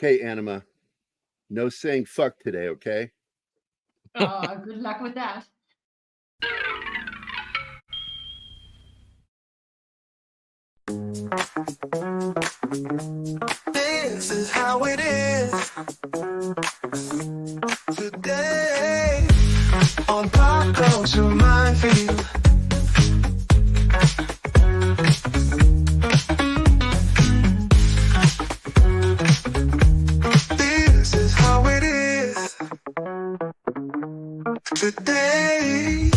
Okay, Anima. No saying fuck today, okay? Oh, good luck with that. This is how it is today on Pop Culture Minefield. This is how it is today.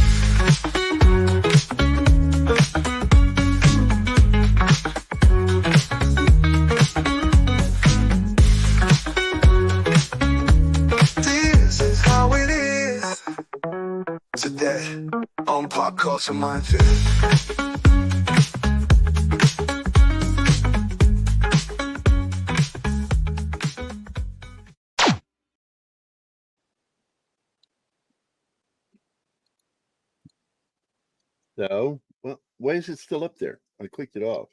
This is how it is today on Pop Culture Minefield. So, well, why is it still up there? I clicked it off.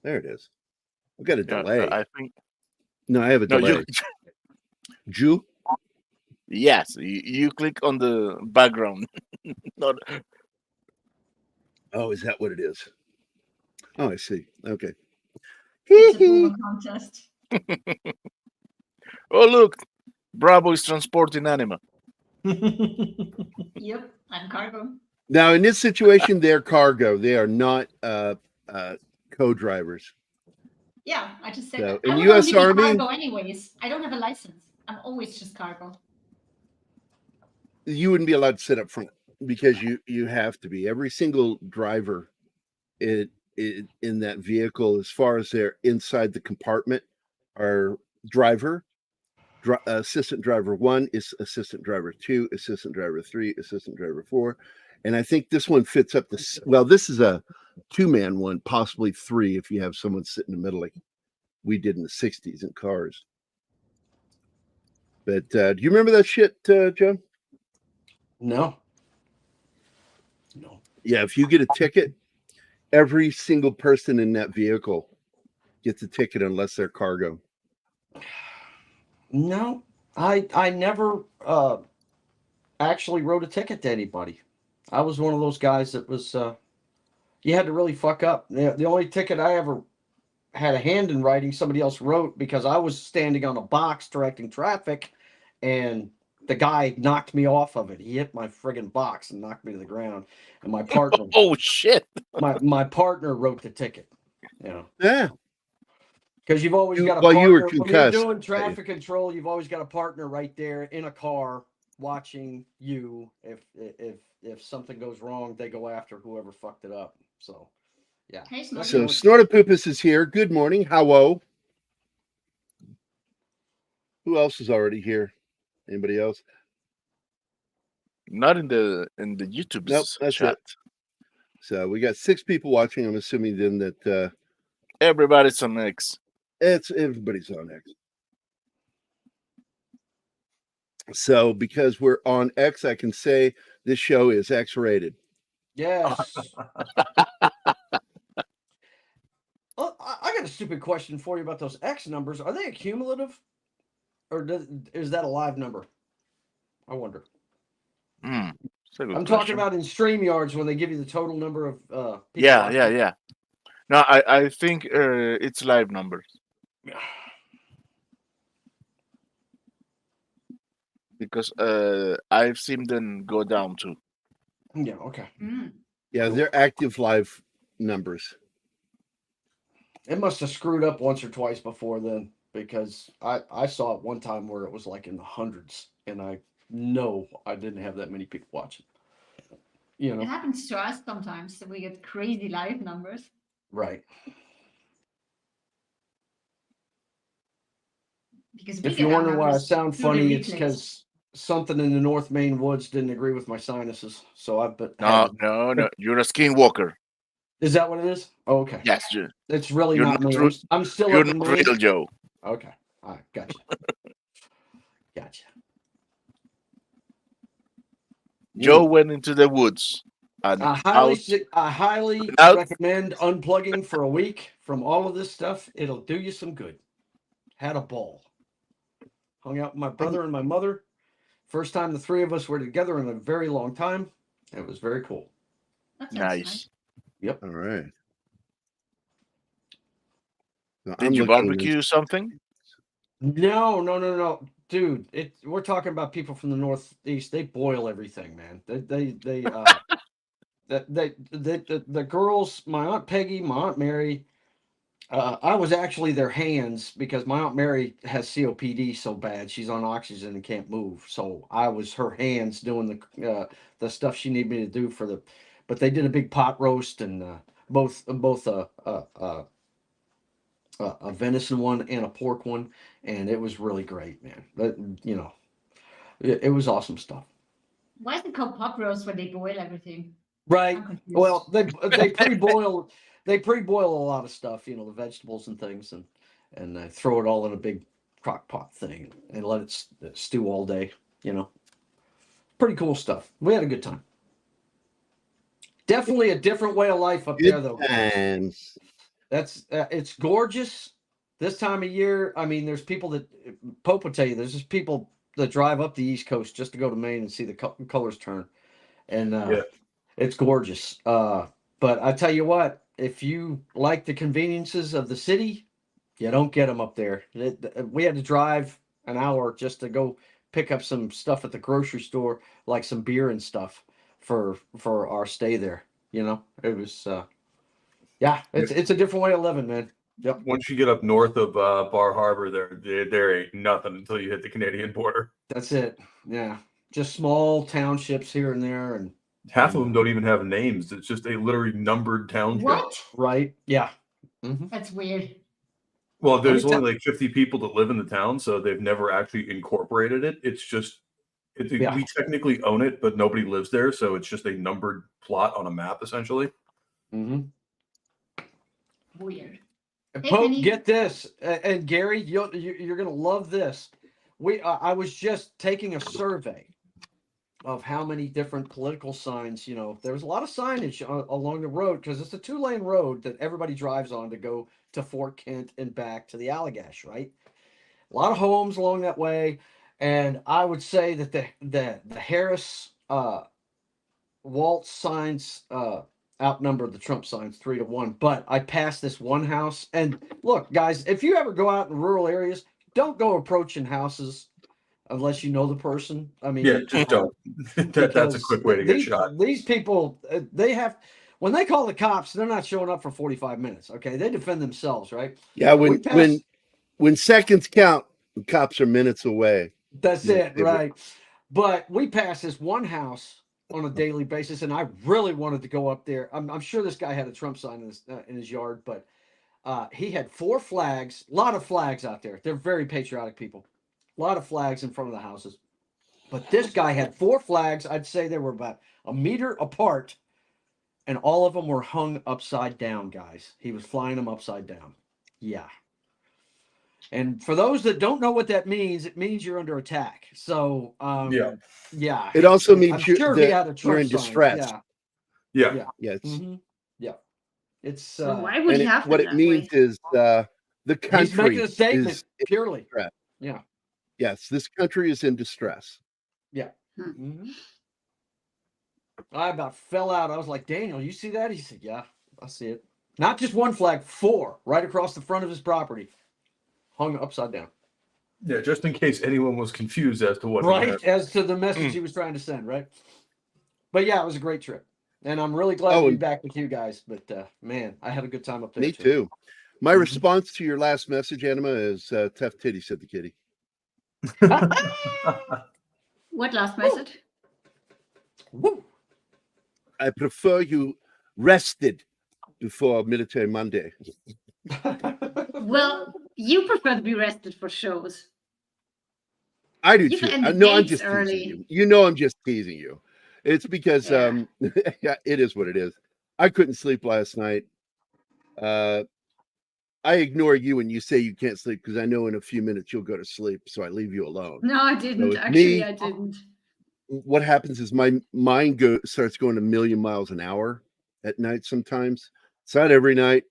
There it is. I've got a delay. I think No, I have a no. delay. Jew? Yes, you click on the background. Not Oh, is that what it is? Oh, I see. Okay. It's a boomer contest. oh look, Bravo is transporting Anima. Yep, I'm cargo. Now, in this situation, they're cargo. They are not co-drivers. Yeah, I just said So, that. in I would US only be Army- cargo anyways. I don't have a license. I'm always just cargo. You wouldn't be allowed to sit up front because you have to be. Every single driver in that vehicle, as far as they're inside the compartment, are driver, assistant driver 1 is assistant driver 2, assistant driver 3, assistant driver 4. And I think this one fits up the, well, this is a 2-man one, possibly 3 if you have someone sit in the middle like we did in the 60s in cars. But do you remember that shit, Joe? No. Yeah, if you get a ticket, every single person in that vehicle gets a ticket unless they're cargo. No, I never actually wrote a ticket to anybody. I was one of those guys that was you had to really fuck up. The only ticket I ever had a hand in writing, somebody else wrote because I was standing on a box directing traffic, and the guy knocked me off of it. He hit my friggin' box and knocked me to the ground. And my partner, Oh shit! my partner wrote the ticket. You know, Yeah. because you've always got a well, partner you were when you're concussed. doing traffic control. You've always got a partner right there in a car watching you. If something goes wrong, they go after whoever fucked it up. So, yeah. Hey, Snorty. So Snortopoopus is here. Good morning. Hello. Who else is already here? Anybody else? Not in the YouTube Nope, that's chat. it. So we got 6 people watching. I'm assuming then that Everybody's on X. it's everybody's on X. So because we're on X, I can say this show is X-rated. Yes. Well, I got a stupid question for you about those X numbers. Are they accumulative, or is that a live number? I wonder. That's a good I'm question. talking about in StreamYards when they give you the total number of people. Yeah. watching. No, I think it's live numbers because I've seen them go down too. Yeah. Okay. Mm. Yeah, they're active live numbers. It must have screwed up once or twice before then, because I saw it one time where it was like in the hundreds, and I know I didn't have that many people watching. You It know, happens to us sometimes. So we get crazy live numbers. right? Because we If get you're our wondering why I numbers sound through the funny, it's replays. because something in the North Maine woods didn't agree with my sinuses. So I've been. No. You're a skinwalker. Is that what it is? Oh, okay. Yes, It's really You're not not me. true- I'm still you're up in not Maine. real, Joe. Okay. All right. Gotcha. Gotcha. Joe went into the woods and I highly out- recommend unplugging for a week from all of this stuff. It'll do you some good. Had a ball. Hung out with my brother and my mother. First time the three of us were together in a very long time. It was very cool. That sounds Nice. Yep. All right. So Did I'm you looking barbecue something? No, dude. We're talking about people from the Northeast. They boil everything, man. The girls, my Aunt Peggy, my Aunt Mary. I was actually their hands because my Aunt Mary has COPD so bad she's on oxygen and can't move. So I was her hands doing the stuff she needed me to do for the. But they did a big pot roast and both a venison one and a pork one, and it was really great, man. But it was awesome stuff. Why is it called pop roast when they boil everything? Right. I'm confused. Well, they pre-boil a lot of stuff, the vegetables and things, and they throw it all in a big crock pot thing and let it stew all day. Pretty cool stuff. We had a good time. Definitely a different way of life up there, though. and That's it's gorgeous this time of year. I mean, there's people that Pope will tell you. There's just people that drive up the East Coast just to go to Maine and see the colors turn, and it's gorgeous. But I tell you what, if you like the conveniences of the city, you don't get them up there. We had to drive an hour just to go pick up some stuff at the grocery store, like some beer and stuff for our stay there. It was. It's a different way of living, man. Yep. Once you get up north of Bar Harbor, there ain't nothing until you hit the Canadian border. That's it. Yeah, just small townships here and there, and half of them don't even have names. It's just a literally numbered township. What? Right? Yeah. That's weird. Well, there's only like 50 people that live in the town, so they've never actually incorporated it. It's just we technically own it, but nobody lives there, so it's just a numbered plot on a map, essentially. Mm-hmm. Weird. Pope, get this, and Gary, you're gonna love this. I was just taking a survey of how many different political signs. There was a lot of signage along the road because it's a 2-lane road that everybody drives on to go to Fort Kent and back to the Allagash. Right, a lot of homes along that way, and I would say that the Harris Waltz signs outnumber the Trump signs 3-1. But I passed this one house, and look, guys, if you ever go out in rural areas, don't go approaching houses unless you know the person. I mean, just don't. That's a quick way to get shot. These people, when they call the cops, they're not showing up for 45 minutes. Okay, they defend themselves, right? Yeah, when seconds count, the cops are minutes away. That's it, right? But we passed this one house on a daily basis, and I really wanted to go up there. I'm sure this guy had a Trump sign in his yard, but he had 4 flags, a lot of flags out there. They're very patriotic people. A lot of flags in front of the houses. But this guy had 4 flags. I'd say they were about a meter apart, and all of them were hung upside down, guys. He was flying them upside down. Yeah. And for those that don't know what that means, it means you're under attack. So, yeah. It also means I'm sure he had a Trump you're in sign. distress. Yeah. It's So why would he have what it means is the country he's making a statement is purely. Yeah. Yes, this country is in distress. Yeah. I about fell out. I was like, Daniel, you see that? He said, yeah, I see it. Not just one flag, 4 right across the front of his property, hung upside down. Yeah, just in case anyone was confused as to what. Right, as to the message he was trying to send, right? But yeah, it was a great trip. And I'm really glad to be back with you guys. But man, I had a good time up there. Me too. My response to your last message, Anima, is tough titty, said the kitty. What last message? Woo. I prefer you rested before Military Monday. Well, you prefer to be rested for shows. I do You too. can end No, I'm dates just early. teasing you. I'm just teasing you. It's because Yeah. yeah, it is what it is. I couldn't sleep last night. I ignore you when you say you can't sleep because I know in a few minutes you'll go to sleep, so I leave you alone. No, I didn't. it's Actually, me. I didn't. What happens is my mind starts going a million miles an hour at night sometimes. It's not every night,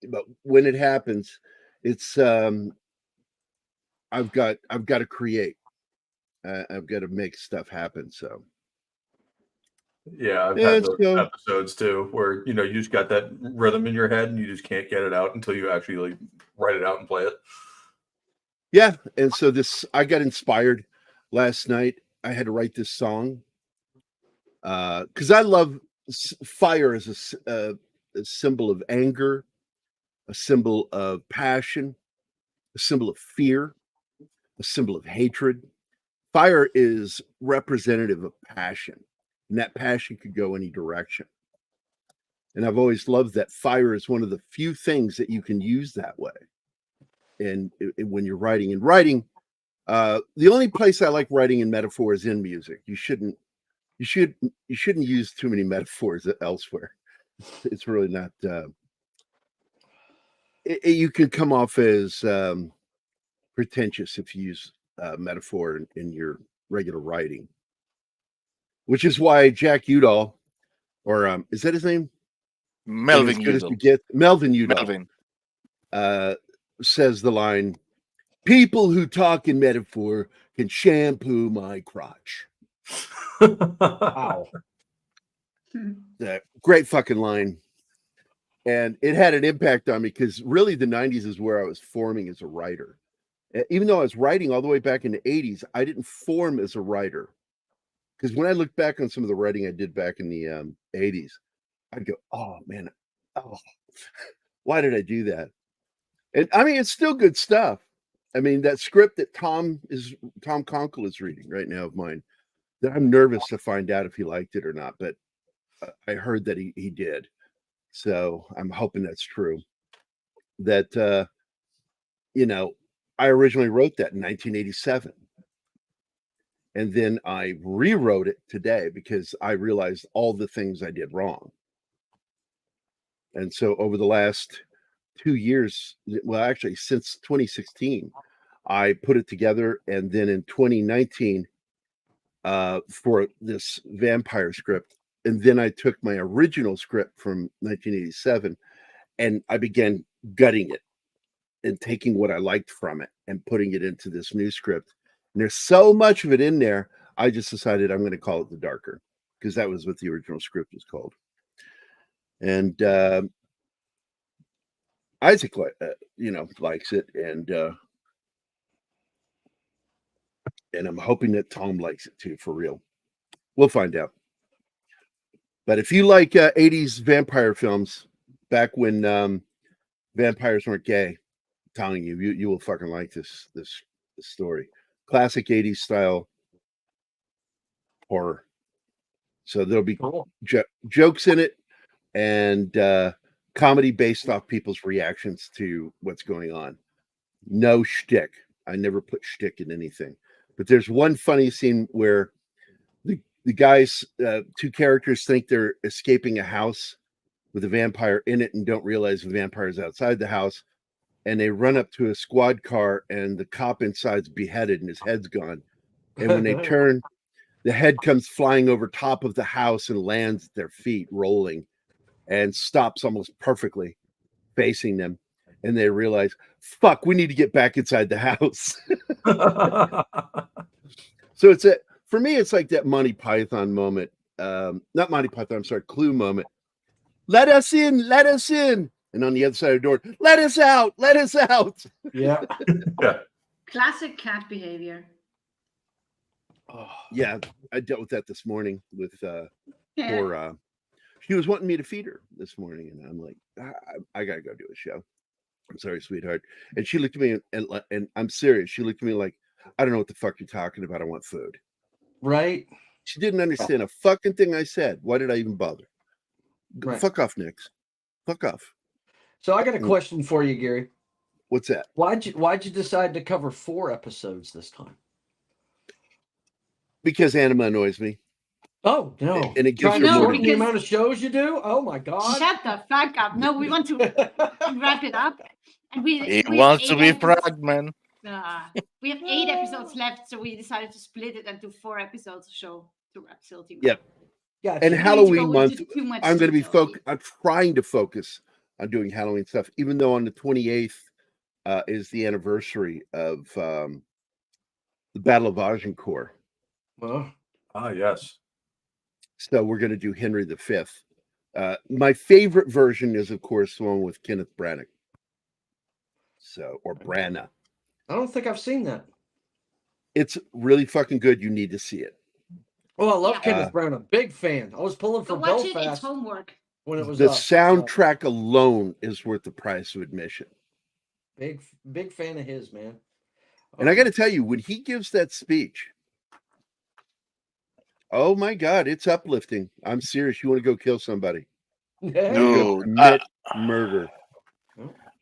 but when it happens, it's I've got to create. I've got to make stuff happen. So Yeah, I've Yeah, had those so- episodes too, where you just got that rhythm in your head and you just can't get it out until you actually like write it out and play it. yeah, and so I got inspired last night. I had to write this song because I love fire as a symbol of anger, a symbol of passion, a symbol of fear, a symbol of hatred. Fire is representative of passion, and that passion could go any direction. And I've always loved that fire is one of the few things that you can use that way. And when you're writing, the only place I like writing in metaphor is in music. You shouldn't use too many metaphors elsewhere. It's really not. You can come off as pretentious if you use metaphor in your regular writing, which is why Jack Udall, or is that his name? Melvin As good as Udall. you get, Melvin Udall. Melvin. Says the line, "People who talk in metaphor can shampoo my crotch." Wow. That great fucking line. And it had an impact on me because really the 90s is where I was forming as a writer. Even though I was writing all the way back in the 80s, I didn't form as a writer. Because when I look back on some of the writing I did back in the 80s, I'd go, oh man, why did I do that? And I mean, it's still good stuff. I mean, that script that Tom Conkle is reading right now of mine, that I'm nervous to find out if he liked it or not, but I heard that he did. So I'm hoping that's true. That, I originally wrote that in 1987. And then I rewrote it today because I realized all the things I did wrong. And so over the last 2 years, well, actually since 2016, I put it together. And then in 2019, for this vampire script, and then I took my original script from 1987 and I began gutting it and taking what I liked from it and putting it into this new script. And there's so much of it in there, I just decided I'm going to call it The Darker, because that was what the original script was called. And Isaac, likes it, and I'm hoping that Tom likes it too, for real. We'll find out. But if you like 80s vampire films, back when vampires weren't gay, I'm telling you, you will fucking like this story. Classic 80s style horror. So there'll be jokes in it and comedy based off people's reactions to what's going on. No shtick. I never put shtick in anything. But there's one funny scene where the guys, two characters, think they're escaping a house with a vampire in it and don't realize the vampire is outside the house. And they run up to a squad car and the cop inside's beheaded and his head's gone. And when they turn, the head comes flying over top of the house and lands at their feet, rolling, and stops almost perfectly facing them. And they realize, fuck, we need to get back inside the house. So for me, it's like that Monty Python moment. Not Monty Python, I'm sorry, Clue moment. Let us in, let us in. And on the other side of the door, let us out, let us out. Yeah. Yeah. Classic cat behavior. Yeah, I dealt with that this morning with poor. She was wanting me to feed her this morning, and I'm like, I gotta go do a show. I'm sorry, sweetheart. And she looked at me, and I'm serious. She looked at me like, I don't know what the fuck you're talking about. I want food. Right. She didn't understand a fucking thing I said. Why did I even bother? Right. Fuck off, Nix. Fuck off. So I got a question for you, Gerry. What's that? Why'd you decide to cover 4 episodes this time? Because Anima annoys me. Oh no! And it gives Trying her to more shorten to the do. amount of shows you do. Oh my god! Shut the fuck up. No, we want to wrap it up. And He we wants have to 8 be episodes. frogman. We have 8 episodes left, so we decided to split it into 4 episodes of show to wrap Silty. Yep. Gotcha. And We're going to Halloween go month, into too much I'm going to be detail. I'm trying to focus on doing Halloween stuff, even though on the 28th is the anniversary of the Battle of Agincourt. Well, Yes. So we're going to do Henry V. My favorite version is, of course, the one with Kenneth Branagh. Or Branagh. I don't think I've seen that. It's really fucking good. You need to see it. Oh, I love Yeah. Kenneth Branagh. Big fan. I was pulling for But watch it, it's Belfast homework. when it was The up. soundtrack alone is worth the price of admission. Big fan of his, man. And I got to tell you, when he gives that speech, oh my God, it's uplifting. I'm serious. You want to go kill somebody? You wanna go No, commit murder.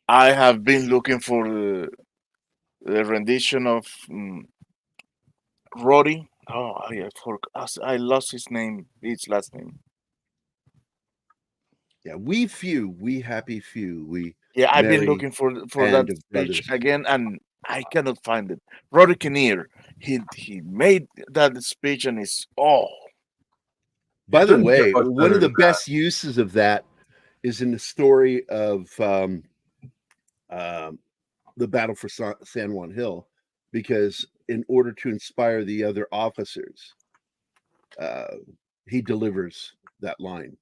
I have been looking for the rendition of Roddy. Oh, I lost his name, his last name. Yeah, we happy few. Yeah, I've been merry looking for band that of speech brothers. again, and I cannot find it. Roddy Kinnear, he made that speech, and it's By the doesn't get way, much one better of the than best uses of that is in the story of the battle for San Juan Hill, because in order to inspire the other officers, he delivers that line.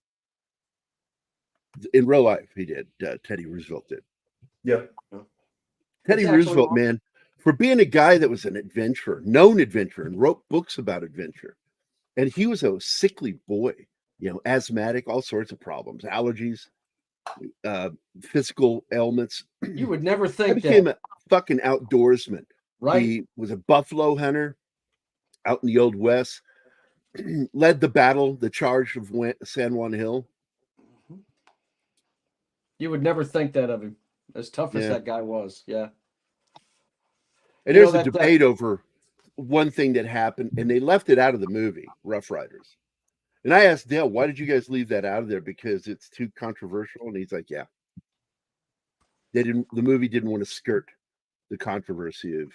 In real life, he did. Teddy Roosevelt did. Yep. Teddy It's Roosevelt, actually- man, for being a guy that was an adventurer, known adventurer, and wrote books about adventure. And he was a sickly boy, asthmatic, all sorts of problems, allergies, physical ailments. You would never I think became that, a fucking outdoorsman. right? He was a buffalo hunter out in the Old West, led the charge of San Juan Hill. You would never think that of him. As tough as Yeah. that guy was, yeah. And You know, there's a that- debate over one thing that happened, and they left it out of the movie, Rough Riders. And I asked Dale, why did you guys leave that out of there? Because it's too controversial. And he's like, yeah. The movie didn't want to skirt the controversy of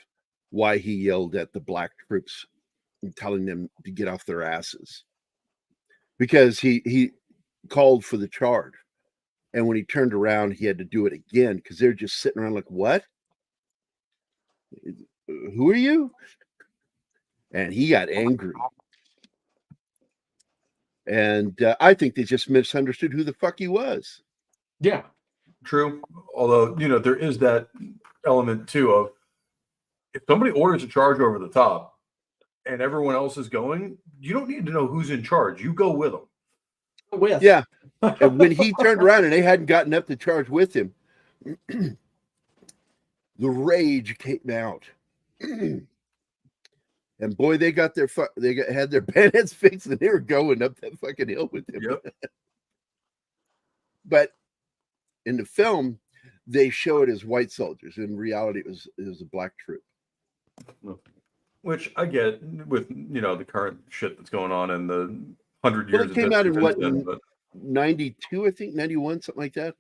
why he yelled at the black troops and telling them to get off their asses. Because he called for the charge. And when he turned around, he had to do it again because they're just sitting around like, what? Who are you? And he got angry. And I think they just misunderstood who the fuck he was. Yeah. True. Although, there is that element too of if somebody orders a charge over the top and everyone else is going, you don't need to know who's in charge. You go with them. With. Yeah. And when he turned around and they hadn't gotten up to charge with him, the rage came out. And boy, they had their bayonets fixed and they were going up that fucking hill with him. Yep. But in the film, they show it as white soldiers. In reality, it was a black troop. Which I get with the current shit that's going on in the 100 years. Well, it came out in what, but 92, I think, 91, something like that.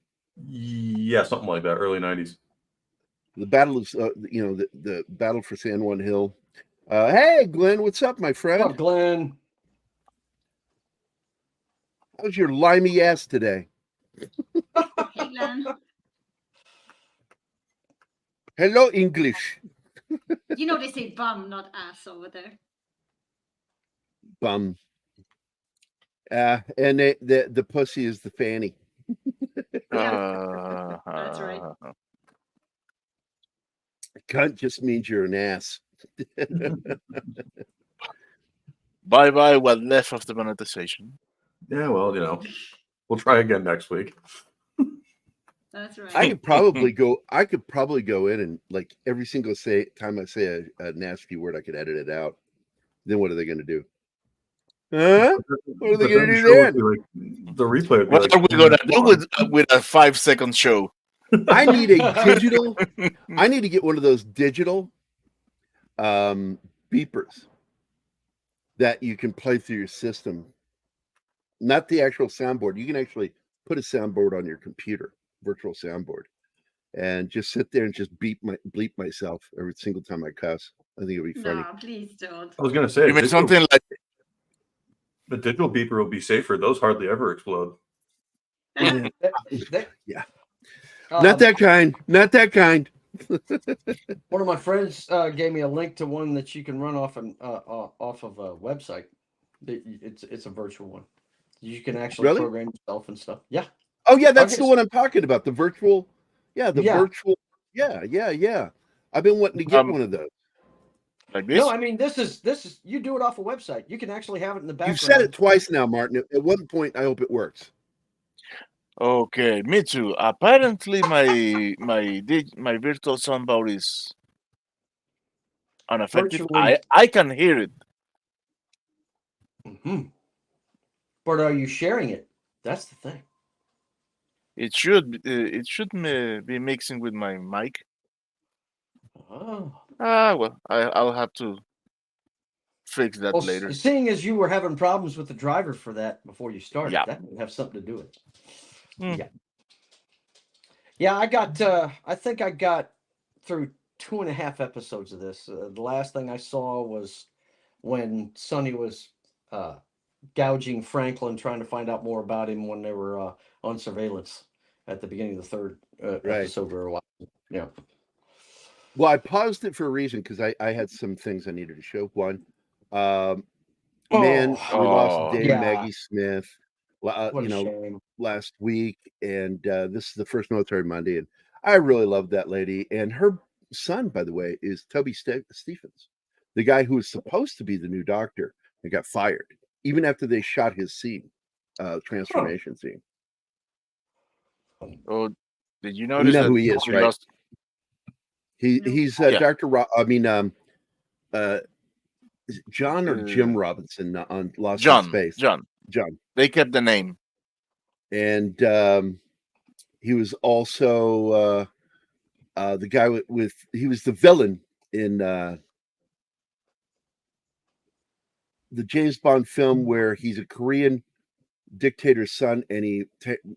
yeah, something like that, early 90s. The battle of the battle for San Juan Hill. Hey, Glenn, what's up, my friend? What's up, Glenn? How's your limey ass today? Hey, Glenn. Hello, English. You know they say bum, not ass over there. Bum. And the pussy is the fanny. Yeah. That's right. Cunt just means you're an ass. Bye what left of the monetization. Yeah, well, we'll try again next week. That's right. I could probably go in and like every single time I say a nasty word, I could edit it out. Then what are they going to do? Huh? What are they going to do then? The replay would be What are we gonna do with a 5-second show? I need a digital. I need to get one of those digital beepers that you can play through your system. Not the actual soundboard. You can actually put a soundboard on your computer, virtual soundboard, and just sit there and just bleep myself every single time I cuss. I think it'd be funny. No, please don't. I was going to say, You mean something like the digital beeper will be safer. Those hardly ever explode. Yeah. Yeah. Not that kind. Not that kind. One of my friends gave me a link to one that you can run off of a website. It's a virtual one. You can actually Really? program yourself and stuff. Yeah. Oh yeah, that's the guess- one I'm talking about. The virtual. Yeah, the Yeah. virtual. Yeah. I've been wanting to get one of those. Like this? No, I mean this is you do it off a website. You can actually have it in the background. You've said it twice now, Martin. At one point, I hope it works. Okay, me too. Apparently, my virtual soundboard is unaffected. Virtually. I can hear it. Mm-hmm. But are you sharing it? That's the thing. It should be mixing with my mic. Oh. Well, I'll have to fix that Well, later. seeing as you were having problems with the driver for that before you started, Yeah. that would have something to do with it. Hmm. Yeah, I think I got through 2.5 episodes of this. The last thing I saw was when Sonny was gouging Franklin, trying to find out more about him when they were on surveillance at the beginning of the third episode or a while. Yeah. Well, I paused it for a reason because I had some things I needed to show. One, man, we lost Dame Maggie Smith. What a shame. Last week, and this is the first Military Monday, and I really love that lady. And her son, by the way, is Toby Stephens, the guy who was supposed to be the new Doctor and got fired even after they shot his scene, transformation scene. Oh, did you notice know that who he is, he right? lost? He's Yeah. Dr. Is it John or Jim Robinson on Lost in Space? John. They kept the name. And he was also the guy with he was the villain in the James Bond film where he's a Korean dictator's son and he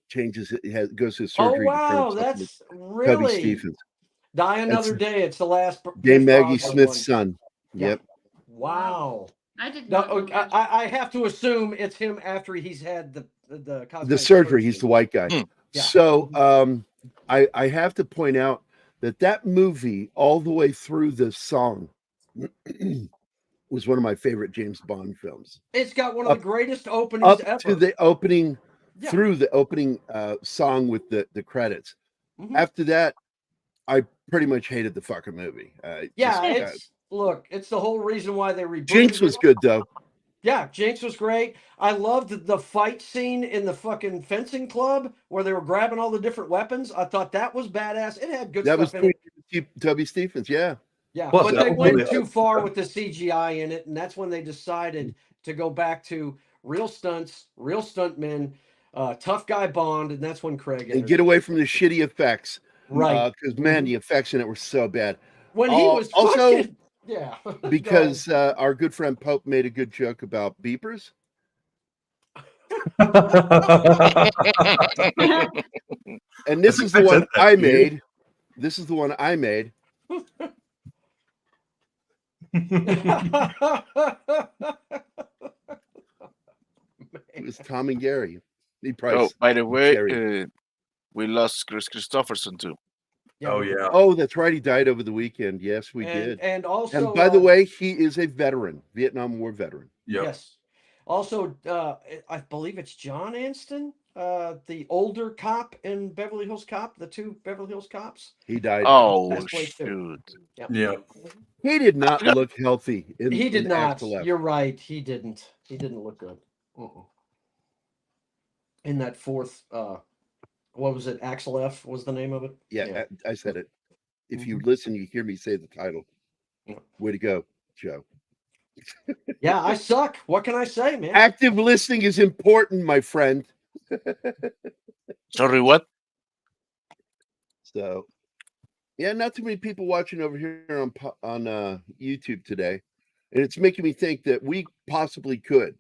changes it, goes to surgery. Oh wow, to turn himself that's into really Toby Stephens. Die Another Day. It's the last Dame Maggie Brosnan Smith's one. son. Yeah. Yep. Wow. I did No, not know that. I have to assume it's him after he's had the cosmetic Surgery. He's the white guy. Hmm. Yeah. So I have to point out that movie all the way through the song was one of my favorite James Bond films. It's got one of the greatest openings ever. To the opening, Yeah. through the opening song with the credits. Mhm. After that, I pretty much hated the fucking movie. It's the whole reason why they rebooted Jinx was it. good though. Yeah, Jinx was great. I loved the fight scene in the fucking fencing club where they were grabbing all the different weapons. I thought that was badass. It had good That was stuff in it. Toby Stephens, yeah. Yeah, Plus, but that they was went really- too far with the CGI in it, and that's when they decided to go back to real stunts, real stuntmen, tough guy Bond, and that's when Craig And entered. get away from the shitty effects. Right. Because man, the effects in it were so bad. When he was also fucking, yeah. because our good friend Pope made a good joke about beepers. And this is the I one said that I to you. made. This is the one I made. It was Tom and Gary. He Oh, probably. by the way, Gerry. we lost Chris Christopherson too. Oh yeah. Oh, that's right. He died over the weekend. Yes, we did. And also, And by the way, he is a veteran, Vietnam War veteran. Yep. yes. Also, I believe it's John Anston, the older cop in Beverly Hills Cop, the two Beverly Hills cops. He died. Oh That's way too. shoot! Yeah. He did not look healthy. He did in not. Act 11. You're right. He didn't. He didn't look good. In that fourth, what was it? Axel F was the name of it. Yeah, I said it. If you Mhm. listen, you hear me say the title. Yeah. Way to go, Joe. Yeah, I suck. What can I say, man? Active listening is important, my friend. Sorry, what? So, yeah, not too many people watching over here on YouTube today, and it's making me think that we possibly could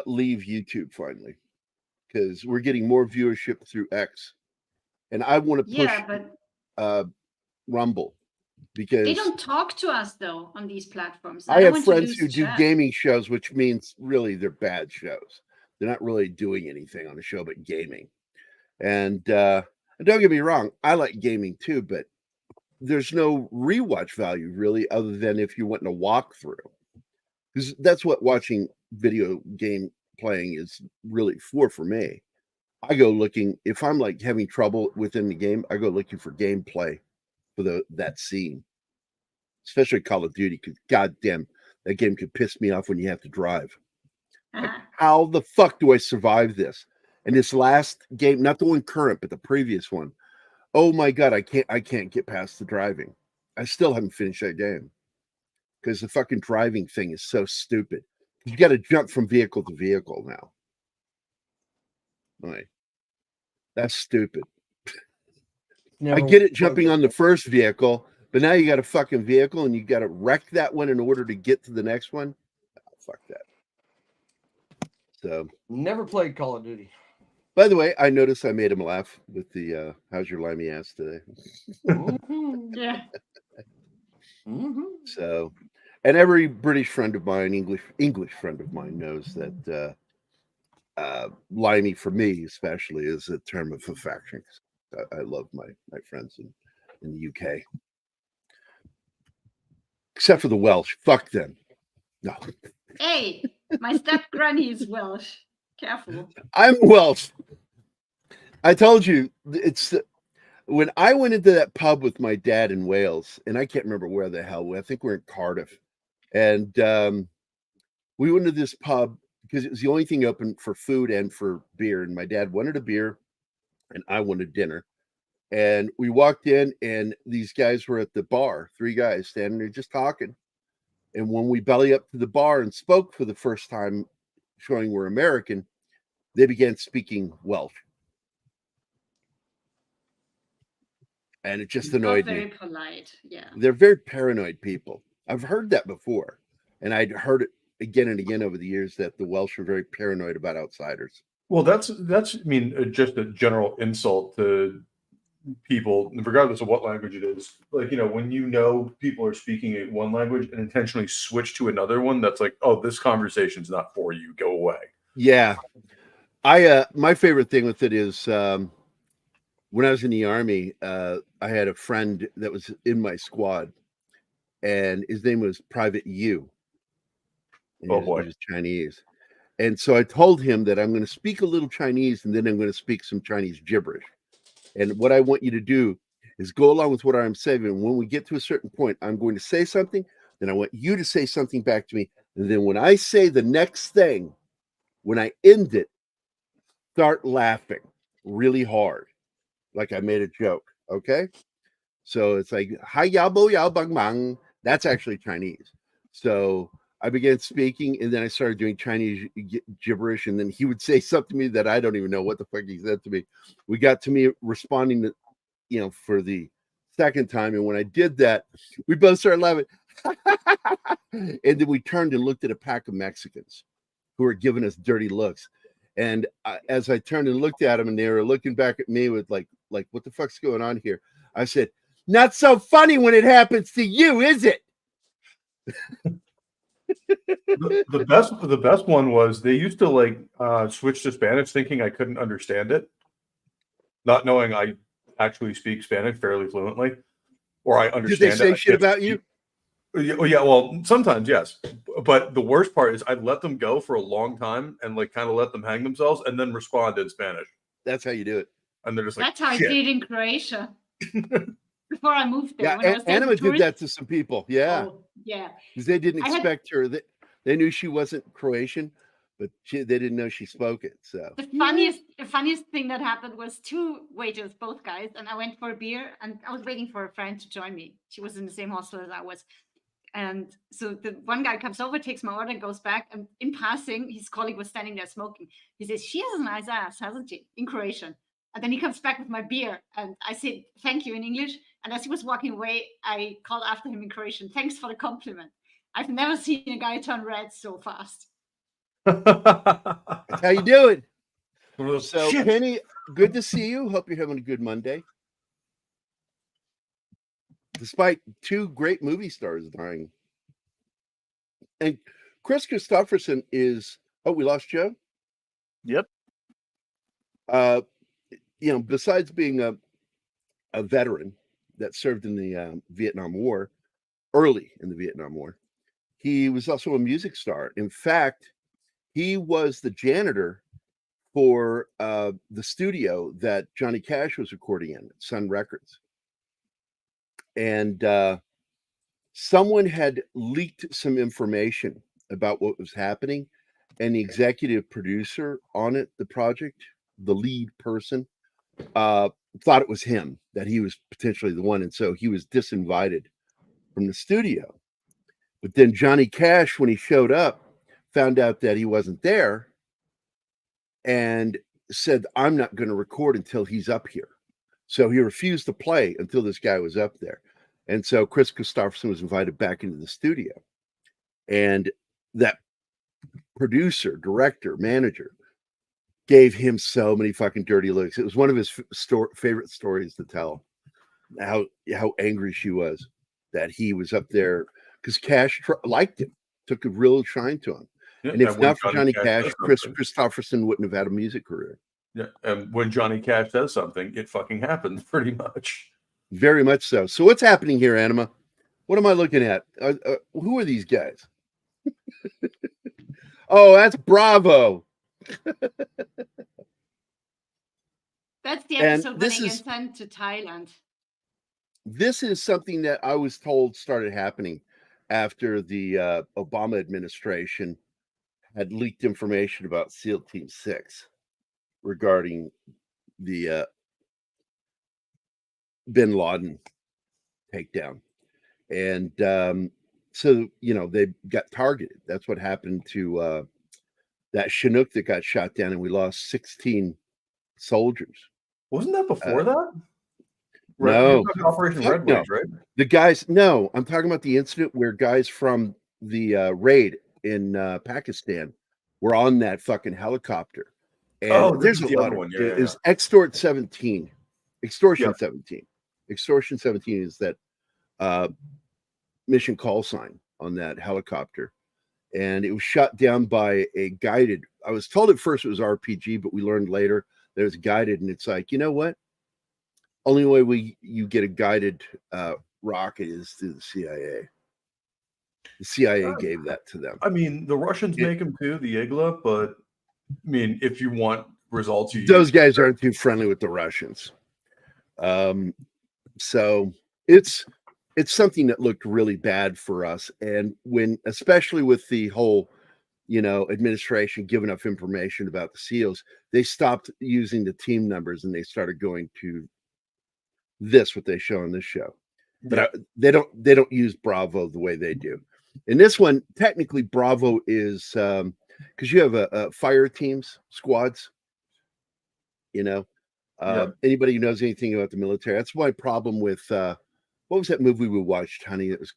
leave YouTube finally, because we're getting more viewership through X, and I want to push Yeah, but Rumble because they don't talk to us though on these platforms. I don't have want to friends lose who do chat. gaming shows, which means really they're bad shows. They're not really doing anything on the show but gaming. And And don't get me wrong, I like gaming too, but there's no rewatch value really, other than if you went in a walkthrough, because that's what watching video game playing is really for me. I go looking if I'm like having trouble within the game, I go looking for gameplay for that scene, especially Call of Duty, because goddamn, that game could piss me off when you have to drive. Like, how the fuck do I survive this? And this last game, not the one current, but the previous one. Oh my god, I can't get past the driving. I still haven't finished that game because the fucking driving thing is so stupid. You got to jump from vehicle to vehicle now. Right. That's stupid. I get it jumping on the first vehicle, but now you got a fucking vehicle and you got to wreck that one in order to get to the next one. Oh, fuck that. So Never played Call of Duty. by the way, I noticed I made him laugh with the how's your limey ass today? Yeah. So, and every British friend of mine, English friend of mine knows that limey for me especially is a term of affection. I love my friends in the UK. Except for the Welsh. Fuck them. No. Hey, my step granny is Welsh. Careful. I'm Welsh. I told you, it's when I went into that pub with my dad in Wales, and I can't remember where the hell. I think we're in Cardiff, and we went to this pub because it was the only thing open for food and for beer. And my dad wanted a beer, and I wanted dinner. And we walked in, and these guys were at the bar. 3 guys standing there just talking. And when we belly up to the bar and spoke for the first time, showing we're American, they began speaking Welsh. And it just annoyed me. Very polite, yeah. They're very paranoid people. I've heard that before, and I'd heard it again and again over the years that the Welsh are very paranoid about outsiders. Well, that's I mean, just a general insult to people, regardless of what language it is. Like, you know, when you know people are speaking one language and intentionally switch to another one, that's like, oh, this conversation's not for you. Go away. Yeah, my favorite thing with it is when I was in the Army, I had a friend that was in my squad, and his name was Private U. Oh boy, he was Chinese. And so I told him that I'm going to speak a little Chinese, and then I'm going to speak some Chinese gibberish. And what I want you to do is go along with what I'm saying. And when we get to a certain point, I'm going to say something, then I want you to say something back to me. And then when I say the next thing, when I end it, start laughing really hard, like I made a joke. Okay. So it's like, hi yao bo yao bang bang. That's actually Chinese. So I began speaking, and then I started doing Chinese gibberish, and then he would say something to me that I don't even know what the fuck he said to me. We got to me responding to, you know, for the second time, and when I did that, we both started laughing. And then we turned and looked at a pack of Mexicans who were giving us dirty looks. And as I turned and looked at them, and they were looking back at me with like, what the fuck's going on here? I said, not so funny when it happens to you, is it? the best one was they used to like switch to Spanish thinking I couldn't understand it, not knowing I actually speak Spanish fairly fluently, or I understand. Did they say shit about you? Yeah, well, sometimes yes, but the worst part is I'd let them go for a long time and like kind of let them hang themselves and then respond in Spanish. That's how you do it. And they're just like, that's how shit. I did in Croatia before I moved there. Yeah, when I was Anima did that to some people. Yeah, yeah, because they didn't expect her. They knew she wasn't Croatian, but they didn't know she spoke it. So the funniest thing that happened was 2 waiters, both guys, and I went for a beer, and I was waiting for a friend to join me. She was in the same hostel as I was. And so the one guy comes over, takes my order, and goes back. And in passing, his colleague was standing there smoking. He says, she has a nice ass, hasn't she? In Croatian. And then he comes back with my beer. And I said, thank you in English. And as he was walking away, I called after him in Croatian, thanks for the compliment. I've never seen a guy turn red so fast. that's how you do it. So Shit. Penny, good to see you. Hope you're having a good Monday. Despite 2 great movie stars dying. And Chris Christopherson is, oh, we lost Joe? Yep. You know, besides being a a veteran that served in the Vietnam War, early in the Vietnam War. He was also a music star. In fact, he was the janitor for the studio that Johnny Cash was recording in, Sun Records. And someone had leaked some information about what was happening, and the executive producer on it, the project, the lead person, thought it was him, that he was potentially the one. And so he was disinvited from the studio. But then Johnny Cash, when he showed up, found out that he wasn't there and said, I'm not going to record until he's up here. So he refused to play until this guy was up there. And so Chris Christopherson was invited back into the studio. And that producer, director, manager gave him so many fucking dirty looks. It was one of his favorite stories to tell, how angry she was that he was up there, because Cash liked him, took a real shine to him. Yeah, and if when not for Johnny Cash, does Chris something- Christopherson wouldn't have had a music career. Yeah, and when Johnny Cash does something, it fucking happens pretty much. Very much so. So what's happening here, Anima? What am I looking at? Who are these guys? Oh, that's Bravo. That's the And episode when this they get is- sent to Thailand. This is something that I was told started happening after the Obama administration had leaked information about SEAL Team 6 regarding the bin Laden takedown. And so, you know, they got targeted. That's what happened to that Chinook that got shot down, and we lost 16 soldiers. Wasn't that before that? No. You're talking Operation Fuck Red Wings, right? The guys, no, I'm talking about the incident where guys from the raid in Pakistan were on that fucking helicopter. And Oh, this there's is a the lot other of one. Yeah, it yeah, is Extort 17. Extortion Yeah. 17. Extortion 17 is that mission call sign on that helicopter. And it was shot down by a guided. I was told at first it was RPG, but we learned later that it was guided. And it's like, you know what? Only way you get a guided rocket is through the CIA. The CIA gave that to them. I mean, the Russians Yeah. make them too, the Igla, but I mean, if you want results, you Those guys aren't too friendly with the Russians. So it's something that looked really bad for us. And when, especially with the whole, you know, administration giving up information about the SEALs, they stopped using the team numbers and they started going to what they show on this show. But they don't use Bravo the way they do. In this one, technically Bravo is because you have a fire teams, squads, you know. Anybody who knows anything about the military, that's my problem with what was that movie we watched, honey? It was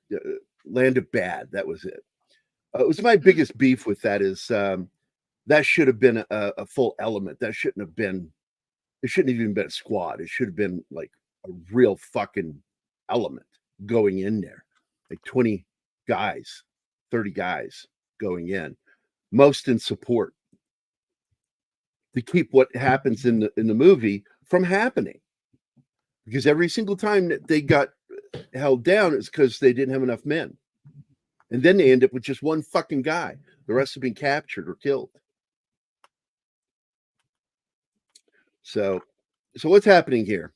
Land of Bad. That was it. It was my biggest beef with that is that should have been a full element. That shouldn't have been. It shouldn't have even been a squad. It should have been like a real fucking element going in there, like 20 guys, 30 guys going in, most in support to keep what happens in the movie from happening. Because every single time that they got held down, it's because they didn't have enough men. And then they end up with just one fucking guy. The rest have been captured or killed. So what's happening here?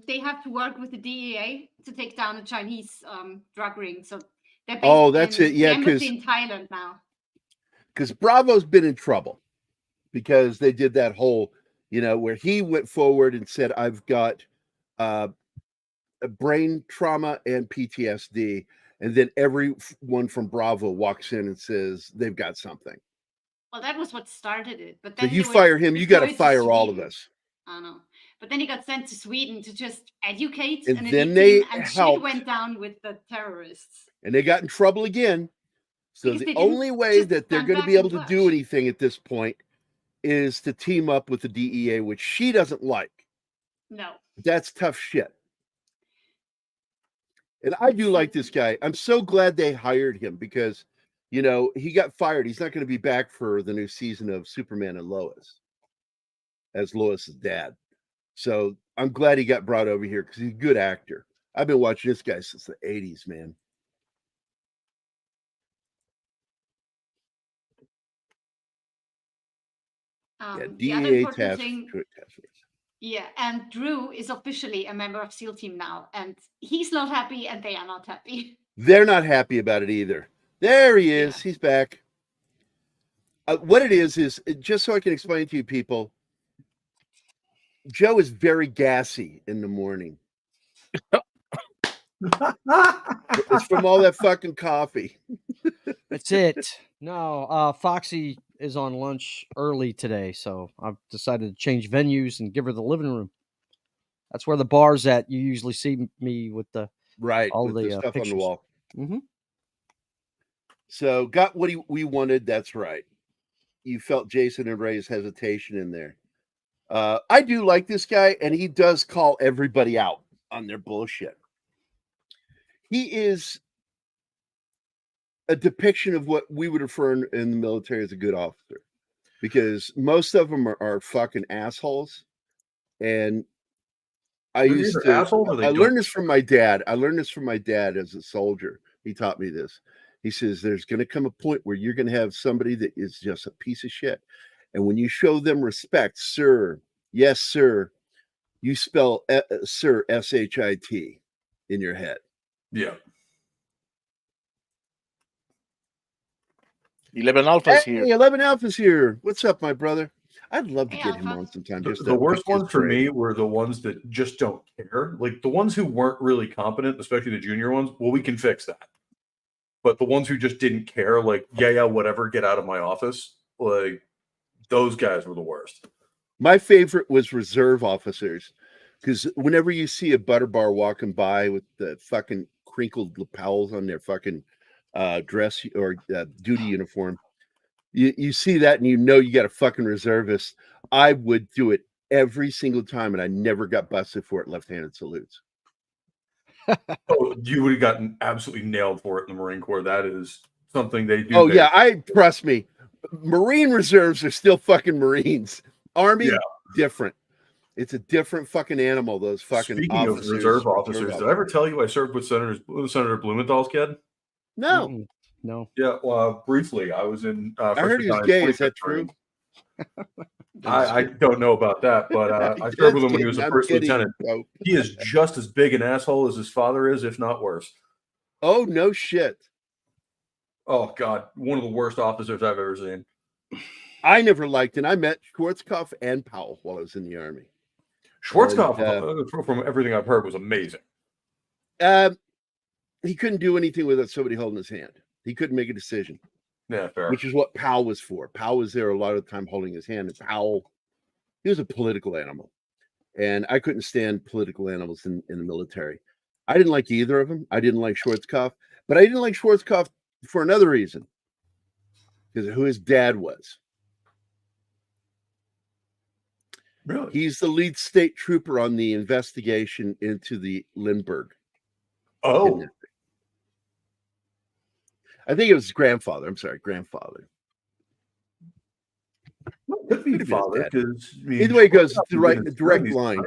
They have to work with the DEA to take down a Chinese drug ring. So they're based Oh, that's in it. Yeah, the embassy 'cause- in Thailand now. Because Bravo's been in trouble because they did that whole, you know, where he went forward and said, I've got a brain trauma and PTSD. And then everyone from Bravo walks in and says they've got something. Well, that was what started it. But So then you he was fire him, you got to deployed fire all of Sweden. us. I know. But then he got sent to Sweden to just educate And an then elite they team, and shit helped. went down with the terrorists. And they got in trouble again. So Because the they didn't only way just that they're stand going to back be able and to do watch. anything at this point is to team up with the DEA, which she doesn't like. No. That's tough shit. And I do like this guy. I'm so glad they hired him because, you know, he got fired. He's not going to be back for the new season of Superman and Lois as Lois's dad. So I'm glad he got brought over here because he's a good actor. I've been watching this guy since the 80s, man. Yeah, The other DEA important task thing, force. yeah, and Drew is officially a member of SEAL Team now, and he's not happy, and they are not happy. They're not happy about it either. There he is. Yeah. He's back. What it is just so I can explain to you people, Joe is very gassy in the morning. It's from all that fucking coffee. That's it. No, Foxy is on lunch early today, so I've decided to change venues and give her the living room. That's where the bar's at. You usually see me with the Right, all with the stuff pictures on the wall. Mm-hmm. So got what we wanted. That's right. You felt Jason and Ray's hesitation in there. I do like this guy, and he does call everybody out on their bullshit. He is a depiction of what we would refer in the military as a good officer, because most of them are fucking assholes. And I They're used either to. assholes or they I don't. learned this from my dad. I learned this from my dad as a soldier. He taught me this. He says, there's going to come a point where you're going to have somebody that is just a piece of shit. And when you show them respect, sir, yes, sir, you spell sir, S-H-I-T in your head. Yeah. 11 Alpha's Hey, here. 11 Alpha's here. What's up, my brother? I'd love to Hey, get him Alpha. on sometime. The worst ones for me were the ones that just don't care. Like the ones who weren't really competent, especially the junior ones. Well, we can fix that. But the ones who just didn't care, like, yeah, whatever, get out of my office. Like, those guys were the worst. My favorite was reserve officers, because whenever you see a butter bar walking by with the fucking crinkled lapels on their fucking dress or duty uniform, you see that and you know you got a fucking reservist. I would do it every single time, and I never got busted for it. Left-handed salutes. Oh, you would have gotten absolutely nailed for it in the Marine Corps. That is something they do. Oh yeah, trust me. Marine reserves are still fucking Marines. Army, Yeah. different. It's a different fucking animal. Those fucking Speaking officers, of reserve officers, did I ever tell you I served with Senator Blumenthal's kid? No. Mm-mm. No. Yeah, well, briefly. I was in. I heard he was gay. Is that true? I don't know about that, but I served with him when he was a first lieutenant. He is just as big an asshole as his father is, if not worse. Oh, no shit. Oh, God. One of the worst officers I've ever seen. I never liked it. I met Schwarzkopf and Powell while I was in the Army. Schwarzkopf, from everything I've heard, was amazing. He couldn't do anything without somebody holding his hand. He couldn't make a decision. Yeah, fair. Which is what Powell was for. Powell was there a lot of the time holding his hand. And Powell, he was a political animal. And I couldn't stand political animals in the military. I didn't like either of them. I didn't like Schwarzkopf. But I didn't like Schwarzkopf for another reason. Because of who his dad was. Really? He's the lead state trooper on the investigation into the Lindbergh. Oh. I think it was his grandfather. I'm sorry, grandfather. Well, could be father, because either way it goes, direct line.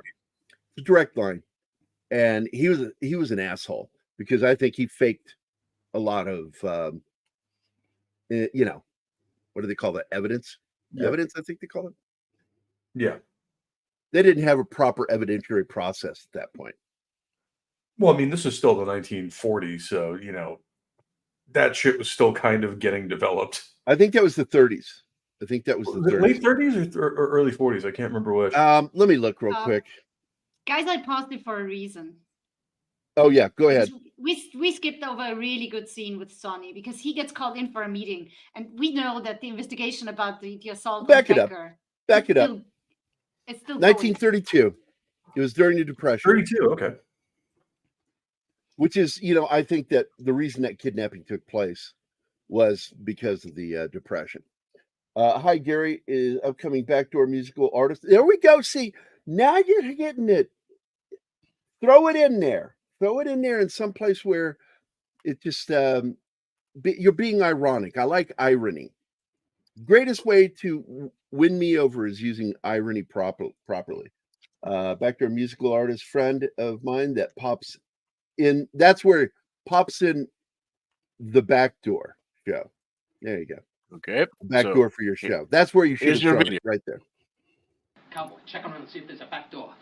The direct line. And he was an asshole because I think he faked a lot of what do they call that? Evidence? Yeah. Evidence, I think they call it. Yeah. They didn't have a proper evidentiary process at that point. Well, I mean, this is still the 1940s, so that shit was still kind of getting developed. I think that was the 30s. I think that was the 30s. Late 30s or early 40s. I can't remember which. Let me look real quick. Guys, I paused it for a reason. Oh yeah, go ahead. We skipped over a really good scene with Sonny because he gets called in for a meeting, and we know that the investigation about the assault. Back it up. It's still 1932. Going. It was during the Depression. 32. Okay. Which is, I think that the reason that kidnapping took place was because of the Depression. Hi, Gerry is upcoming backdoor musical artist. There we go. See, now you're getting it. Throw it in there. Throw it in there in some place where it just you're being ironic. I like irony. Greatest way to win me over is using irony properly. backdoor musical artist friend of mine that pops in. That's where it pops in the backdoor show. There you go. Okay. Backdoor for your show. That's where you should here's have your thrown video. it, right there. Cowboy, check around and see if there's a back door.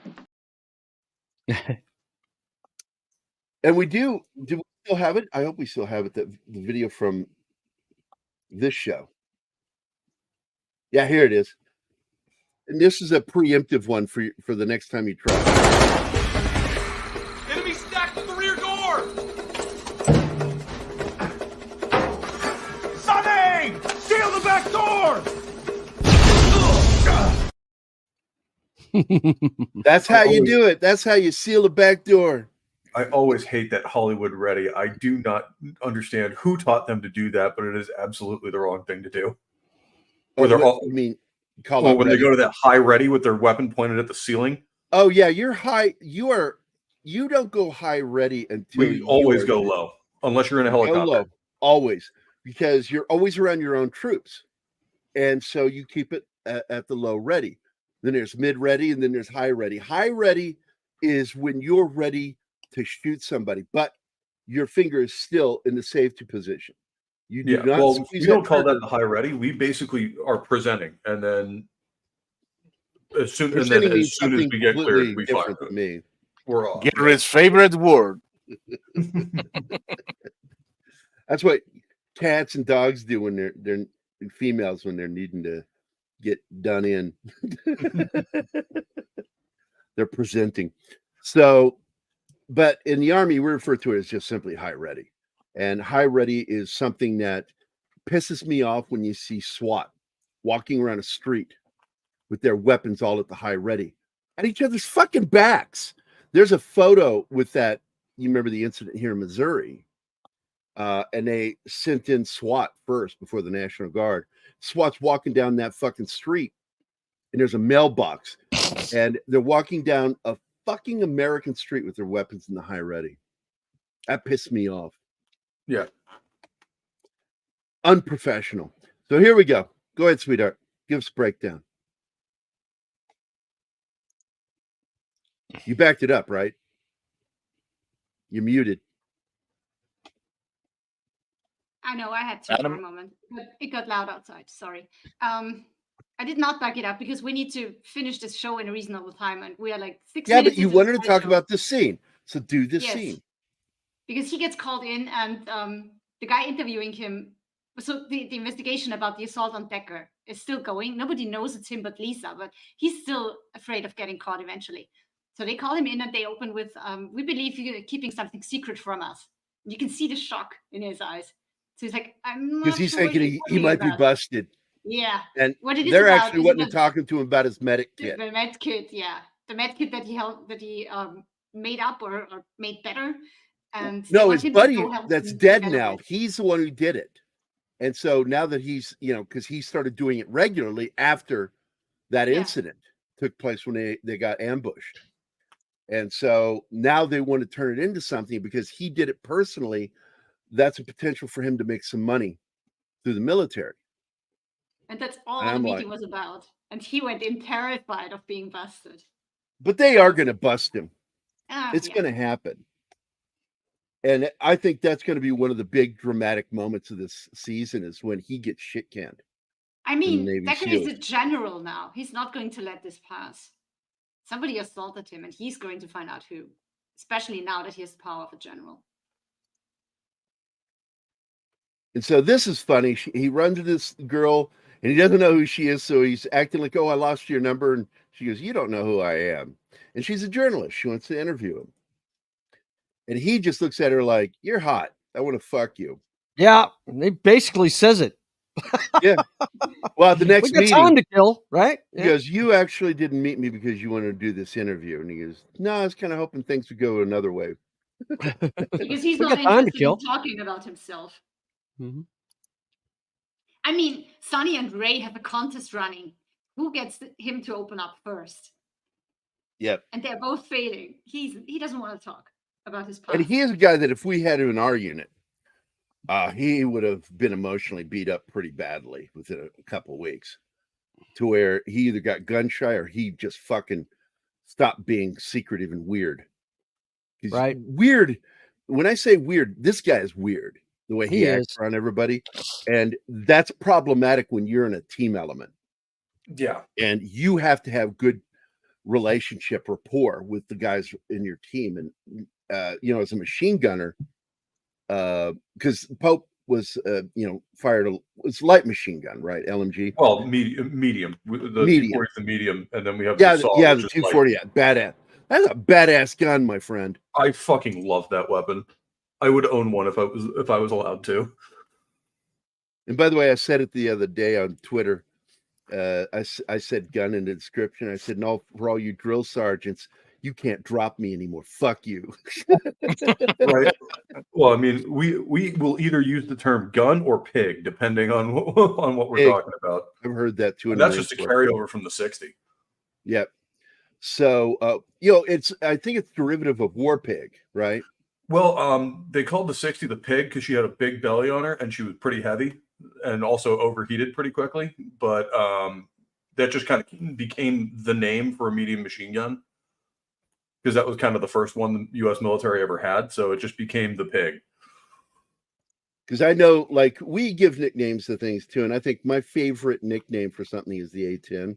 And we do we still have it? I hope we still have it, the video from this show. Yeah, here it is. And this is a preemptive one for the next time you try. Enemy stacked at the rear door! Sonny! Seal the back door! That's how you do it. That's how you seal the back door. I always hate that Hollywood ready. I do not understand who taught them to do that, but it is absolutely the wrong thing to do. Where they're all, I mean, when they go to that high ready with their weapon pointed at the ceiling. Oh yeah, you're high. You don't go high ready until We always go low, unless you're in a helicopter. Go low, always, because you're always around your own troops, and so you keep it at the low ready. Then there's mid ready, and then there's high ready. High ready is when you're ready to shoot somebody, but your finger is still in the safety position. You do not. Well, we don't call that the high ready. We basically are presenting, and then as soon as we get cleared, we fire. Me. We're off. Gerry's favorite word. That's what cats and dogs do when they're females when they're needing to get done in. They're presenting. So, but in the Army, we refer to it as just simply high ready. And high ready is something that pisses me off when you see SWAT walking around a street with their weapons all at the high ready at each other's fucking backs. There's a photo with that. You remember the incident here in Missouri, and they sent in SWAT first before the National Guard. SWAT's walking down that fucking street, and there's a mailbox, and they're walking down a fucking American street with their weapons in the high ready. That pissed me off. Yeah. Unprofessional. So here we go. Go ahead, sweetheart. Give us a breakdown. You backed it up, right? You muted. I know I had to for a moment, but it got loud outside. Sorry. I did not back it up because we need to finish this show in a reasonable time, and we are like 6 minutes. Yeah, but you into wanted the to talk show. about this scene, so do this Yes. scene. Because he gets called in, and the guy interviewing him. So the investigation about the assault on Decker is still going. Nobody knows it's him but Lisa, but he's still afraid of getting caught eventually. So they call him in, and they open with, "We believe you're keeping something secret from us." You can see the shock in his eyes. So he's like, "I'm not Because he's sure thinking he might be about." busted. Yeah. And What it is they're about actually is wanting that to talking to him about his medic kit. the med kit, yeah, the med kit that he made up or made better. And they No, want his him to buddy go help that's him dead together now. with- He's the one who did it. And so now that he's, because he started doing it regularly after that Yeah. incident took place when they got ambushed. And so now they want to turn it into something because he did it personally. That's a potential for him to make some money through the military. And that's all And the I'm meeting like- was about. And he went in terrified of being busted. But they are going to bust him. It's Yeah. going to happen. And I think that's going to be one of the big dramatic moments of this season is when he gets shit canned. I Navy mean, Decker is SEALs. a general now. He's not going to let this pass. Somebody assaulted him, and he's going to find out who, especially now that he has the power of a general. And so this is funny. He runs to this girl and he doesn't know who she is. So he's acting like, "Oh, I lost your number." And she goes, "You don't know who I am." And she's a journalist. She wants to interview him. And he just looks at her like, "You're hot. I want to fuck you." Yeah, he basically says it. Well, at the next We got time meeting, to kill, right? he goes, "You actually didn't meet me because you wanted to do this interview." And he goes, "No, I was kind of hoping things would go another way." Because he's We not got time to interested kill. in talking about himself. Mhm. I mean, Sonny and Ray have a contest running. Who gets him to open up first? Yep. And they're both failing. He doesn't want to talk about his past. And he is a guy that if we had him in our unit, he would have been emotionally beat up pretty badly within a couple of weeks, to where he either got gun shy or he just fucking stop being secretive and weird. 'Cause Right. weird. When I say weird, this guy is weird. The way he He acts is. around everybody, and that's problematic when you're in a team element, Yeah. and you have to have good relationship rapport with the guys in your team. And as a machine gunner, because Pope was fired it's light machine gun, right? LMG. Well, medium. The Medium. 240 is the medium, and then we have Yeah, the saw. the which is 240. light. Yeah, badass. That's a badass gun, my friend. I fucking love that weapon. I would own one if I was allowed to. And by the way, I said it the other day on Twitter. I said gun in the description. I said, no, for all you drill sergeants, you can't drop me anymore. Fuck you. Right. Well, I mean, we will either use the term gun or pig, depending on what we're Pig. talking about. I've heard that too. And that's just a carryover from the 60. Yep. So, I think it's derivative of war pig, right? Well, they called the 60 the pig because she had a big belly on her and she was pretty heavy and also overheated pretty quickly. But that just kind of became the name for a medium machine gun because that was kind of the first one the U.S. military ever had. So it just became the pig. Because I know, like, we give nicknames to things too. And I think my favorite nickname for something is the A-10.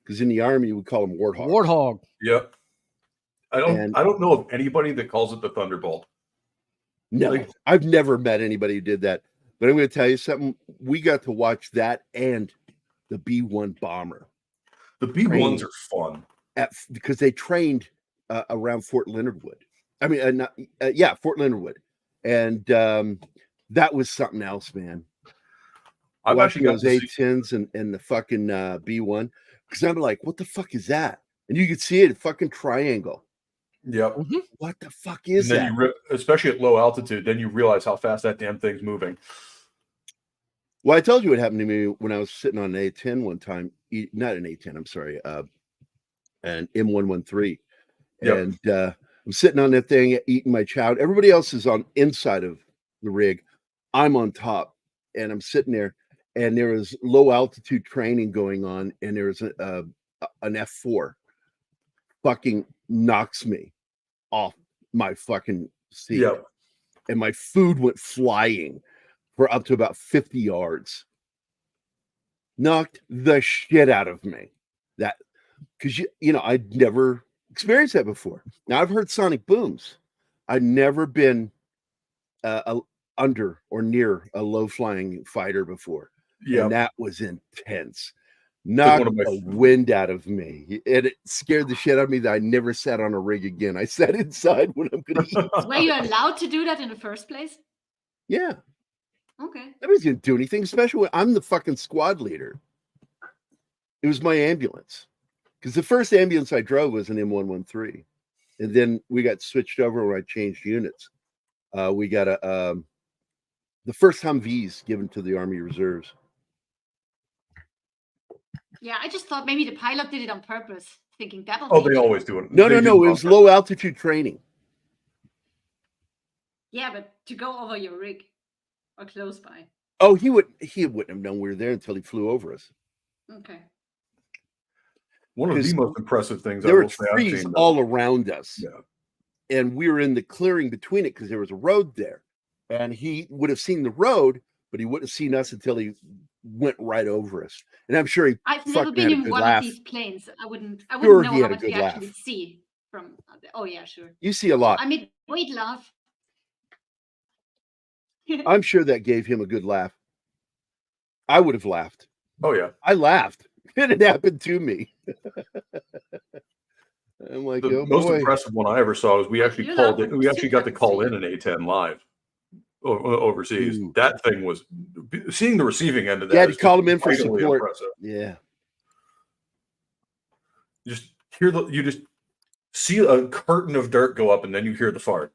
Because in the Army, we call them warthogs. Warthog. Yep. I don't know of anybody that calls it the Thunderbolt. No, Like- I've never met anybody who did that. But I'm going to tell you something. We got to watch that and the B-1 bomber. The B-1s are fun. Because they trained around Fort Leonard Wood. I mean, Fort Leonard Wood. And that was something else, man. I've Watching actually got those to see- A-10s and the fucking B-1. Because I'm like, what the fuck is that? And you could see it, a fucking triangle. Yep. What the fuck is And then that? you rip, especially at low altitude, then you realize how fast that damn thing's moving. Well, I told you what happened to me when I was sitting on an A-10 one time. Not an A-10, I'm sorry. An M113. Yep. And I'm sitting on that thing eating my chow. Everybody else is on inside of the rig. I'm on top. And I'm sitting there. And there was low altitude training going on. And there was an F4 fucking knocks me off my fucking seat. Yep. And my food went flying for up to about 50 yards. Knocked the shit out of me. That, because I'd never experienced that before. Now I've heard sonic booms. I'd never been under or near a low flying fighter before. Yeah. And that was intense. Knocked the wind out of me. And it scared the shit out of me that I never sat on a rig again. I sat inside when I'm going to eat. Were you allowed to do that in the first place? Yeah. Okay. Nobody's going to do anything special. I'm the fucking squad leader. It was my ambulance. Because the first ambulance I drove was an M113. And then we got switched over when I changed units. We got the first Humvees given to the Army Reserves. Yeah, I just thought maybe the pilot did it on purpose, thinking that'll. Oh, they always do it. No. They do It was low altitude training. Yeah, but to go over your rig or close by. Oh, he wouldn't have known we were there until he flew over us. Okay. One of the most impressive things there were trees all around us. Yeah. And we were in the clearing between it because there was a road there. And he would have seen the road, but he wouldn't have seen us until he went right over us. And I'm sure I've never been in one of these planes. I wouldn't Sure, know he how had a much we good actually laugh. see from. Oh yeah, sure. You see a lot. I mean, wait, laugh. I'm sure that gave him a good laugh. I would have laughed. Oh yeah. I laughed. It happened to me. I'm like, The oh most boy. impressive one I ever saw was we actually You called laugh it. We at actually got to shit call happens in to an A-10 live overseas. Ooh. That thing was seeing the receiving end of that. Yeah, to is call just him in for vitally support. impressive. Yeah. You just see a curtain of dirt go up, and then you hear the fart.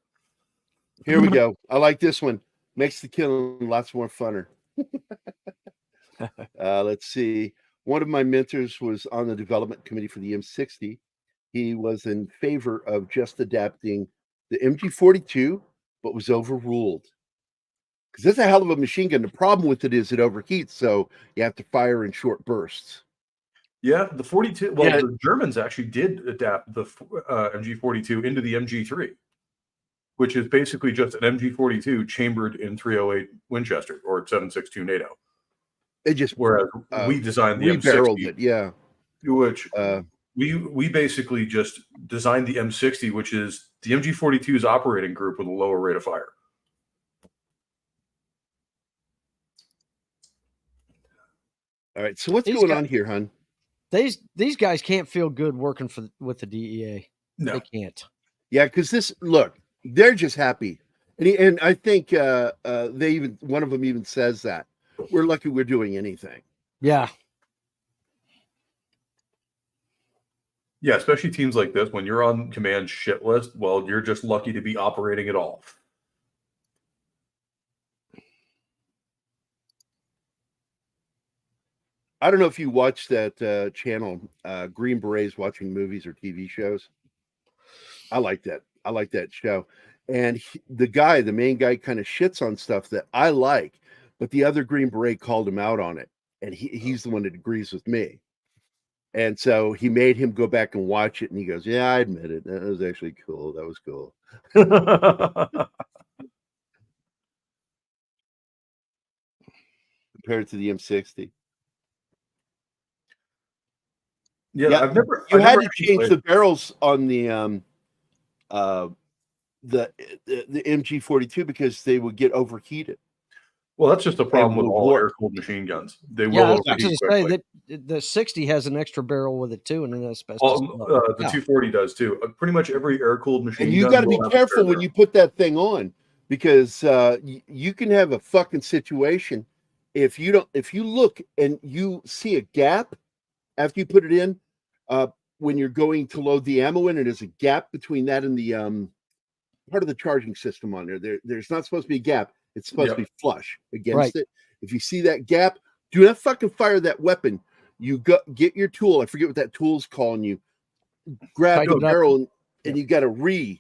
Here we go. I like this one. Makes the killing lots more funner. Let's see. One of my mentors was on the development committee for the M60. He was in favor of just adapting the MG42, but was overruled. Because that's a hell of a machine gun. The problem with it is it overheats, so you have to fire in short bursts. Yeah, the 42. Well, Yeah. the Germans actually did adapt the MG42 into the MG3, which is basically just an MG42 chambered in 308 Winchester or 7.62 NATO. It just Whereas we designed the rebarreled M60, it, yeah. which we basically just designed the M60, which is the MG42's operating group with a lower rate of fire. All right, so what's These going guys- on here, hon? These guys can't feel good working with the DEA. No. They can't. Yeah, because they're just happy, and I think they even one of them even says that we're lucky we're doing anything. Yeah. Yeah, especially teams like this, when you're on command shit list, well, you're just lucky to be operating at all. I don't know if you watch that channel, Green Berets watching movies or TV shows. I like that. I like that show. And the main guy, kind of shits on stuff that I like, but the other Green Beret called him out on it, and he's the one that agrees with me. And so he made him go back and watch it, and he goes, "Yeah, I admit it. That was actually cool. That was cool." Compared to the M60. Yeah, I've never. You I've had never to actually change played- the barrels on the MG42 because they would get overheated. Well, that's just a problem with will all warp. air-cooled machine guns. They Yeah, I will was about overheat to say quickly. that the 60 has an extra barrel with it too, and an asbestos. The 240 does too. Pretty much every air-cooled machine And you gun got to be will have a careful spare when barrel. you put that thing on because you can have a fucking situation if you look and you see a gap after you put it in when you're going to load the ammo in, and there's a gap between that and the part of the charging system on there. There's not supposed to be a gap. It's supposed to be flush against it. If you see that gap, do not fucking fire that weapon. You get your tool. I forget what that tool's calling you. Grab Tighten the it up. barrel and you got to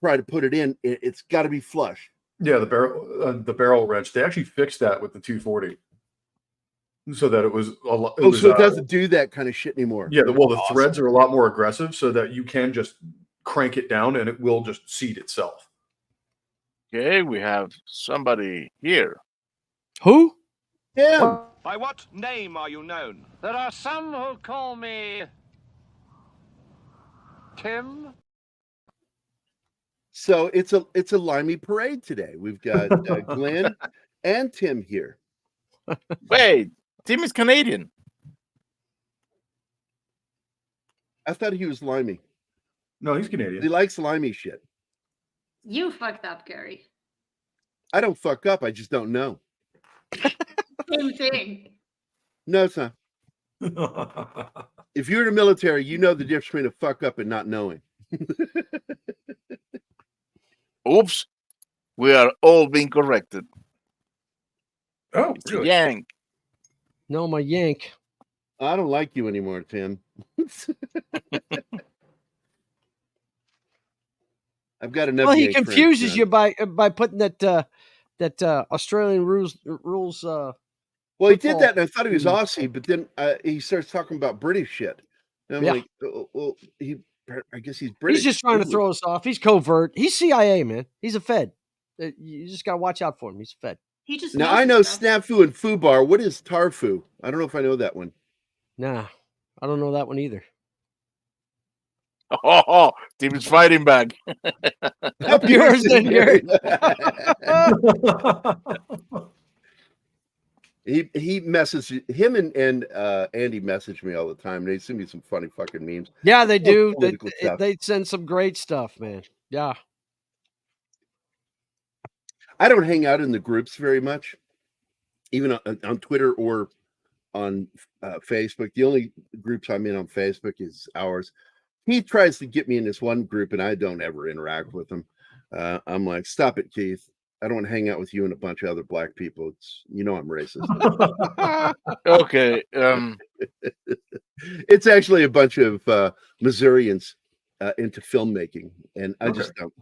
try to put it in. It's got to be flush. Yeah, the barrel wrench. They actually fixed that with the 240, so that it was a lot. So it doesn't do that kind of shit anymore. Yeah, the Awesome. threads are a lot more aggressive, so that you can just crank it down and it will just seat itself. Okay, we have somebody here. Who? Yeah. By what name are you known? There are some who call me Tim. So it's a limey parade today. We've got Glenn and Tim here. Wait, Tim is Canadian. I thought he was limey. No, he's Canadian. He likes limey shit. You fucked up, Gerry. I don't fuck up. I just don't know. Same thing. No, it's not. If you're in the military, you know the difference between a fuck up and not knowing. Oops, we are all being corrected. Oh, It's really? Yank. No, my yank. I don't like you anymore, Tim. I've got enough. Well, he Yank friends, confuses son. you by putting that Australian rules. Well, he did football. that, and I thought he was Aussie, but then he starts talking about British shit. And I'm Yeah. like, oh, well, I guess he's British. He's just trying to throw us off. He's covert. He's CIA, man. He's a Fed. You just gotta watch out for him. He's a Fed. He just Now knows I know his stuff. snafu and fubar. What is tarfu? I don't know if I know that one. Nah, I don't know that one either. Oh, Tim is fighting back. Up yours then, Gerry. He messages him and Andy message me all the time. They send me some funny fucking memes. Yeah, they do. Political stuff. They send some great stuff, man. Yeah. I don't hang out in the groups very much, even on Twitter or on Facebook. The only groups I'm in on Facebook is ours. He tries to get me in this one group, and I don't ever interact with him. I'm like, stop it, Keith. I don't want to hang out with you and a bunch of other black people. I'm racist. Okay. It's actually a bunch of Missourians into filmmaking, and I just don't.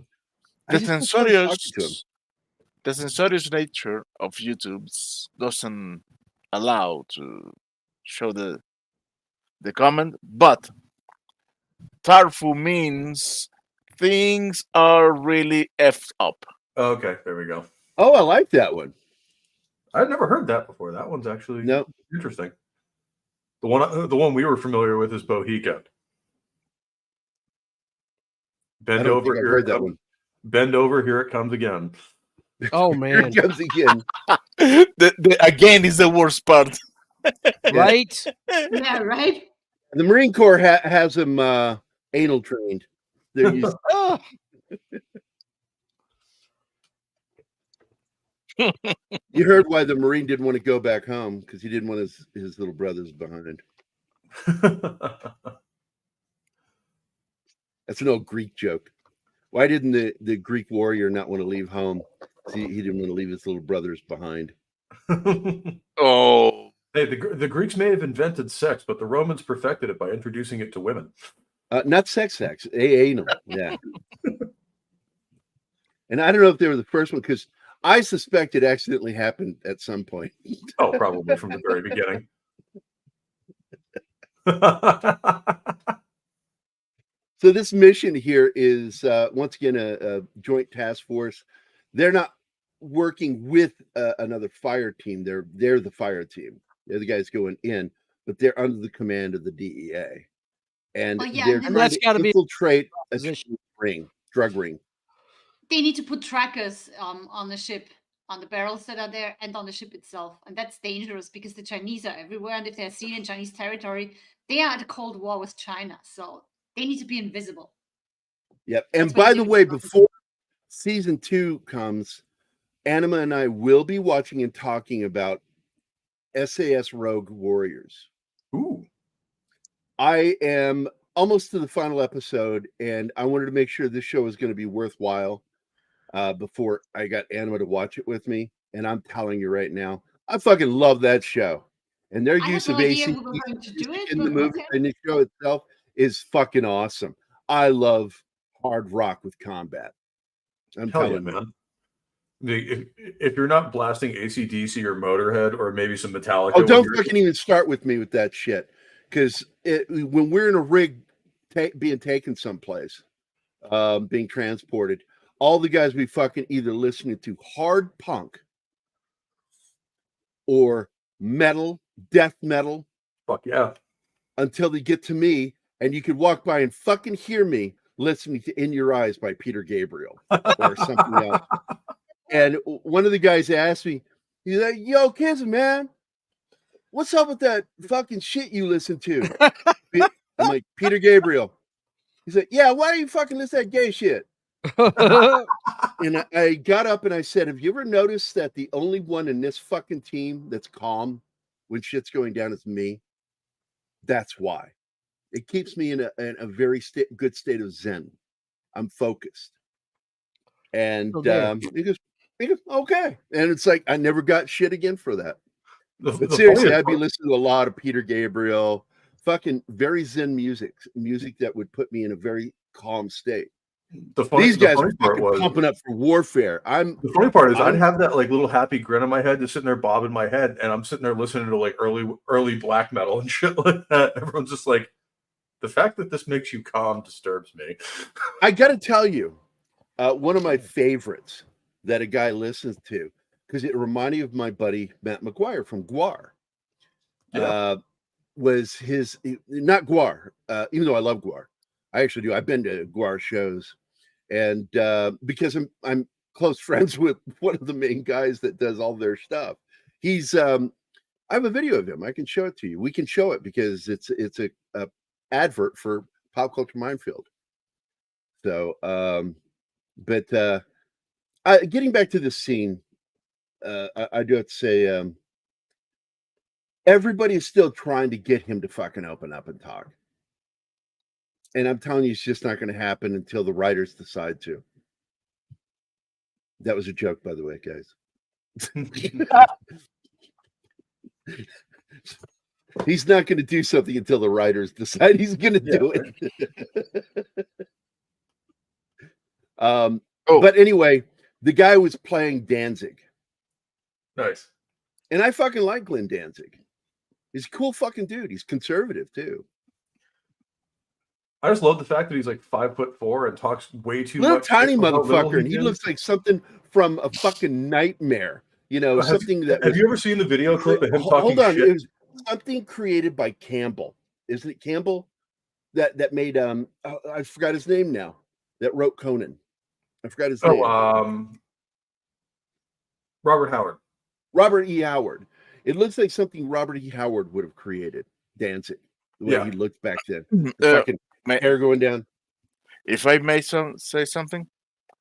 I The just don't wanna talk to 'em. censorious nature of YouTube doesn't allow to show the the comment, but Tarfu means things are really effed up. Okay, there we go. Oh, I like that one. I'd never heard that before. That one's actually No. interesting. The one we were familiar with is Bohica. Bend I don't over. think I've Here heard it that comes. one. Bend over. Here it comes again. Oh Here man, it comes again. Again is the worst part. right? Yeah, right. The Marine Corps has them anal trained. They're used. Oh, You heard why the Marine didn't want to go back home because he didn't want his little brothers behind. That's an old Greek joke. Why didn't the Greek warrior not want to leave home? He didn't want to leave his little brothers behind. Oh, Hey, the Greeks may have invented sex, but the Romans perfected it by introducing it to women. Not sex, anal. Yeah. And I don't know if they were the first one because I suspect it accidentally happened at some point. Oh, probably from the very beginning. So this mission here is once again a joint task force. They're not working with another fire team. They're the fire team. They're the guys going in, but they're under the command of the DEA, and Oh, yeah, they're and trying that's to gotta be infiltrate a position. drug ring. They need to put trackers on the ship, on the barrels that are there, and on the ship itself, and that's dangerous because the Chinese are everywhere, and if they're seen in Chinese territory, they are at a cold war with China, so they need to be invisible. Yep. And That's why by they the do way, it. before season 2 comes, Anima and I will be watching and talking about SAS Rogue Warriors. Ooh. I am almost to the final episode, and I wanted to make sure this show was going to be worthwhile before I got Anima to watch it with me. And I'm telling you right now, I fucking love that show. And their I use had of no idea AC we were going to do it, in the but movie okay. and the show itself is fucking awesome. I love hard rock with combat. I'm Hell yeah, telling you. man. If you're not blasting AC/DC or Motorhead or maybe some Metallica, Oh, don't when you're- fucking even start with me with that shit. Because when we're in a rig being taken someplace, being transported, all the guys be fucking either listening to hard punk or metal, death metal, fuck yeah. until they get to me, and you could walk by and fucking hear me listening to In Your Eyes by Peter Gabriel or something else. And one of the guys asked me, he's like, yo, Kiz, man, what's up with that fucking shit you listen to? I'm like, Peter Gabriel. He's like, yeah, why do you fucking listen to that gay shit? And I got up and I said, have you ever noticed that the only one in this fucking team that's calm when shit's going down is me? That's why. It keeps me in a very good state of zen. I'm focused. And he goes, okay. And it's like, I never got shit again for that. But seriously, I'd be listening to a lot of Peter Gabriel, fucking very zen music that would put me in a very calm state. These guys are fucking pumping up for warfare. The funny part is I'd have that like little happy grin on my head, just sitting there bobbing my head, and I'm sitting there listening to like early black metal and shit like that. Everyone's just like, the fact that this makes you calm disturbs me. I gotta tell you, one of my favorites that a guy listens to, because it reminded me of my buddy Matt McGuire from Guar. Yeah. Was his not Guar, even though I love Guar. I actually do. I've been to Guar shows, and because I'm close friends with one of the main guys that does all their stuff. He's I have a video of him. I can show it to you. We can show it because it's a advert for Pop Culture Minefield. So, but getting back to this scene, I do have to say, everybody is still trying to get him to fucking open up and talk. And I'm telling you, it's just not going to happen until the writers decide to. That was a joke, by the way, guys. He's not going to do something until the writers decide he's going to do it. But anyway, the guy was playing Danzig. Nice. And I fucking like Glenn Danzig. He's a cool fucking dude. He's conservative too. I just love the fact that he's like 5'4" and talks way too Little much. tiny shit for how little motherfucker, and he can. looks like something from a fucking nightmare. You know, something that Have was. you ever seen the video clip of him talking Hold on, shit? it was something created by Campbell. Isn't it Campbell that made I forgot his name now. That wrote Conan. I forgot his name. Robert Howard. Robert E. Howard. It looks like something Robert E. Howard would have created. Danzig, the way he looked back then. The fucking hair going down. If I may say something,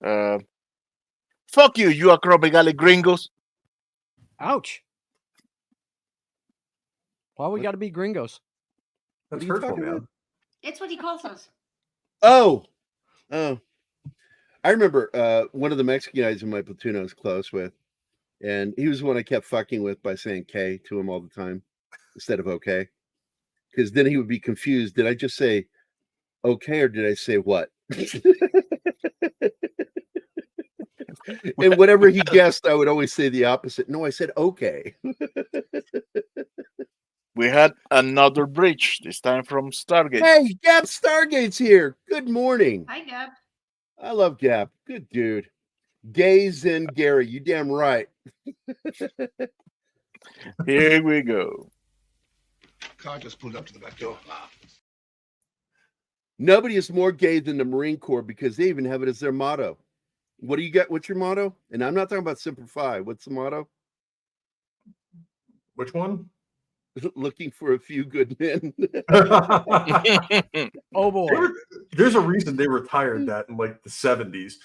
fuck you, you acromegaly gringos. Ouch. Why we got to be gringos? That's hurtful, man. It's what he calls us. Oh. I remember one of the Mexican guys in my platoon I was close with, and he was the one I kept fucking with by saying K to him all the time instead of okay. Because then he would be confused. Did I just say okay or did I say what? And whatever he guessed, I would always say the opposite. No, I said okay. We had another breach, this time from Stargate. Hey, Gab Stargate's here. Good morning. Hi, Gab. I love Gab. Good dude. Gaze and Gerry, you damn right. Here we go. Car just pulled up to the back door. Nobody is more gay than the Marine Corps because they even have it as their motto. What do you got? What's your motto? And I'm not talking about Semper Fi. What's the motto? Which one? Looking for a few good men. Oh boy. There's a reason they retired that in like the 70s.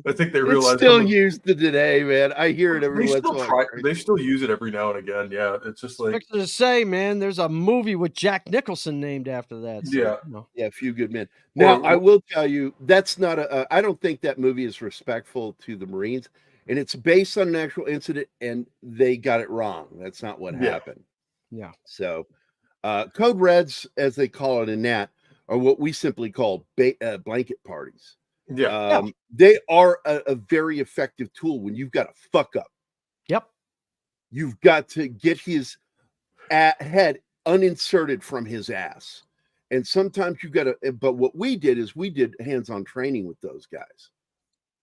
I think they realized it's still used to today, man. I hear it every once in a while. They still use it every now and again. Yeah, it's just like to say, man, there's a movie with Jack Nicholson named after that. So, yeah, you know. Yeah, a few good men. Now, I will tell you, that's not I don't think that movie is respectful to the Marines, and it's based on an actual incident, and they got it wrong. That's not what happened. Yeah. So, Code Reds, as they call it in that, are what we simply call blanket parties. Yeah. They are a very effective tool when you've got a fuck up. Yep. You've got to get his head uninserted from his ass. And sometimes you got to, but what we did is we did hands-on training with those guys.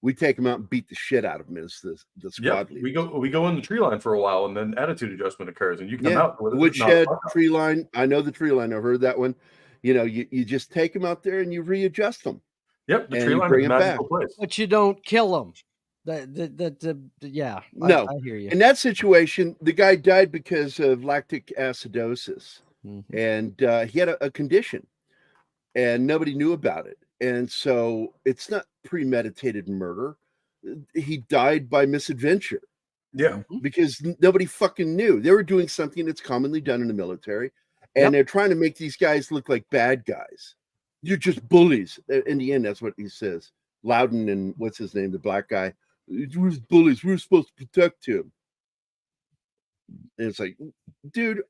We take them out and beat the shit out of them as the squad leader. We go in the tree line for a while, and then attitude adjustment occurs, and you come out with woodshed, tree line. I know the tree line. I've heard that one. You know, you just take them out there and you readjust them. Yep, the tree line is a magical place. But you don't kill them. Yeah. No, I hear you. In that situation, the guy died because of lactic acidosis, and he had a condition, and nobody knew about it. And so it's not premeditated murder. He died by misadventure. Yeah, because nobody fucking knew. They were doing something that's commonly done in the military, and they're trying to make these guys look like bad guys. You're just bullies. In the end, that's what he says. Loudon and what's his name, the black guy. We're bullies. We're supposed to protect him. And it's like, dude,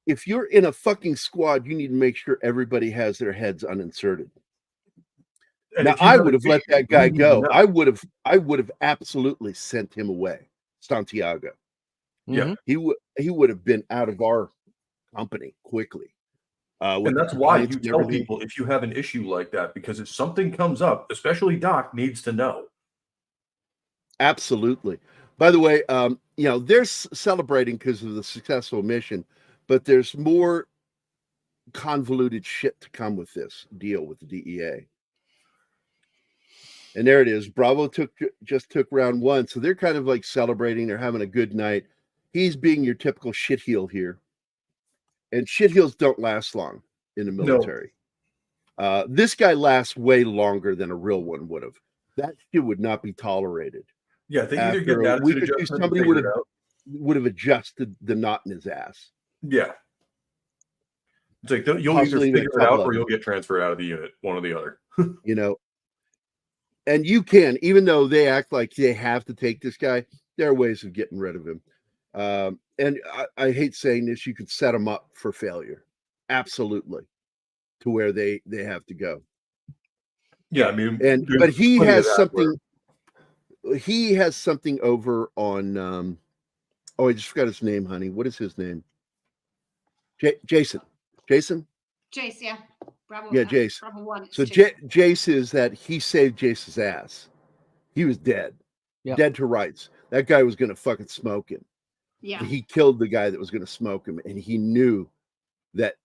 if you're in a fucking squad, you need to make sure everybody has their heads uninserted. And now, I would have let that guy go. I would have absolutely sent him away, Santiago. Yeah, he would have been out of our company quickly. And that's why you tell people if you have an issue like that, because if something comes up, especially Doc needs to know. Absolutely. By the way, they're celebrating because of the successful mission, but there's more convoluted shit to come with this deal with the DEA. And there it is. Bravo just took round one, so they're kind of like celebrating. They're having a good night. He's being your typical shitheel here. And shitheels don't last long in the military. No. This guy lasts way longer than a real one would have. That shit would not be tolerated. Yeah, they either get an attitude adjustment. Somebody would have adjusted the knot in his ass. Yeah. It's like you'll either figure it out or you'll get transferred out of the unit, one or the other. And you can, even though they act like they have to take this guy, there are ways of getting rid of him. And I hate saying this, you could set them up for failure. Absolutely. To where they have to go. Yeah, I mean, but he has something. He has something over on. I just forgot his name, honey. What is his name? Jason. Jace, yeah. Bravo. Yeah, Jace. Bravo 1. So Jace is that he saved Jace's ass. He was dead. Yep. Dead to rights. That guy was going to fucking smoke him. Yeah. He killed the guy that was going to smoke him, and he knew that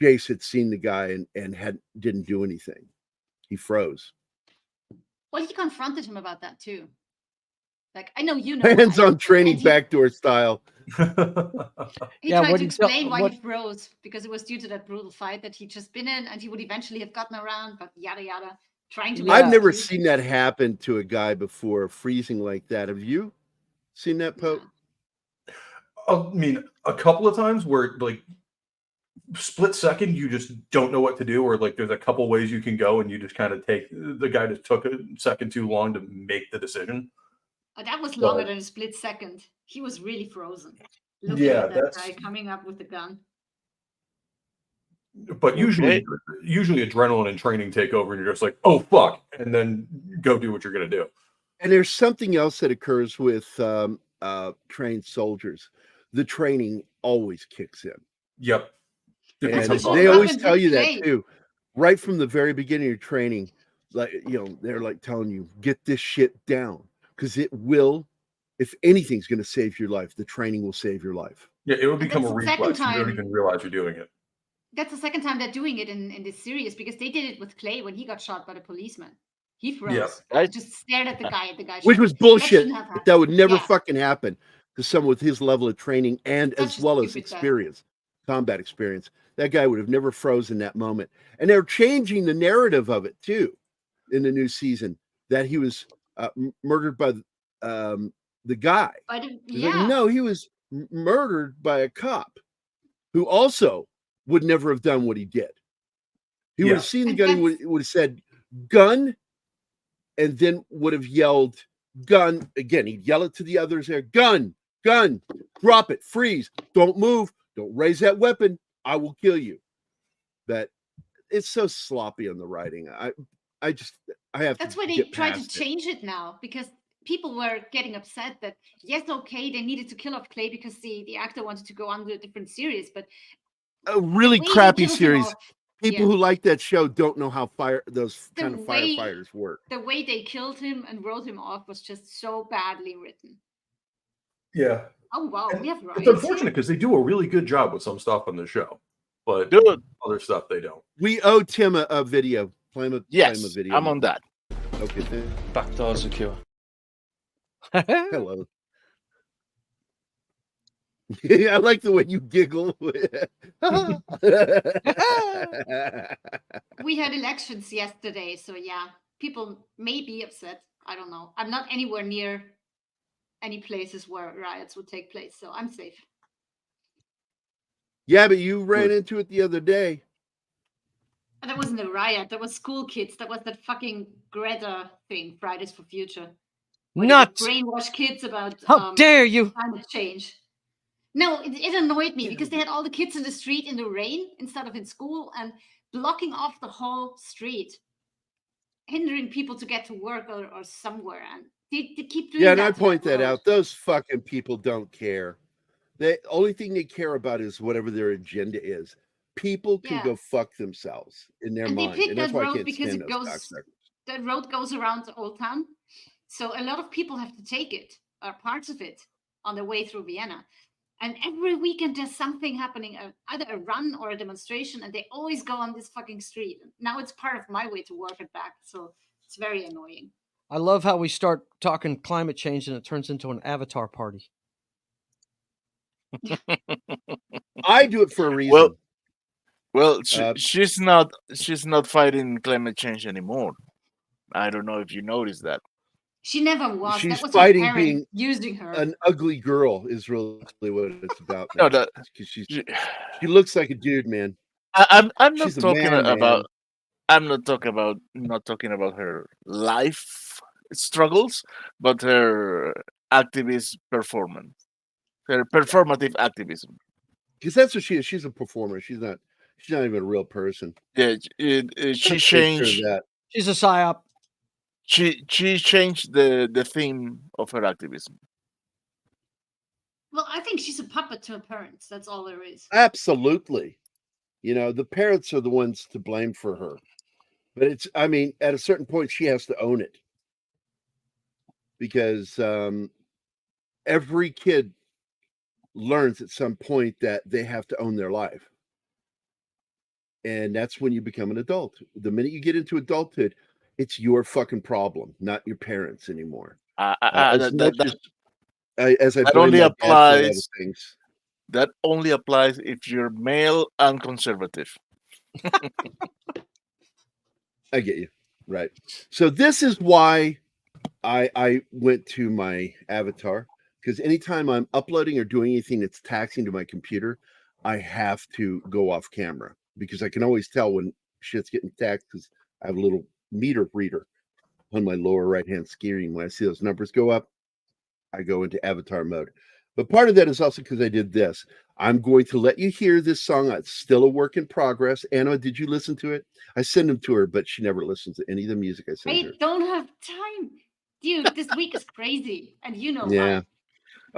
Jace had seen the guy and didn't do anything. He froze. Well, he confronted him about that too. Like, I know you know. Hands-on training, backdoor style. He Yeah, tried what to he tell- explain why what- he froze because it was due to that brutal fight that he'd just been in, and he would eventually have gotten around, but yada yada. Trying to. I've make never excuses. seen that happen to a guy before, freezing like that. Have you seen that, Pope? I mean, a couple of times where like split second, you just don't know what to do, or like there's a couple ways you can go, and you just kind of take the guy just took a second too long to make the decision. That was longer But- than a split second. He was really frozen. Looking Yeah, at that that's- guy coming up with the gun. But usually adrenaline and training take over, and you're just like, oh fuck, and then go do what you're gonna do. And there's something else that occurs with trained soldiers. The training always kicks in. Yep. It And becomes they awesome. always Happens tell with you play. that too. Right from the very beginning of your training, like, you know, they're like telling you, get this shit down. Because it will, if anything's going to save your life, the training will save your life. Yeah, it will become a that's the second reflex. You don't time- even realize you're doing it. That's the second time they're doing it in this series because they did it with Clay when he got shot by the policeman. He froze. Yeah. I- Just stared at the guy. The guy. Which shot was him. bullshit. shouldn't have But that would never Yeah. fucking happen to someone with his level of training and Such as a well as stupid guy. experience, combat experience. That guy would have never frozen that moment. And they're changing the narrative of it too in the new season, that he was murdered by the guy. But He's like, yeah. no, he was murdered by a cop who also would never have done what he did. He would Yeah. have seen the And gun, he that's- would have said gun, and then would have yelled gun again. He'd yell it to the others there, gun, drop it, freeze, don't move, don't raise that weapon, I will kill you. But it's so sloppy on the writing. I have That's to why they get try to past it. change it now because people were getting upset that yes, okay, they needed to kill off Clay because the actor wanted to go on to a different series, but A really the way they crappy killed him series. off- People yeah. who like that show don't know how those The kind of way- firefighters work. the way they killed him and wrote him off was just so badly written. Yeah. Oh wow, And we have It's riots unfortunate here? because they do a really good job with some stuff on the show, but Dude, other stuff they don't. We owe Tim a video. Play him a yes, video. I'm on that. Okay. Back door secure. Hello. I like the way you giggle. We had elections yesterday, so yeah, people may be upset. I don't know. I'm not anywhere near any places where riots would take place, so I'm safe. Yeah, but you ran into it the other day. And that wasn't a riot. That was school kids. That was that fucking Greta thing, Fridays for Future. where they would Nuts! brainwash kids about How dare you! climate change. No, it annoyed me because they had all the kids in the street in the rain instead of in school and blocking off the whole street, hindering people to get to work or somewhere. And they keep doing Yeah, that. and I to point that that road. out. Those fucking people don't care. The only thing they care about is whatever their agenda is. People can Yeah. go fuck themselves in their And they mind, picked and that's that why I road can't because stand it those goes. cocksuckers. That road goes around Old Town, so a lot of people have to take it or parts of it on their way through Vienna. And every weekend there's something happening, either a run or a demonstration, and they always go on this fucking street. Now it's part of my way to work and back, so it's very annoying. I love how we start talking climate change and it turns into an avatar party. I do it for a reason. Well, Uh, she's not fighting climate change anymore. I don't know if you noticed that. She never was. She's that was fighting her parent being using her. An ugly girl is really what it's about. No, now. that 'Cause she looks like a dude, man. I'm not She's a talking man, about. man. I'm not talking about her life struggles, but her activist performance, her performative activism. Because that's what she is. She's a performer. She's not even a real person. Yeah, she Take care of changed. that. She's a psyop. She changed the theme of her activism. Well, I think she's a puppet to her parents. That's all there is. Absolutely. You know, the parents are the ones to blame for her. But it's, I mean, at a certain point, she has to own it. Because every kid learns at some point that they have to own their life. And that's when you become an adult. The minute you get into adulthood, it's your fucking problem, not your parents anymore. As much as I that blame only my dad for a lot of applies. things. That only applies if you're male and conservative. I get you. Right. So this is why I went to my avatar, because anytime I'm uploading or doing anything that's taxing to my computer, I have to go off camera because I can always tell when shit's getting taxed because I have a little meter reader on my lower right-hand screen. When I see those numbers go up, I go into avatar mode. But part of that is also because I did this. I'm going to let you hear this song. It's still a work in progress. Anna, did you listen to it? I send them to her, but she never listens to any of the music I send her. I don't have time. Dude, this week is crazy. And you know Yeah. why.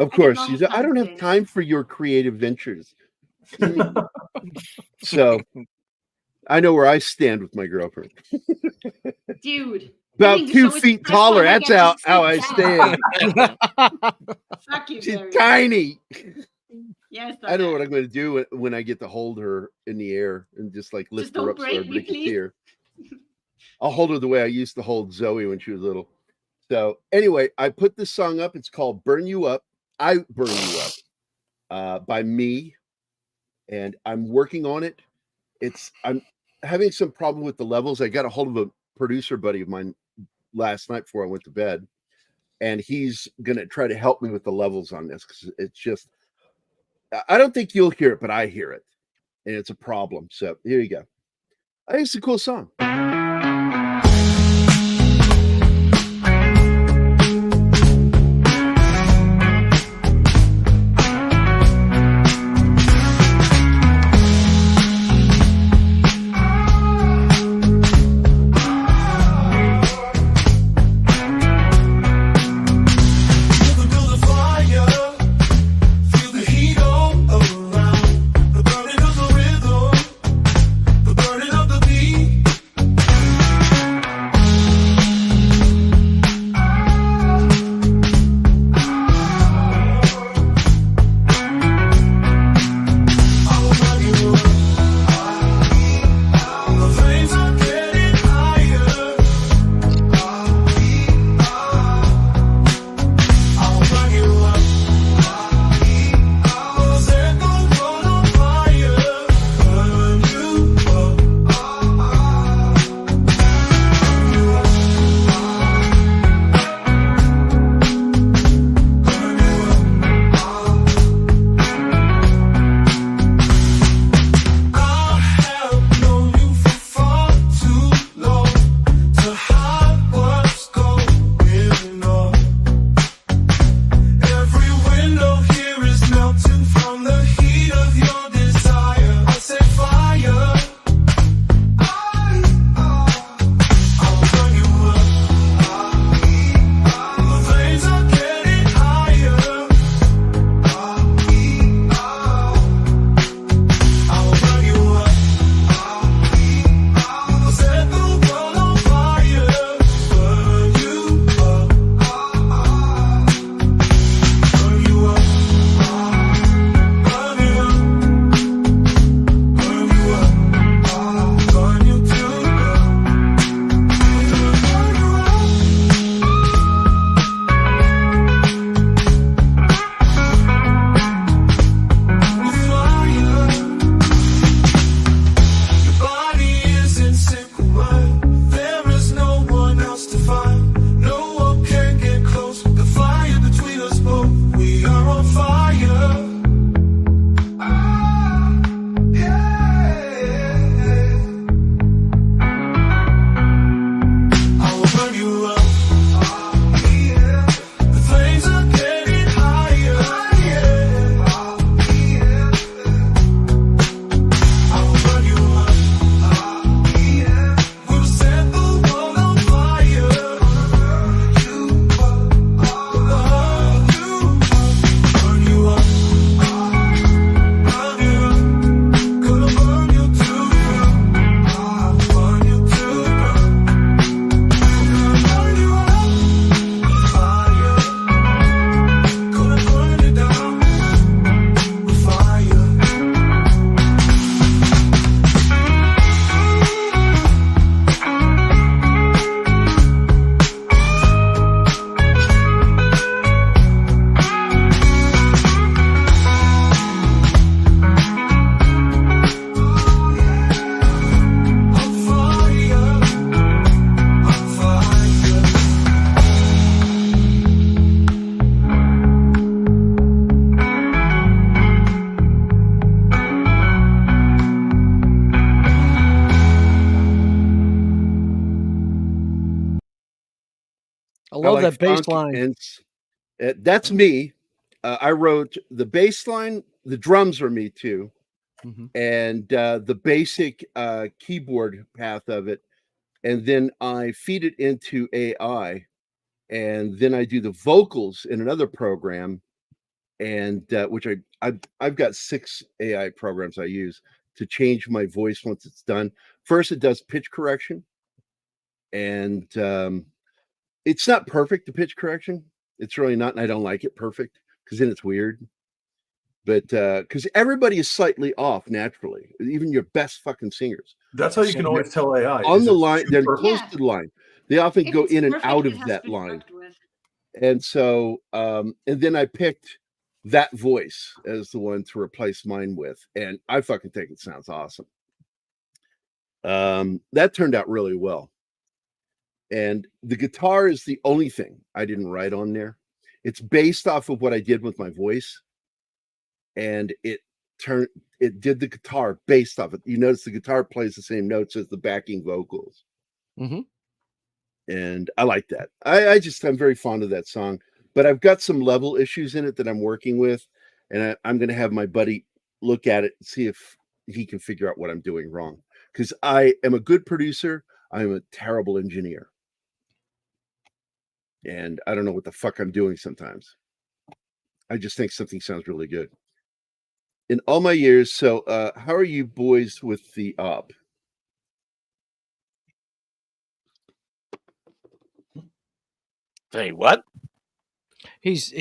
Of I course. don't She's, have I don't time have today. time for your creative ventures. So I know where I stand with my girlfriend. Dude. About ending the 2 show is the feet first time taller. I That's get to how I sit down. stand. Fuck you, She's Gerry. tiny. Yes, I don't know what I'm going to do when I get to hold her in the air and just like lift Just her don't up so break me, everybody can see please. her. I'll hold her the way I used to hold Zoe when she was little. So anyway, I put this song up. It's called "Burn You Up." I Burn You Up by me, and I'm working on it. I'm having some problem with the levels. I got a hold of a producer buddy of mine last night before I went to bed, and he's gonna try to help me with the levels on this because it's just, I don't think you'll hear it, but I hear it, and it's a problem. So here you go. I think it's a cool song. The burning of the rhythm, the burning of the beat. I love that bass funk, line. and that's me. I wrote the bass line. The drums are me too, and the basic keyboard path of it, and then I feed it into AI, and then I do the vocals in another program, and which I've got 6 AI programs I use to change my voice once it's done. First, it does pitch correction, and it's not perfect, the pitch correction. It's really not, and I don't like it perfect because then it's weird. But because everybody is slightly off naturally, even your best fucking singers. That's how you can always tell AI. On Is the it line, they're super- close to the line. They often If go it's in and perfect, out it of has that been line. worked with. And so, and then I picked that voice as the one to replace mine with, and I fucking think it sounds awesome. That turned out really well. And the guitar is the only thing I didn't write on there. It's based off of what I did with my voice, and it did the guitar based off it. You notice the guitar plays the same notes as the backing vocals. And I like that. I'm very fond of that song, but I've got some level issues in it that I'm working with, and I'm going to have my buddy look at it and see if he can figure out what I'm doing wrong. Because I am a good producer, I'm a terrible engineer, and I don't know what the fuck I'm doing sometimes. I just think something sounds really good. In all my years, so how are you boys with the op? Say what? He's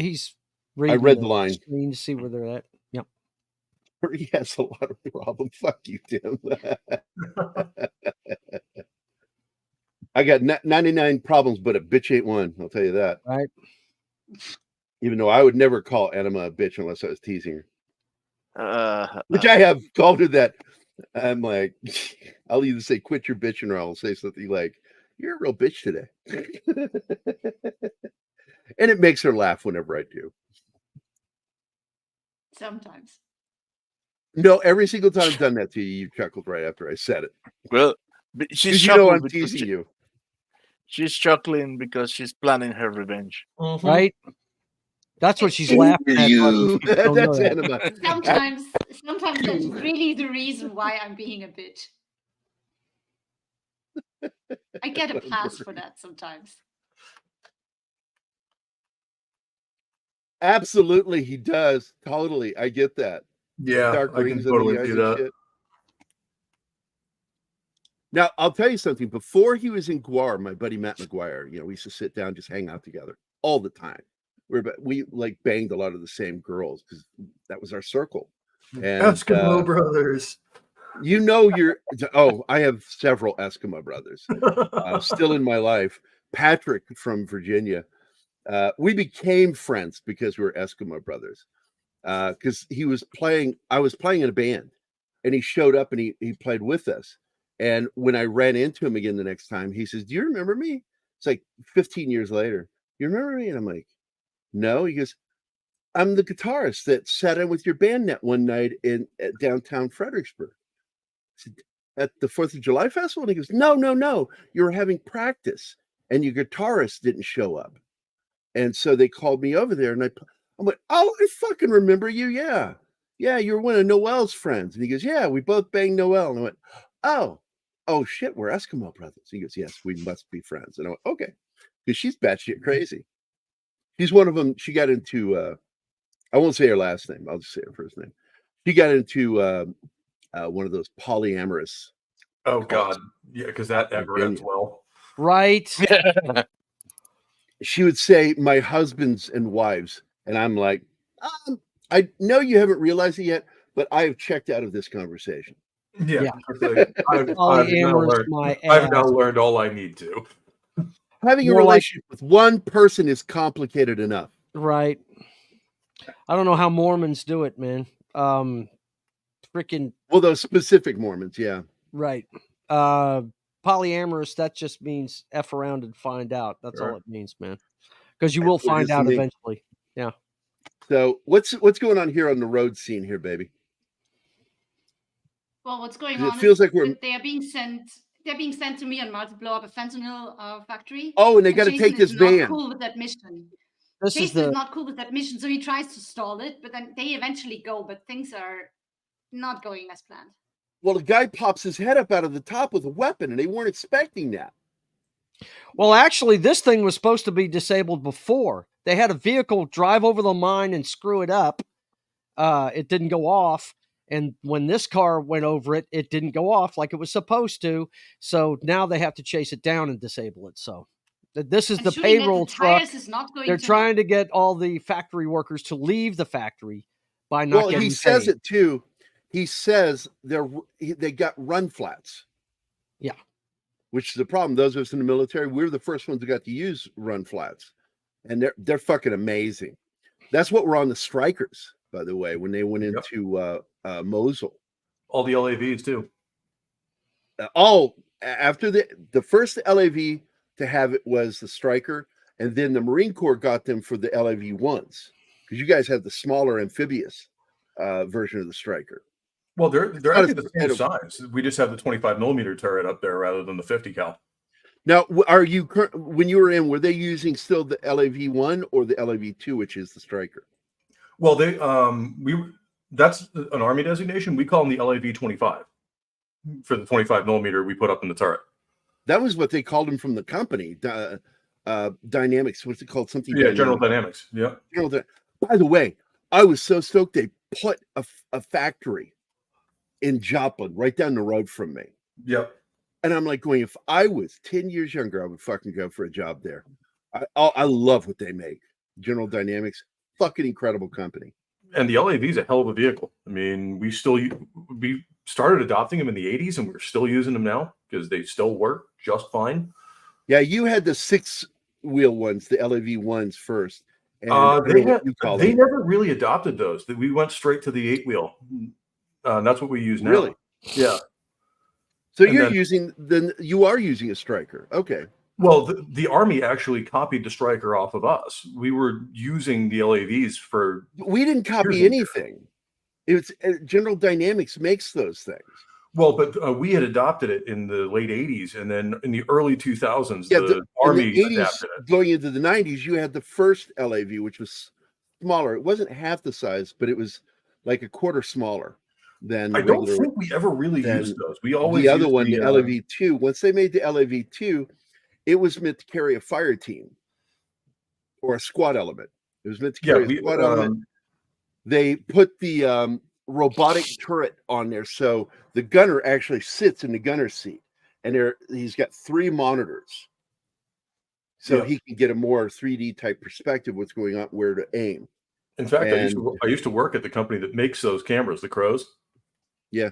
I read the line. screen to see where they're at. Yep. He has a lot of problems. Fuck you, Tim. I got 99 problems, but a bitch ain't one. I'll tell you that. Right. Even though I would never call Anima a bitch unless I was teasing her. Which I have called her that. I'm like, I'll either say quit your bitching or I'll say something like, you're a real bitch today. And it makes her laugh whenever I do. Sometimes. No, every single time I've done that to you, you chuckled right after I said it. Well, she's You know chuckling I'm because teasing you. she's chuckling because she's planning her revenge. Right? That's what she's laughing at. You. Don't know That's that. Anima. Sometimes that's really the reason why I'm being a bitch. I get a pass for that sometimes. Absolutely, he does. Totally. I get that. Yeah, Dark I can rings totally under the see eyes that. and shit. Now, I'll tell you something. Before he was in Guar, my buddy Matt McGuire, we used to sit down, just hang out together all the time. We like banged a lot of the same girls because that was our circle. And Eskimo brothers. I have several Eskimo brothers still in my life. Patrick from Virginia. We became friends because we were Eskimo brothers. Because I was playing in a band, and he showed up and he played with us. And when I ran into him again the next time, he says, "Do you remember me?" It's like 15 years later. You remember me? And I'm like, "No." He goes, "I'm the guitarist that sat in with your band that one night at downtown Fredericksburg." I said, "At the 4th of July festival?" And he goes, No. You were having practice, and your guitarist didn't show up. And so they called me over there, and I'm like, "Oh, I fucking remember you. Yeah. Yeah, you're one of Noel's friends." And he goes, "Yeah, we both banged Noel." And I went, Oh shit, we're Eskimo brothers." He goes, "Yes, we must be friends." And I went, "Okay." Because she's batshit crazy. She's one of them. She got into, I won't say her last name. I'll just say her first name. She got into one of those polyamorous. Oh, God. Yeah, because that never ends Virginia. well. Right. She would say, "My husbands and wives." And I'm like, I know you haven't realized it yet, but I have checked out of this conversation. Yeah. Yeah. It's like, I've now learned all I need to. Having a More like- relationship with one person is complicated enough. Right. I don't know how Mormons do it, man. Freaking Well, those specific Mormons, yeah. right. Polyamorous, that just means F around and find out. That's all it means, man. Because you will That's what it find is to out me. eventually. Yeah. So what's going on here on the road scene here, baby? Well, what's going It on feels is like we're- that they are being sent they're being sent to me on Mars to blow up a fentanyl factory. Oh, and they got to Jason take this is not van. cool with that mission. This is Jason is the not cool with that mission, so he tries to stall it, but then they eventually go, but things are not going as planned. Well, the guy pops his head up out of the top with a weapon, and they weren't expecting that. well, actually, this thing was supposed to be disabled before. They had a vehicle drive over the mine and screw it up. It didn't go off. And when this car went over it, it didn't go off like it was supposed to. So now they have to chase it down and disable it. So this is And the shooting at payroll the truck. tires is not going They're to trying to get all the factory workers to leave the factory by not Well, getting he says paid. it too. He says they got run flats. Yeah. Which is the problem. Those of us in the military, we were the first ones who got to use run flats, and they're fucking amazing. That's what we're on the strikers, by the way, when they went into Mosul. All the LAVs too. After the first LAV to have it was the Striker, and then the Marine Corps got them for the LAV ones, because you guys had the smaller amphibious version of the Striker. Well, they're not actually as the same size. We just have the 25 millimeter turret up there rather than the 50 cal. Now, are you when you were in? Were they using still the LAV-1 or the LAV-2, which is the Striker? Well, that's an Army designation. We call them the LAV-25 for the 25 millimeter we put up in the turret. That was what they called them from the company. Dynamics. What's it called? Something. Yeah, General Dynamics. Yeah. By the way, I was so stoked they put a factory in Joplin right down the road from me. Yep. And I'm like going, if I was 10 years younger, I would fucking go for a job there. I love what they make. General Dynamics, fucking incredible company. And the LAV is a hell of a vehicle. I mean, we started adopting them in the 80s, and we're still using them now because they still work just fine. Yeah, you had the 6-wheel ones, the LAV ones first. And they never really adopted those. We went straight to the 8-wheel. That's what we use now. Really? Yeah. So you are using a Striker. Okay. Well, the Army actually copied the Striker off of us. We were using the LAVs for. We didn't copy anything. It's General Dynamics makes those things. Well, but we had adopted it in the late 80s, and then in the early 2000s, Yeah, the Army in the 80s, adapted it. going into the 90s, you had the first LAV, which was smaller. It wasn't half the size, but it was like a quarter smaller than. I don't think we ever really used those. We always the other used one, the LAV-2. Once they made the LAV-2, it was meant to carry a fire team or a squad element. It was meant to carry a squad element. They put the robotic turret on there, so the gunner actually sits in the gunner's seat, and he's got 3 monitors, so he can get a more 3D type perspective what's going on, where to aim. In fact, I used to work at the company that makes those cameras, the Crows. Yeah,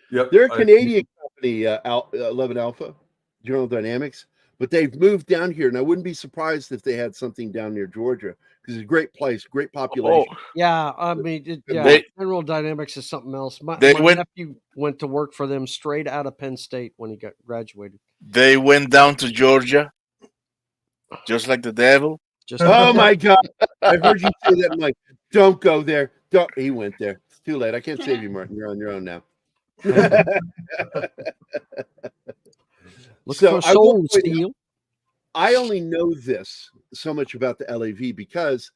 yep. They're a Canadian company, 11 Alpha, General Dynamics, but they've moved down here, and I wouldn't be surprised if they had something down near Georgia, because it's a great place, great population. Yeah, I mean, General Dynamics is something else. My nephew went to work for them straight out of Penn State when he got graduated. They went down to Georgia, just like the devil. Oh my God! I've heard you say that. I'm like, don't go there. Don't. He went there. It's too late. I can't save you, Martin. You're on your own now. So I only know this so much about the LAV because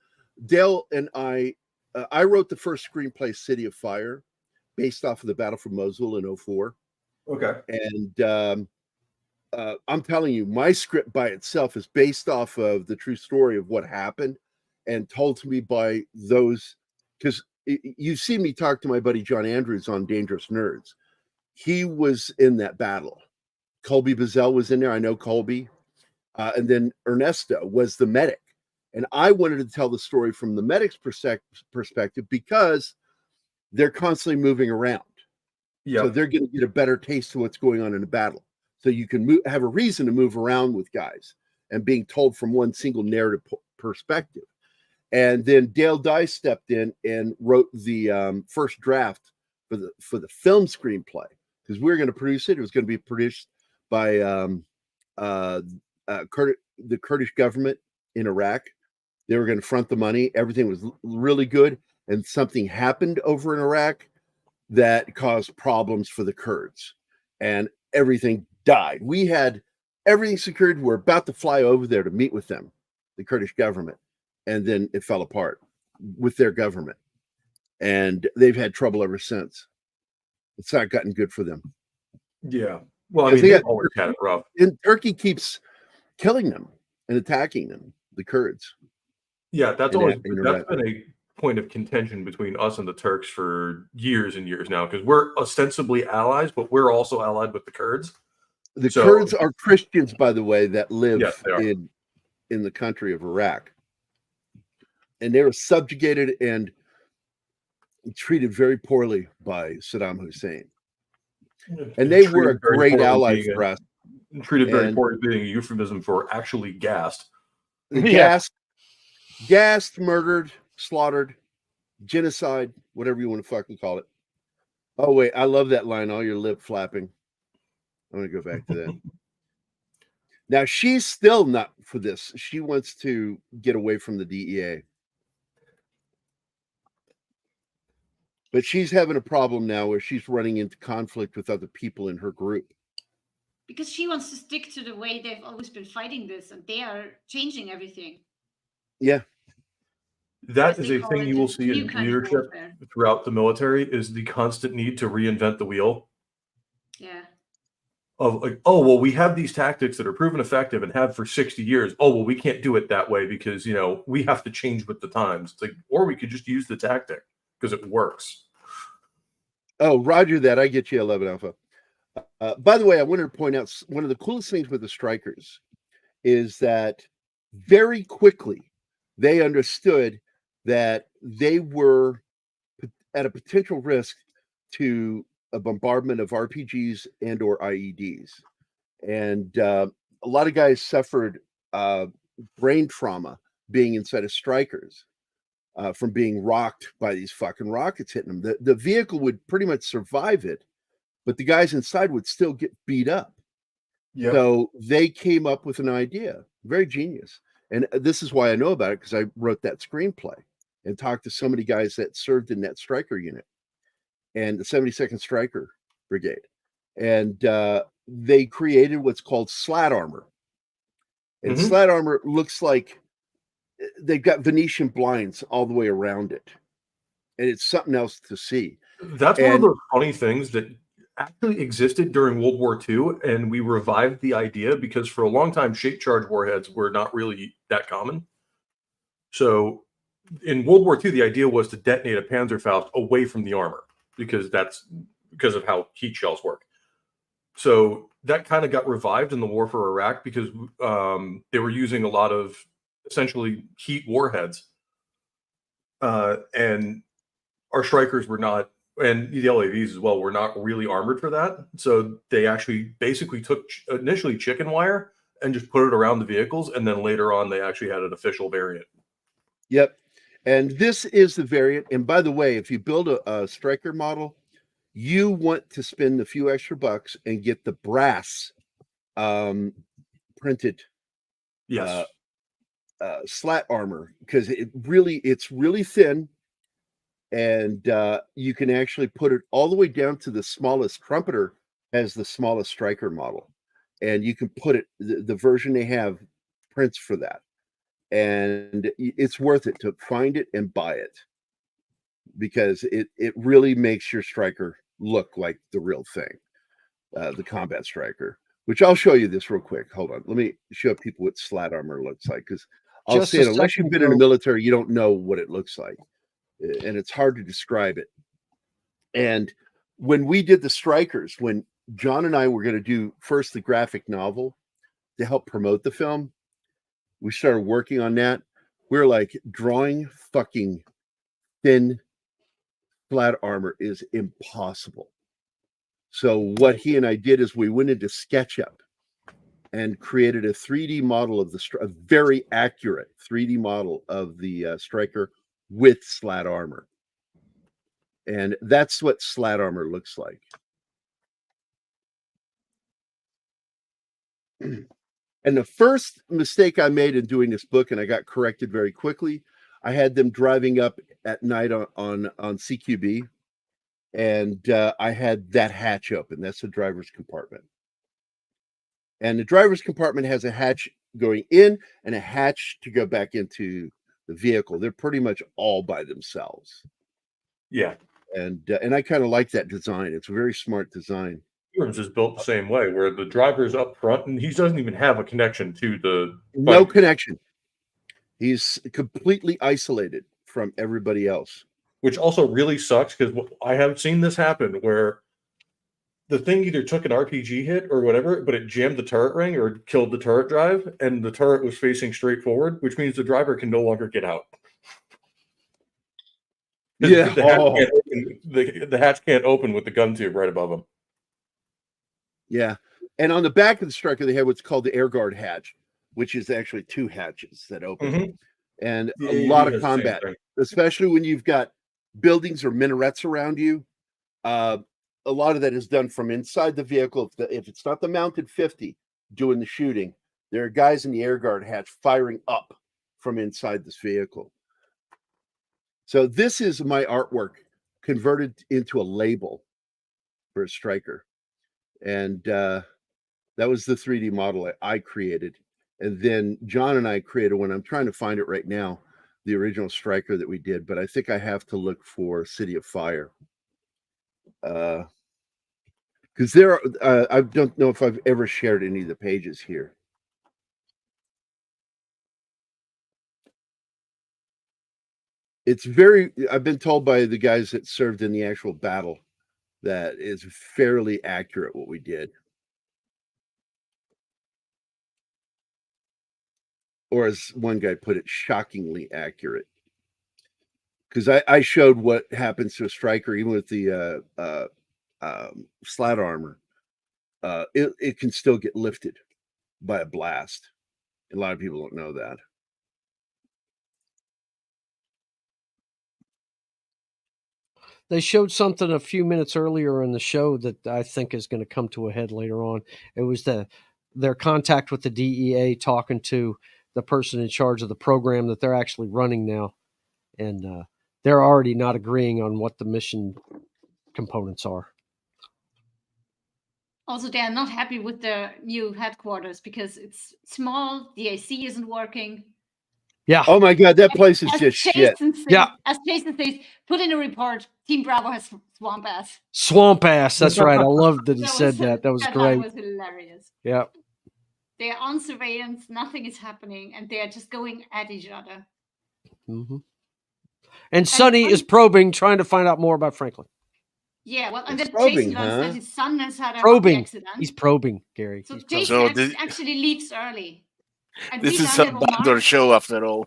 Dale and I wrote the first screenplay, City of Fire, based off of the Battle for Mosul in 2004. Okay. And I'm telling you, my script by itself is based off of the true story of what happened and told to me by those, because you've seen me talk to my buddy John Andrews on Dangerous Nerds. He was in that battle. Colby Bazell was in there. I know Colby. And then Ernesto was the medic. And I wanted to tell the story from the medic's perspective because they're constantly moving around. Yeah. So they're going to get a better taste of what's going on in the battle. So you can have a reason to move around with guys and being told from one single narrative perspective. And then Dale Dye stepped in and wrote the first draft for the film screenplay, because we were going to produce it. It was going to be produced by the Kurdish government in Iraq. They were going to front the money. Everything was really good. And something happened over in Iraq that caused problems for the Kurds. And everything died. We had everything secured. We're about to fly over there to meet with them, the Kurdish government, and then it fell apart with their government. And they've had trouble ever since. It's not gotten good for them. Yeah. Well, I Because mean, they they've got- always had it rough. And Turkey keeps killing them and attacking them, the Kurds. Yeah, that's in always that- in that's Iraq. been a point of contention between us and the Turks for years and years now, because we're ostensibly allies, but we're also allied with the Kurds. The So- Kurds are Christians, by the way, that live Yes, they are. in the country of Iraq. And they were subjugated and treated very poorly by Saddam Hussein. And they were a Treated very great poorly ally being for us. Treated very And- poorly being a euphemism for actually gassed. The Yeah. gassed, murdered, slaughtered, genocide, whatever you want to fucking call it. Oh, wait, I love that line, all your lip flapping. I'm going to go back to that. Now, she's still not for this. She wants to get away from the DEA. But she's having a problem now where she's running into conflict with other people in her group. Because she wants to stick to the way they've always been fighting this, and they are changing everything. Yeah. That As is they a call thing it, you will the see new in kind of leadership warfare. throughout the military is the constant need to reinvent the wheel. Yeah. Of like, oh, well, we have these tactics that are proven effective and have for 60 years. Oh, well, we can't do it that way because, we have to change with the times. It's like, or we could just use the tactic because it works. Oh, roger that. I get you 11 Alpha. By the way, I wanted to point out one of the coolest things with the strikers is that very quickly they understood that they were at a potential risk to a bombardment of RPGs and or IEDs. And a lot of guys suffered brain trauma being inside of strikers from being rocked by these fucking rockets hitting them. The vehicle would pretty much survive it, but the guys inside would still get beat up. Yep. So they came up with an idea, very genius. And this is why I know about it, because I wrote that screenplay and talked to so many guys that served in that striker unit and the 72nd Striker Brigade. And they created what's called slat armor. And Mhm. slat armor looks like they've got Venetian blinds all the way around it. And it's something else to see. That's one of And- those funny things that actually existed during World War II, and we revived the idea because for a long time, shape charge warheads were not really that common. So in World War II, the idea was to detonate a Panzerfaust away from the armor because of how heat shells work. So that kind of got revived in the war for Iraq because they were using a lot of essentially heat warheads, and our strikers were not, and the LAVs as well, were not really armored for that. So they actually basically took initially chicken wire and just put it around the vehicles, and then later on they actually had an official variant. Yep. And this is the variant. And by the way, if you build a striker model, you want to spend a few extra bucks and get the brass printed Yes. slat armor, because it's really thin, and you can actually put it all the way down to the smallest. Trumpeter has the smallest striker model, and you can put it, the version they have prints for that, and it's worth it to find it and buy it, because it really makes your striker look like the real thing, the combat striker, which I'll show you this real quick. Hold on, let me show people what slat armor looks like, because I'll Just say a it, unless you've second been in the ago- military, you don't know what it looks like, and it's hard to describe it. And when we did the strikers, when John and I were going to do first the graphic novel to help promote the film, we started working on that. We're like, drawing fucking thin flat armor is impossible. So what he and I did is we went into SketchUp and created a 3D model of a very accurate 3D model of the striker with slat armor. And that's what slat armor looks like. And the first mistake I made in doing this book, and I got corrected very quickly, I had them driving up at night on CQB, and I had that hatch open. That's the driver's compartment. And the driver's compartment has a hatch going in and a hatch to go back into the vehicle. They're pretty much all by themselves. Yeah. And I kind of like that design. It's a very smart design. Abrams is built the same way, where the driver's up front and he doesn't even have a connection to the No bike, connection. He's completely isolated from everybody else. which also really sucks because I have seen this happen where the thing either took an RPG hit or whatever, but it jammed the turret ring or killed the turret drive, and the turret was facing straight forward, which means the driver can no longer get out. Yeah. The hatch can't open with the gun tube right above him. Yeah. And on the back of the Striker, they have what's called the air guard hatch, which is actually 2 hatches that open. Mhm. And Yeah, a lot he of does the same combat, thing. especially when you've got buildings or minarets around you. A lot of that is done from inside the vehicle. If it's not the mounted 50 doing the shooting, there are guys in the air guard hatch firing up from inside this vehicle. So this is my artwork converted into a label for a Striker. And that was the 3D model I created. And then John and I created one. I'm trying to find it right now, the original Striker that we did, but I think I have to look for City of Fire. Because there are, I don't know if I've ever shared any of the pages here. It's I've been told by the guys that served in the actual battle that it's fairly accurate what we did. Or as one guy put it, shockingly accurate. Because I showed what happens to a Striker, even with the slat armor. It can still get lifted by a blast. A lot of people don't know that. They showed something a few minutes earlier in the show that I think is going to come to a head later on. It was their contact with the DEA talking to the person in charge of the program that they're actually running now. And they're already not agreeing on what the mission components are. Also, they are not happy with the new headquarters because it's small, the AC isn't working. Yeah. Oh my God, that place is As just shit. Jason says, Yeah. As Jason says, put in a report, Team Bravo has swamp ass. Swamp ass. That's right. I love that he said was, that. That was that great. line was hilarious. Yeah. They're on surveillance, nothing is happening, and they're just going at each other. Mm-hmm. And Sonny is probing, trying to find out more about Franklin. Yeah, well, and then Probing, Jason learns huh? that his son has had a hockey Probing. accident. He's probing, Gary. So He's probing. Jason actually leaves early. And This we is learn a that backdoor show after all.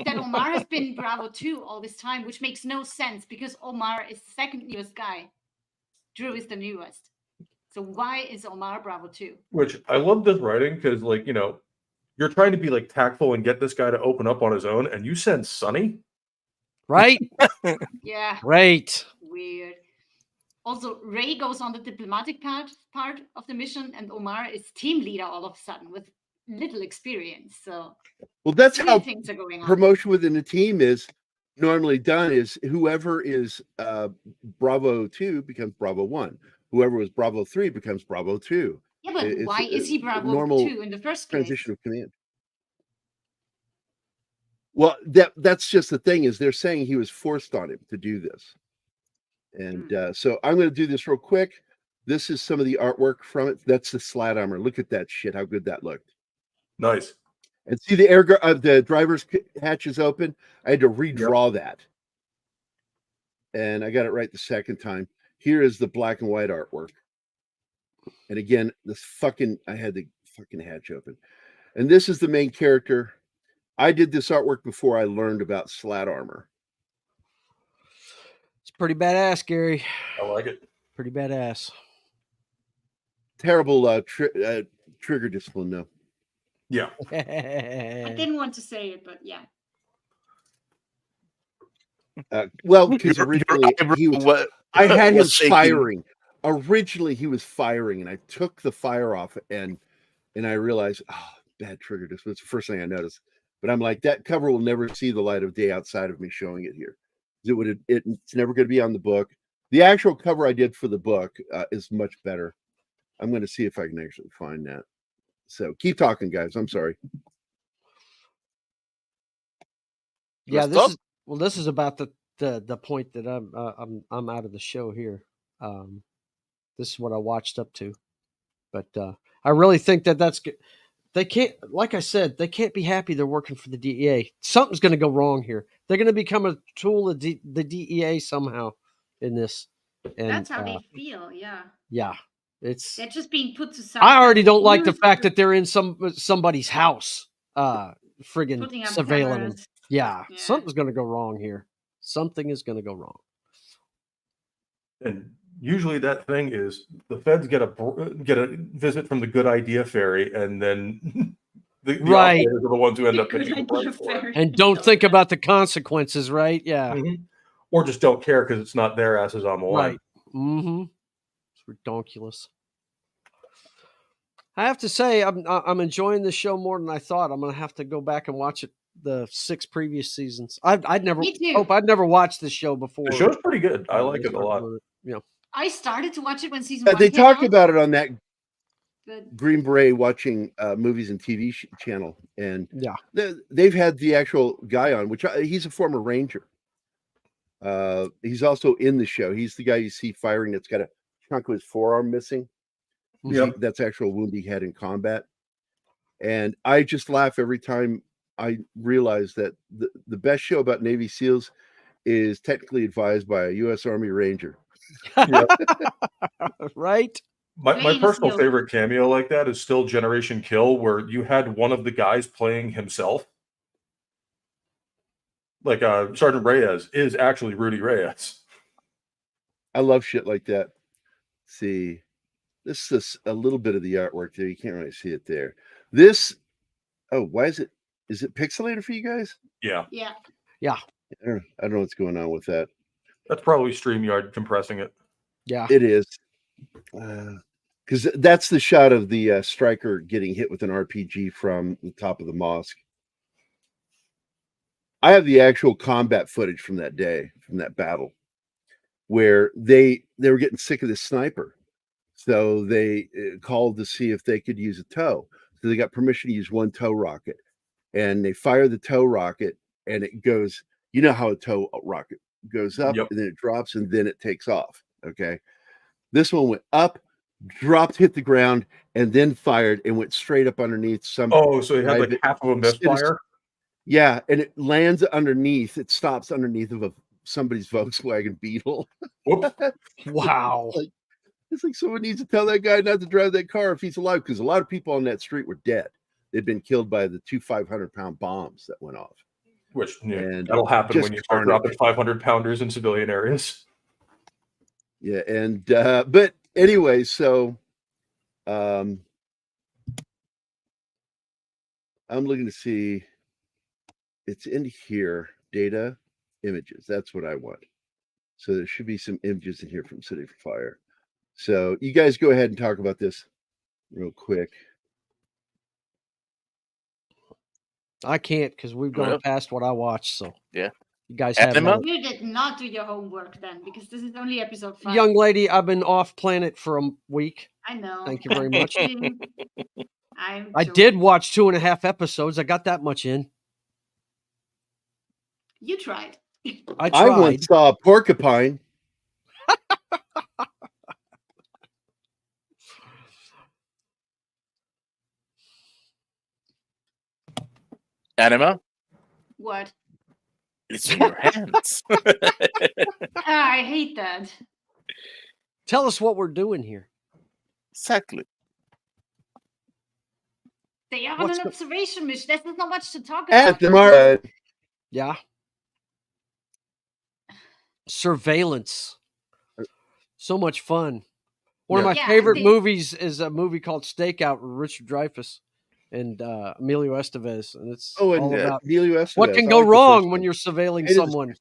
that Omar has been Bravo 2 all this time, which makes no sense because Omar is the second newest guy. Drew is the newest. So why is Omar Bravo 2? Which I love this writing because, like, you know, you're trying to be like tactful and get this guy to open up on his own, and you send Sonny. Right? Yeah. Right. Weird. Also, Ray goes on the diplomatic part of the mission, and Omar is team leader all of a sudden with little experience. So, well, that's many how things are going on. Promotion within a team is normally done. Is whoever is Bravo 2 becomes Bravo 1. Whoever was Bravo 3 becomes Bravo 2. Yeah, but why is he Bravo normal 2 in the first place? Transition of command. Well, that's just the thing is they're saying he was forced on him to do this. And so I'm going to do this real quick. This is some of the artwork from it. That's the slat armor. Look at that shit. How good that looked. Nice. And see the the driver's hatch is open. I had to redraw that. And I got it right the second time. Here is the black and white artwork. And again, I had the fucking hatch open. And this is the main character. I did this artwork before I learned about slat armor. It's pretty badass, Gary. I like it. Pretty badass. Terrible trigger discipline, though. Yeah. I didn't want to say it, but yeah. Well, because originally I had him firing. Originally, he was firing, and I took the fire off, and I realized, bad trigger discipline. It's the first thing I noticed. But I'm like, that cover will never see the light of day outside of me showing it here. It's never going to be on the book. The actual cover I did for the book is much better. I'm going to see if I can actually find that. So keep talking, guys. I'm sorry. Yeah, Stop. this is about the point that I'm out of the show here. This is what I watched up to, but I really think that's good. They can't, like I said, they can't be happy they're working for the DEA. Something's going to go wrong here. They're going to become a tool of the DEA somehow in this. And That's how they feel. Yeah. Yeah, it's. They're just being put to some. I already don't like the fact that they're in somebody's house, friggin' Putting up surveilling them. cameras. Yeah, Yeah. something's going to go wrong here. Something is going to go wrong. And usually that thing is the feds get a visit from the good idea fairy, and then the Right. operators are the ones who end up Good paying the idea, price for it. fairy. And don't think about the consequences, right? Yeah, Or just don't care because it's not their asses on the line. right. Mm-hmm. It's ridiculous. I have to say, I'm enjoying the show more than I thought. I'm gonna have to go back and watch it. The 6 previous seasons. I'd never. Me too. Hope I'd never watched this show before. The show's pretty good. I like it a lot. Yeah. I started to watch it when season 1 They came talk out, about it on that but Green Beret watching movies and TV channel, and Yeah. they've had the actual guy on, which he's a former Ranger. He's also in the show. He's the guy you see firing that's got a chunk of his forearm missing. Yep. That's actual wound he had in combat. And I just laugh every time I realize that the best show about Navy SEALs is technically advised by a U.S. Army Ranger. Right? My Navy personal SEAL. favorite cameo like that is still Generation Kill, where you had one of the guys playing himself. Like Sergeant Reyes is actually Rudy Reyes. I love shit like that. Let's see, this is a little bit of the artwork there. You can't really see it there. This, why is it pixelated for you guys? Yeah, yeah. I don't know what's going on with that. that's probably StreamYard compressing it. Yeah. It is. Because that's the shot of the striker getting hit with an RPG from the top of the mosque. I have the actual combat footage from that day, from that battle, where they were getting sick of this sniper. So they called to see if they could use a tow. So they got permission to use one tow rocket. And they fire the tow rocket, and it goes, you know how a tow rocket goes up, Yep. and then it drops, and then it takes off. Okay. This one went up, dropped, hit the ground, and then fired and went straight up underneath some. Oh, so it had like private half of a misfire? Yeah, and it lands underneath. It stops underneath of somebody's Volkswagen Beetle. Whoops. Wow. It's like someone needs to tell that guy not to drive that car if he's alive, because a lot of people on that street were dead. They'd been killed by the 2 500-pound bombs that went off. Which And that'll happen just when you start carnage. dropping 500-pounders in civilian areas. Yeah, and but anyway, so I'm looking to see. It's in here, data, images. That's what I want. So there should be some images in here from City for Fire. So you guys go ahead and talk about this real quick. I can't because we've gone Well. past what I watched. So Yeah. you guys have Anima? that. You did not do your homework then, because this is only episode 5. Young lady, I've been off planet for a week. I know. Thank you very much. I sure. did watch 2.5 episodes. I got that much in. You tried. I I tried. once saw a porcupine. Anima? What? It's in your hands. I hate that. Tell us what we're doing here. Exactly. They are on What's an the- observation mission. There's not much to talk about. At the market. Yeah. Surveillance. So much fun. One of my Yeah, favorite they- movies is a movie called Stakeout with Richard Dreyfuss and Emilio Estevez. And it's Oh, and all about Emilio Estevez. what can I go like the wrong first when one. you're surveilling It is- someone.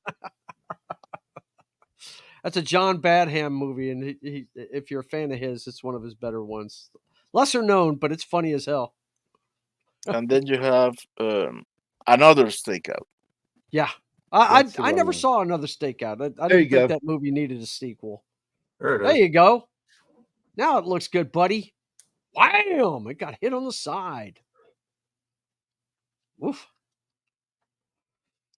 That's a John Badham movie, and he, if you're a fan of his, it's one of his better ones. Lesser known, but it's funny as hell. And then you have another stakeout. Yeah, I That's the never one. saw another Stakeout. I There didn't you think go. that movie needed a sequel. There it There is. you go. Now it looks good, buddy. Wham! It got hit on the side. Woof.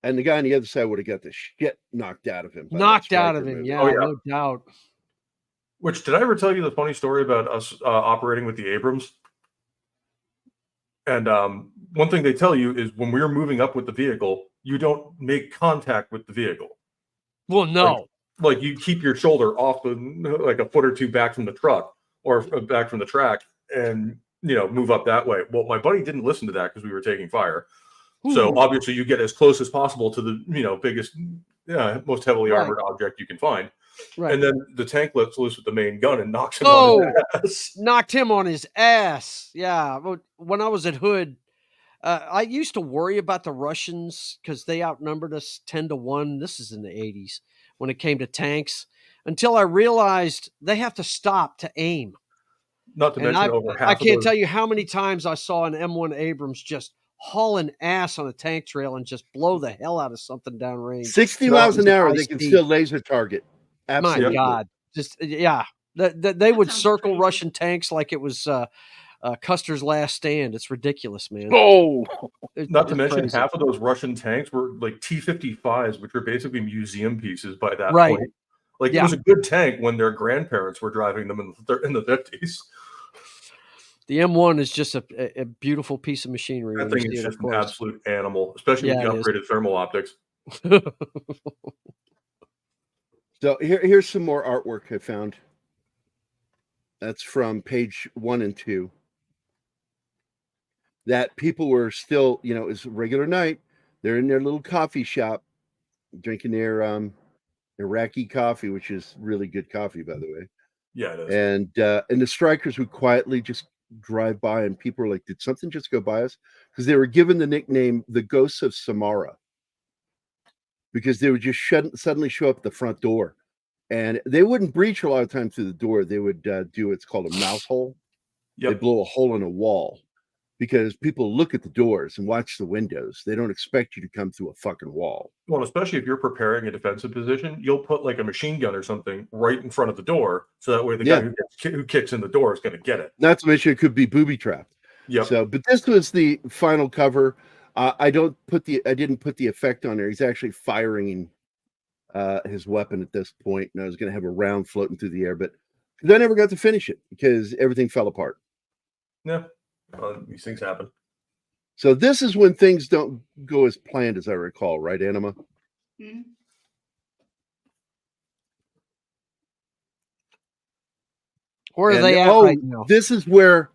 And the guy on the other side would have got the shit knocked out of him. By that Knocked out of Stryker him. movie. Yeah, Oh, yeah. no doubt. Which, did I ever tell you the funny story about us operating with the Abrams? And one thing they tell you is when we're moving up with the vehicle, you don't make contact with the vehicle. Well, no. Like you keep your shoulder off like a foot or two back from the truck or back from the track, and move up that way. Well, my buddy didn't listen to that because we were taking fire. So obviously, you get as close as possible to the biggest, most heavily armored object you can find. Right. And then the tank lets loose with the main gun and knocks him on his ass. Knocked him on his ass. Yeah. When I was at Hood, I used to worry about the Russians because they outnumbered us 10-1. This is in the 80s when it came to tanks, until I realized they have to stop to aim. Not to mention over half I of can't those... tell you how many times I saw an M1 Abrams just hauling ass on a tank trail and just blow the hell out of something downrange. 60 miles an hour, they can still laser target. Absolutely. My God. Just, yeah. They would circle Russian tanks like it was Custer's last stand. It's ridiculous, man. Oh, not to mention crazy. Half of those Russian tanks were like T-55s, which were basically museum pieces by that point. Like it was a good tank when their grandparents were driving them in the 50s. The M1 is just a beautiful piece of machinery. That thing is just an absolute animal, especially with the upgraded thermal optics. So here's some more artwork I found. That's from page 1 and 2. That people were still, it's a regular night. They're in their little coffee shop drinking their Iraqi coffee, which is really good coffee, by the way. Yeah, it is. And the strikers would quietly just drive by, and people were like, did something just go by us? Because they were given the nickname the Ghosts of Samara, because they would just suddenly show up at the front door, and they wouldn't breach a lot of time through the door. They would do what's called a mouse hole. They blow a hole in a wall, because people look at the doors and watch the windows. They don't expect you to come through a fucking wall. Well, especially if you're preparing a defensive position, you'll put like a machine gun or something right in front of the door, so that way the guy who kicks in the door is going to get it. Not to mention it could be booby trapped. Yeah. So, but this was the final cover. I didn't put the effect on there. He's actually firing his weapon at this point, and I was going to have a round floating through the air, but I never got to finish it because everything fell apart. Yeah, these things happen. So this is when things don't go as planned, as I recall, right, Anima? Mm-hmm. Where are they at right now? This is where,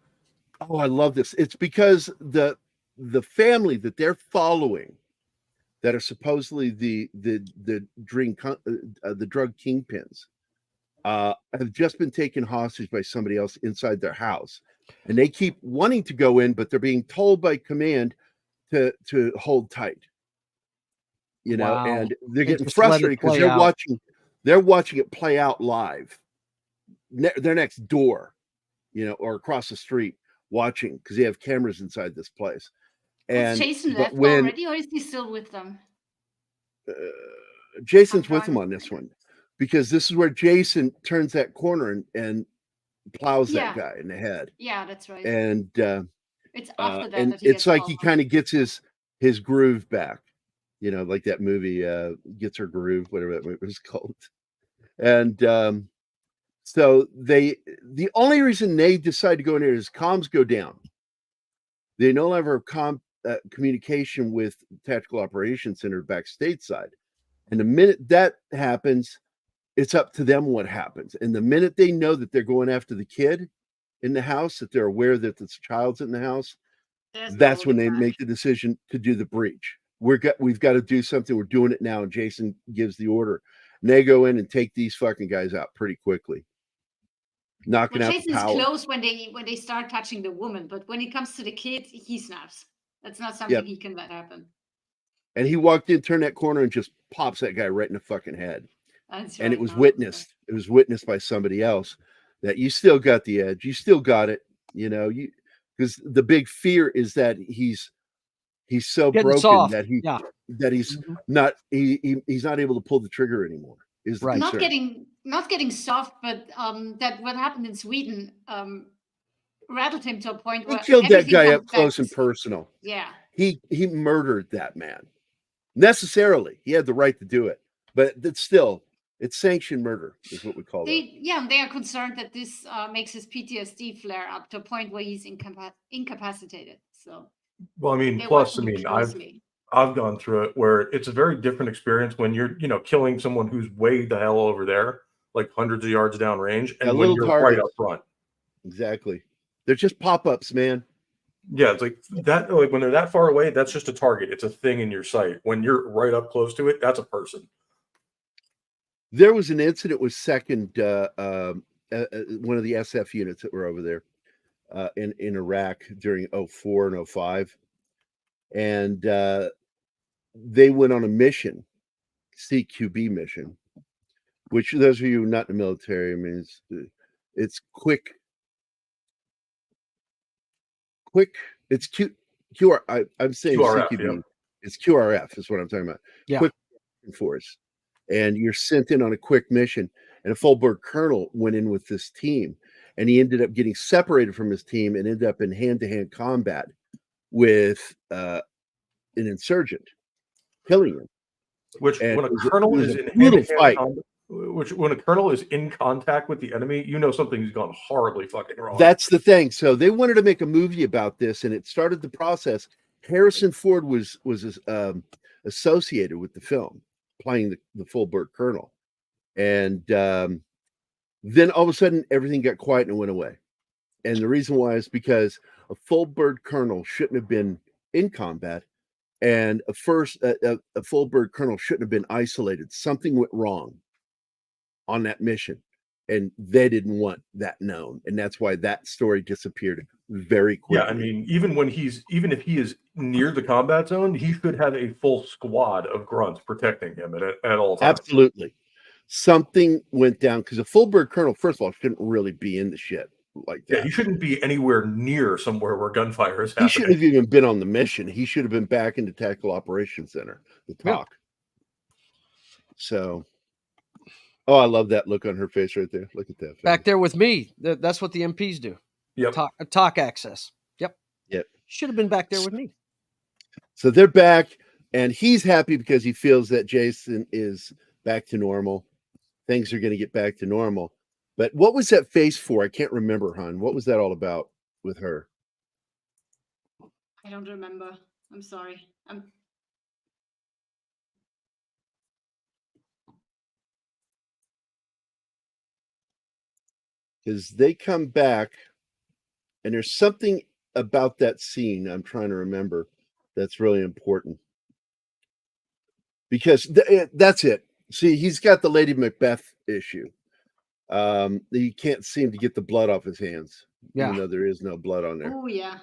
I love this. It's because the family that they're following, that are supposedly the drug kingpins, have just been taken hostage by somebody else inside their house, and they keep wanting to go in, but they're being told by command to hold tight. And they're getting frustrated because they're watching it play out live. They're next door, or across the street, watching because they have cameras inside this place. And Jason left already, or is he still with them? Jason's with them on this one, because this is where Jason turns that corner and plows that guy in the head. Yeah, that's right. And it's after that, and that it's like he kind of gets his groove back, like that movie Gets Her Groove, whatever that movie was called. And so the only reason they decide to go in there is comms go down. They no longer have communication with Tactical Operations Center back stateside. And the minute that happens, it's up to them what happens. And the minute they know that they're going after the kid in the house, that they're aware that this child's in the house, that's when they make the decision to do the breach. We've got to do something. We're doing it now. And Jason gives the order. And they go in and take these fucking guys out pretty quickly. Knocking out Jason's the power. close when they start touching the woman, but when it comes to the kid, he snaps. That's not something he can let happen. And he walked in, turned that corner, and just pops that guy right in the fucking head. That's and it was witnessed. It was witnessed by somebody else that you still got the edge. You still got it. Because the big fear is that he's so broken that he's not he's not able to pull the trigger anymore. Is the not getting soft, but that what happened in Sweden. rattled him to a point He where killed that everything guy comes up close back. and personal. Yeah. He murdered that man. Necessarily. He had the right to do it. But it's still, it's sanctioned murder, is what we call that. They are concerned that this makes his PTSD flare up to a point where he's incapacitated. So, well, I mean, they're plus, I working mean, closely. I've gone through it where it's a very different experience when you're, killing someone who's way the hell over there, like hundreds of yards down range, and A when little you're target. right up front. Exactly. They're just pop-ups, man. Yeah, it's like that. Like when they're that far away, that's just a target. It's a thing in your sight. When you're right up close to it, that's a person. There was an incident with one of the SF units that were over there in Iraq during 04 and 05. And they went on a mission, CQB mission, which those of you not in the military, I mean, it's quick. It's I'm saying QRF, CQB. yeah. It's QRF is what I'm talking about. Yeah. Quick force. And you're sent in on a quick mission. And a full-bird colonel went in with this team, and he ended up getting separated from his team and ended up in hand-to-hand combat with an insurgent, killing him. Which And when a it was a- colonel it was is a in brutal hand-to-hand fight. combat, which when a colonel is in contact with the enemy, you know something's gone horribly fucking wrong. That's the thing. So they wanted to make a movie about this, and it started the process. Harrison Ford was associated with the film, playing the full-bird colonel, and then all of a sudden everything got quiet and it went away. And the reason why is because a full-bird colonel shouldn't have been in combat, and a full-bird colonel shouldn't have been isolated. Something went wrong on that mission, and they didn't want that known, and that's why that story disappeared very quickly. Yeah, I mean, even if he is near the combat zone, he should have a full squad of grunts protecting him at all times. Absolutely. Something went down because a full-bird colonel, first of all, shouldn't really be in the shit like that. Yeah, he shouldn't be anywhere near somewhere where gunfire is He happening. shouldn't have even been on the mission. He should have been back in the Tactical Operations Center to talk. So, I love that look on her face right there. Look at that. Back there with me. That's what the MPs do. Yep. Talk access. Yep. Yep. Should have been back there with me. So they're back, and he's happy because he feels that Jason is back to normal. Things are going to get back to normal. But what was that face for? I can't remember, hon. What was that all about with her? I don't remember. I'm sorry. Because they come back, and there's something about that scene I'm trying to remember that's really important. Because that's it. See, he's got the Lady Macbeth issue. He can't seem to get the blood off his hands, even though there is no blood on there. Oh yeah.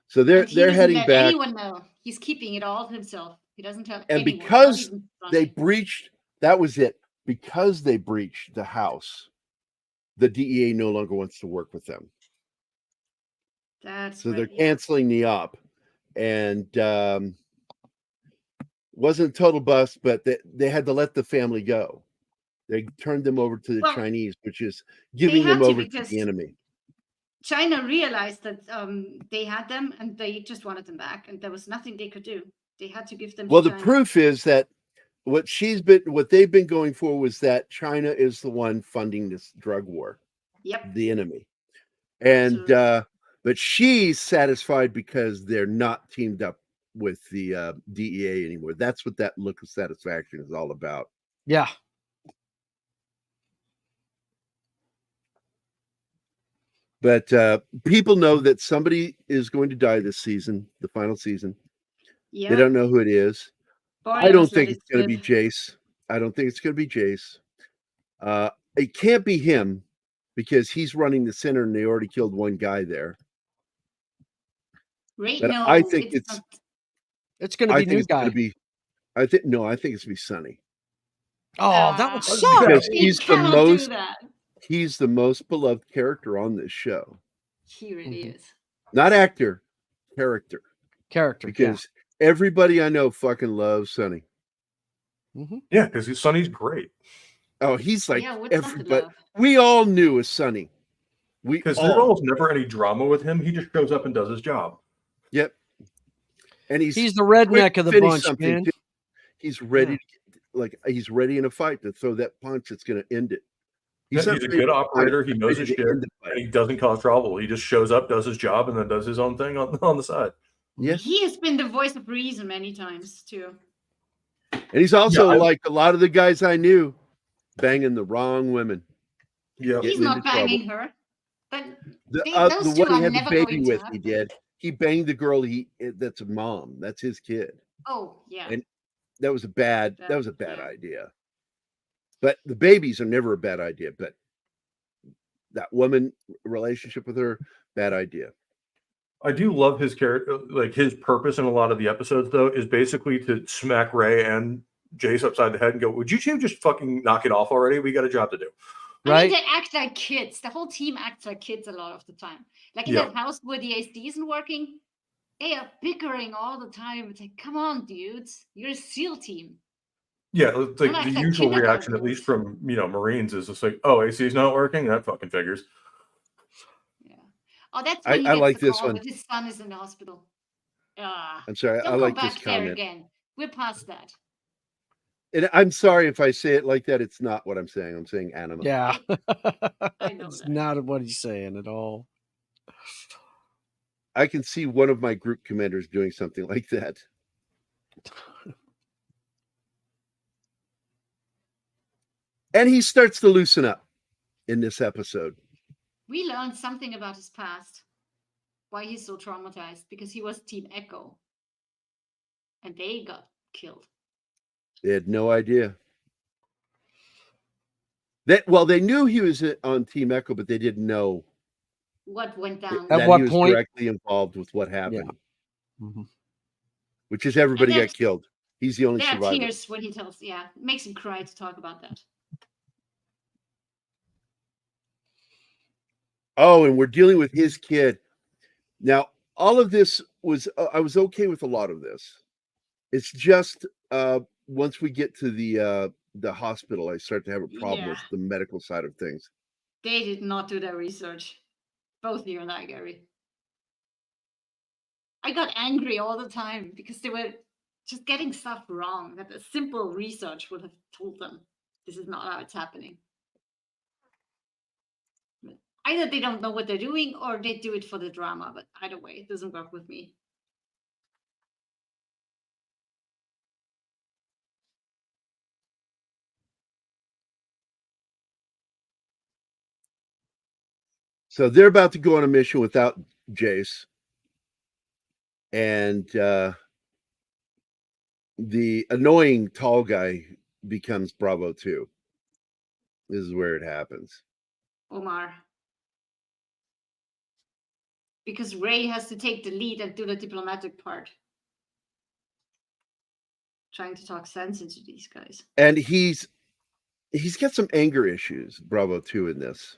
So they're doesn't heading let back. Anyone know. He's keeping it all to himself. He doesn't tell And anyone, because not even they Ronnie. breached, that was it. Because they breached the house, the DEA no longer wants to work with them. That's So right, they're yeah. canceling the op. And wasn't a total bust, but they had to let the family go. They turned them over to the Well, Chinese, which is giving had them to over to because the enemy. China realized that they had them and they just wanted them back, and there was nothing they could do. They had to give them. Well, to the China. proof is that what they've been going for was that China is the one funding this drug war. Yep. The enemy. And Absolutely. but she's satisfied because they're not teamed up with the DEA anymore. That's what that look of satisfaction is all about. Yeah. But people know that somebody is going to die this season, the final season. Yeah. They don't know who it is. I don't think it's going to be Jace. I don't think it's going to be Jace. It can't be him because he's running the center and they already killed one guy there. Right? But No, I think it's going to be new guy. I think it's going to be Sonny. Oh, that would suck. Because he's He's the most beloved character on this show. He really is. Not actor, character. Because everybody I know fucking loves Sonny. Mm-hmm. Yeah, because Sonny's great. Oh, he's like Yeah, what's not to everybody. love? We all knew a Sonny. Because there's almost never any drama with him. He just shows up and does his job. Yep. And He's the redneck of the bunch, man. Too. He's ready, he's ready in a fight to throw that punch that's going to end it. He's a good operator. He knows his shit, and he doesn't cause trouble. He just shows up, does his job, and then does his own thing on the side. Yeah. He has been the voice of reason many times too. And he's also like a lot of the guys I knew, banging the wrong women. Yeah, he's not banging her. But the one he had the baby with, he did. He banged the girl. That's a mom. That's his kid. Oh yeah. And that was a bad idea. But the babies are never a bad idea. But that woman relationship with her, bad idea. I do love his character. Like his purpose in a lot of the episodes, though, is basically to smack Ray and Jace upside the head and go, "Would you two just fucking knock it off already? We got a job to do." Right? I mean, they act like kids. The whole team acts like kids a lot of the time. Like in that house where the AC isn't working, they are bickering all the time. It's like, come on, dudes, you're a SEAL team. Yeah, it's like the usual reaction, at least from Marines, is just like, "Oh, AC's not working. That fucking figures." Yeah. Oh, that's when I like this one. His son is in the hospital. I'm sorry. I like this comment. Again. We're past that. And I'm sorry if I say it like that. It's not what I'm saying. I'm saying Anima. Yeah. I know it's not what he's saying at all. I can see one of my group commanders doing something like that. And he starts to loosen up in this episode. We learned something about his past. Why he's so traumatized. Because he was Team Echo. And they got killed. They had no idea. They knew he was on Team Echo, but they didn't know what went down. At what he was point? Directly involved with what happened. Yeah. Mm-hmm. Which is everybody got killed. He's the only there survivor. There are tears when he tells, it makes him cry to talk about that. Oh, and we're dealing with his kid. Now, all of this was, I was okay with a lot of this. It's just once we get to the hospital, I start to have a problem with the medical side of things. They did not do their research. Both you and I, Gerry. I got angry all the time because they were just getting stuff wrong that a simple research would have told them. This is not how it's happening. Either they don't know what they're doing or they do it for the drama, but either way, it doesn't work with me. So they're about to go on a mission without Jace. And the annoying tall guy becomes Bravo 2. This is where it happens. Omar. Because Ray has to take the lead and do the diplomatic part. Trying to talk sense into these guys. And he's got some anger issues, Bravo 2, in this.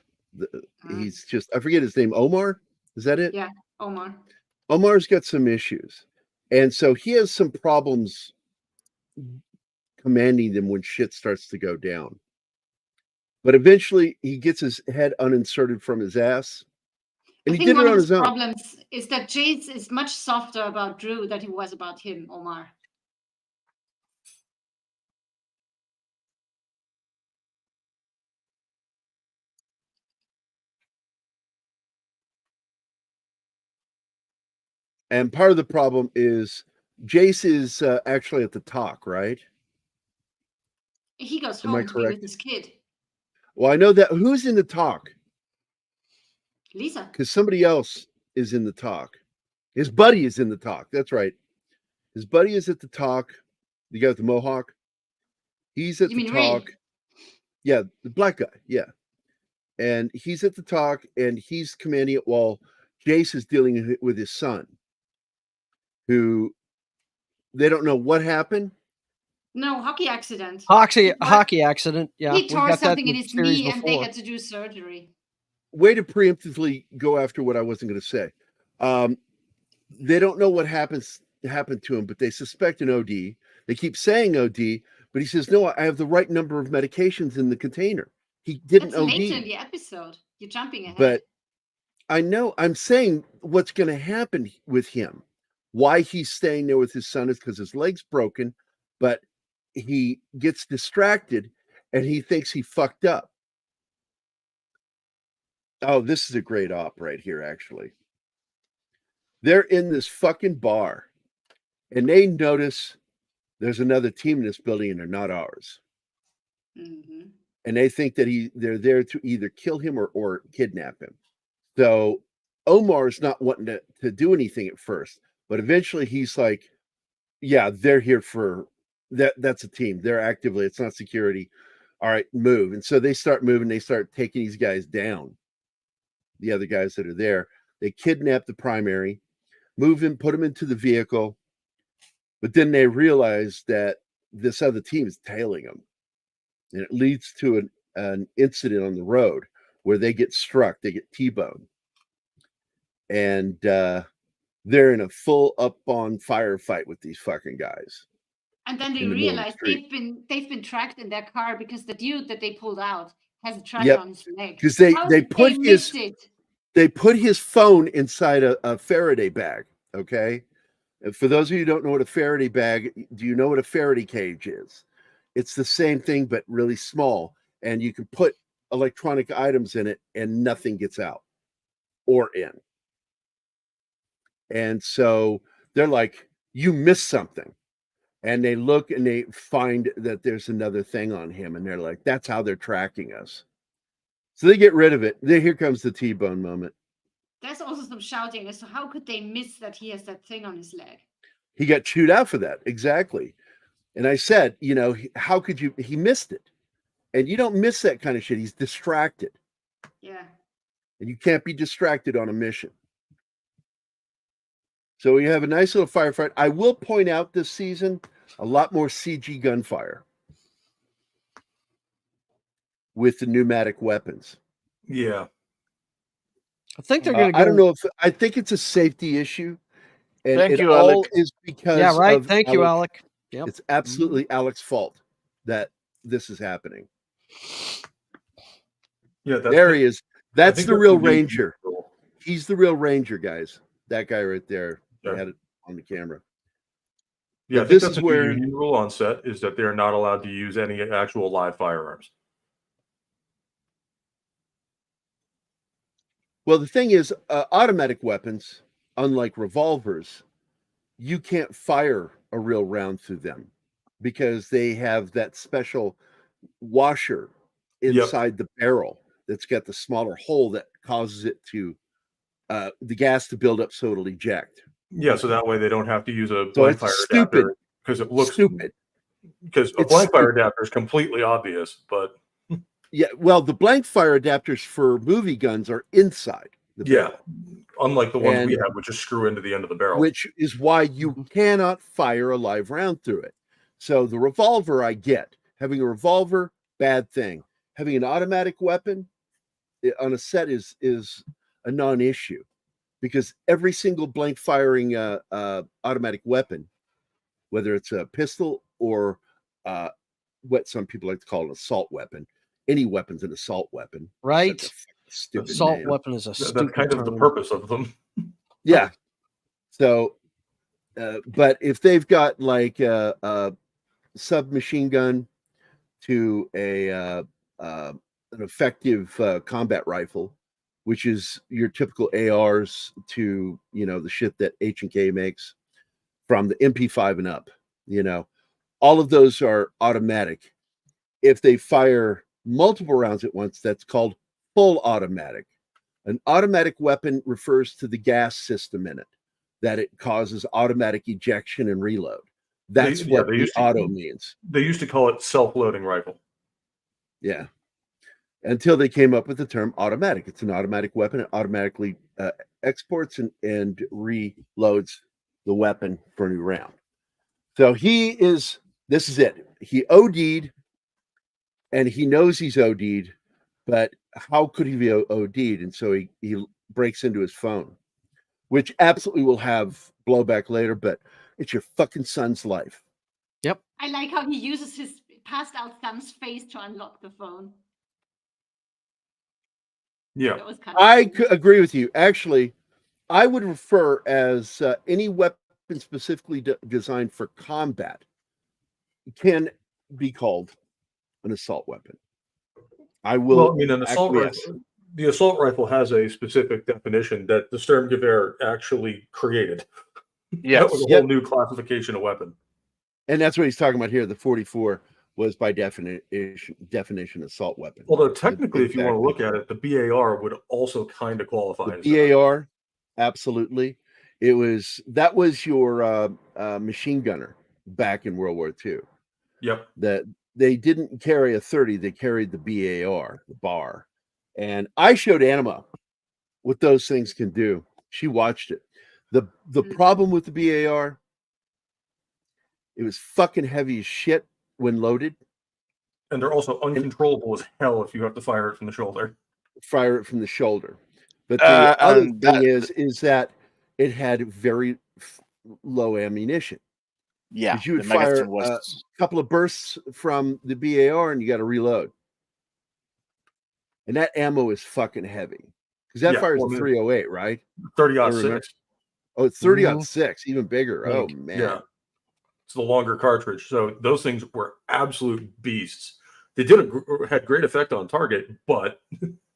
He's just, I forget his name, Omar? Is that it? Yeah, Omar. Omar's got some issues. And so he has some problems commanding them when shit starts to go down. But eventually he gets his head uninserted from his ass. And he did it on his own. One of his problems is that Jace is much softer about Drew than he was about him, Omar. And part of the problem is Jace is actually at the talk, right? He goes home to be with his kid. Well, I know that. Who's in the talk? Lisa. Because somebody else is in the talk. His buddy is in the talk. That's right. His buddy is at the talk. The guy with the mohawk. He's at the talk. Ray? Yeah, the black guy. Yeah. And he's at the talk and he's commanding it while Jace is dealing with his son, who they don't know what happened. No, hockey accident. Hockey accident. Yeah. He tore something in his knee and they had to do surgery. Way to preemptively go after what I wasn't going to say. They don't know what happened to him, but they suspect an OD. They keep saying OD, but he says, no, I have the right number of medications in the container. He didn't That's OD. later in the episode. You're jumping ahead. But I know. I'm saying what's going to happen with him. Why he's staying there with his son is because his leg's broken, but he gets distracted and he thinks he fucked up. Oh, this is a great op right here, actually. They're in this fucking bar and they notice there's another team in this building and they're not ours. Mm-hmm. And they think that they're there to either kill him or kidnap him. So Omar's not wanting to do anything at first, but eventually he's like, yeah, they're here for that. That's a team. They're actively, it's not security. All right, move. And so they start moving. They start taking these guys down, the other guys that are there. They kidnap the primary, move him, put him into the vehicle. But then they realize that this other team is tailing them. And it leads to an incident on the road where they get struck, they get T-boned. And they're in a full up-on firefight with these fucking guys. And then they realize they've been tracked in their car because the dude that they pulled out has a tracker on his leg. Because they put his phone inside a Faraday bag. Okay. And for those of you who don't know what a Faraday bag, do you know what a Faraday cage is? It's the same thing, but really small. And you can put electronic items in it and nothing gets out or in. And so they're like, you missed something. And they look and they find that there's another thing on him. And they're like, that's how they're tracking us. So they get rid of it. Here comes the T-bone moment. There's also some shouting as to how could they miss that he has that thing on his leg? He got chewed out for that. Exactly. And I said, how could you? He missed it. And you don't miss that kind of shit. He's distracted. Yeah. And you can't be distracted on a mission. So we have a nice little firefight. I will point out this season, a lot more CG gunfire with the pneumatic weapons. Yeah. I think they're going to go. I don't know I think it's a safety issue. And Thank you, all Alec. is because Yeah, right. of Thank you, Alec. Yep. It's absolutely Alec's fault that this is happening. Yeah, there he is. That's the real Ranger. Cool. He's the real Ranger, guys. That guy right there. I had it on the camera. Yeah, but I think this that's is where the union rule on set is that they're not allowed to use any actual live firearms. Well, the thing is, automatic weapons, unlike revolvers, you can't fire a real round through them because they have that special washer inside the barrel that's got the smaller hole that causes it to the gas to build up so it'll eject. Yeah, so that way they don't have to use a blank fire stupid adapter because it looks stupid. Because a blank fire adapter is completely obvious, but yeah, well, the blank fire adapters for movie guns are inside the barrel. Unlike the ones we have, which just screw into the end of the barrel. Which is why you cannot fire a live round through it. So the revolver, I get. Having a revolver, bad thing. Having an automatic weapon on a set is a non-issue because every single blank firing automatic weapon, whether it's a pistol or what some people like to call an assault weapon, any weapon's an assault weapon. Right. Assault weapon is a stupid That's kind of the purpose of them. Yeah. So, but if they've got like a submachine gun to an effective combat rifle, which is your typical ARs to the shit that H&K makes from the MP5 and up, all of those are automatic. If they fire multiple rounds at once, that's called full automatic. An automatic weapon refers to the gas system in it, that it causes automatic ejection and reload. That's what the auto means. They used to call it self-loading rifle. Yeah. Until they came up with the term automatic. It's an automatic weapon. It automatically exports and reloads the weapon for a new round. So this is it. He OD'd and he knows he's OD'd, but how could he be OD'd? And so he breaks into his phone, which absolutely will have blowback later, but it's your fucking son's life. Yep. I like how he uses his passed out son's face to unlock the phone. Yeah. That was kind of I agree with you. Actually, I would refer as any weapon specifically designed for combat can be called an assault weapon. I will Well, I mean, an assault acquiesce. rifle. The assault rifle has a specific definition that the Sturmgewehr actually created. That was a Yes. whole new classification of weapon. And that's what he's talking about here. The 44 was by definition assault weapon. Although technically, if you want to Exactly. look at it, the BAR would also kind of qualify as that. The BAR, absolutely. That was your machine gunner back in World War II. Yep. That they didn't carry a 30, they carried the BAR, the bar. And I showed Anima what those things can do. She watched it. The problem with the BAR, it was fucking heavy as shit when loaded. And they're also uncontrollable as hell if you have to fire it from the shoulder. Fire it from the shoulder. But the other thing is that it had very low ammunition. Yeah, Because you would the fire magazine a was couple of bursts from the BAR and you got to reload. And that ammo is fucking heavy. Because that fires a 308, right? 30-06. Oh, it's 30-06, even bigger. Big. Oh, man. Yeah. It's the longer cartridge. So those things were absolute beasts. They had great effect on target, but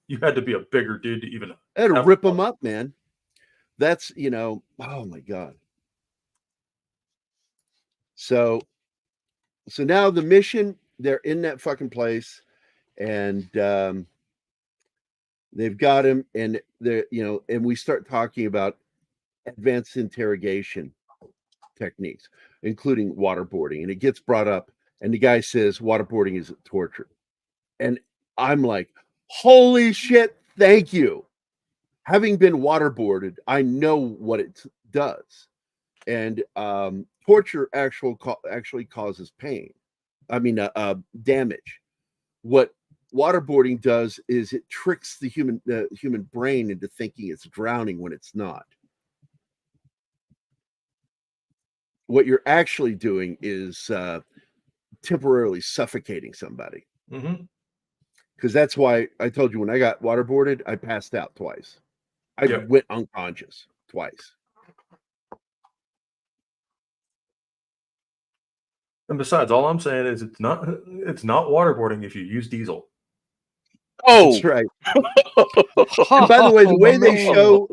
you had to be a bigger dude to even. I had to rip them up, man. That's, oh my God. So now the mission, they're in that fucking place and they've got him and they're, and we start talking about advanced interrogation techniques, including waterboarding. And it gets brought up and the guy says waterboarding is torture. And I'm like, holy shit, thank you. Having been waterboarded, I know what it does. And torture actually causes pain. I mean, damage. What waterboarding does is it tricks the human brain into thinking it's drowning when it's not. What you're actually doing is temporarily suffocating somebody. Because that's why I told you when I got waterboarded, I passed out twice. I went unconscious twice. And besides, all I'm saying is it's not waterboarding if you use diesel. Oh, that's right. And by the way, the way they show,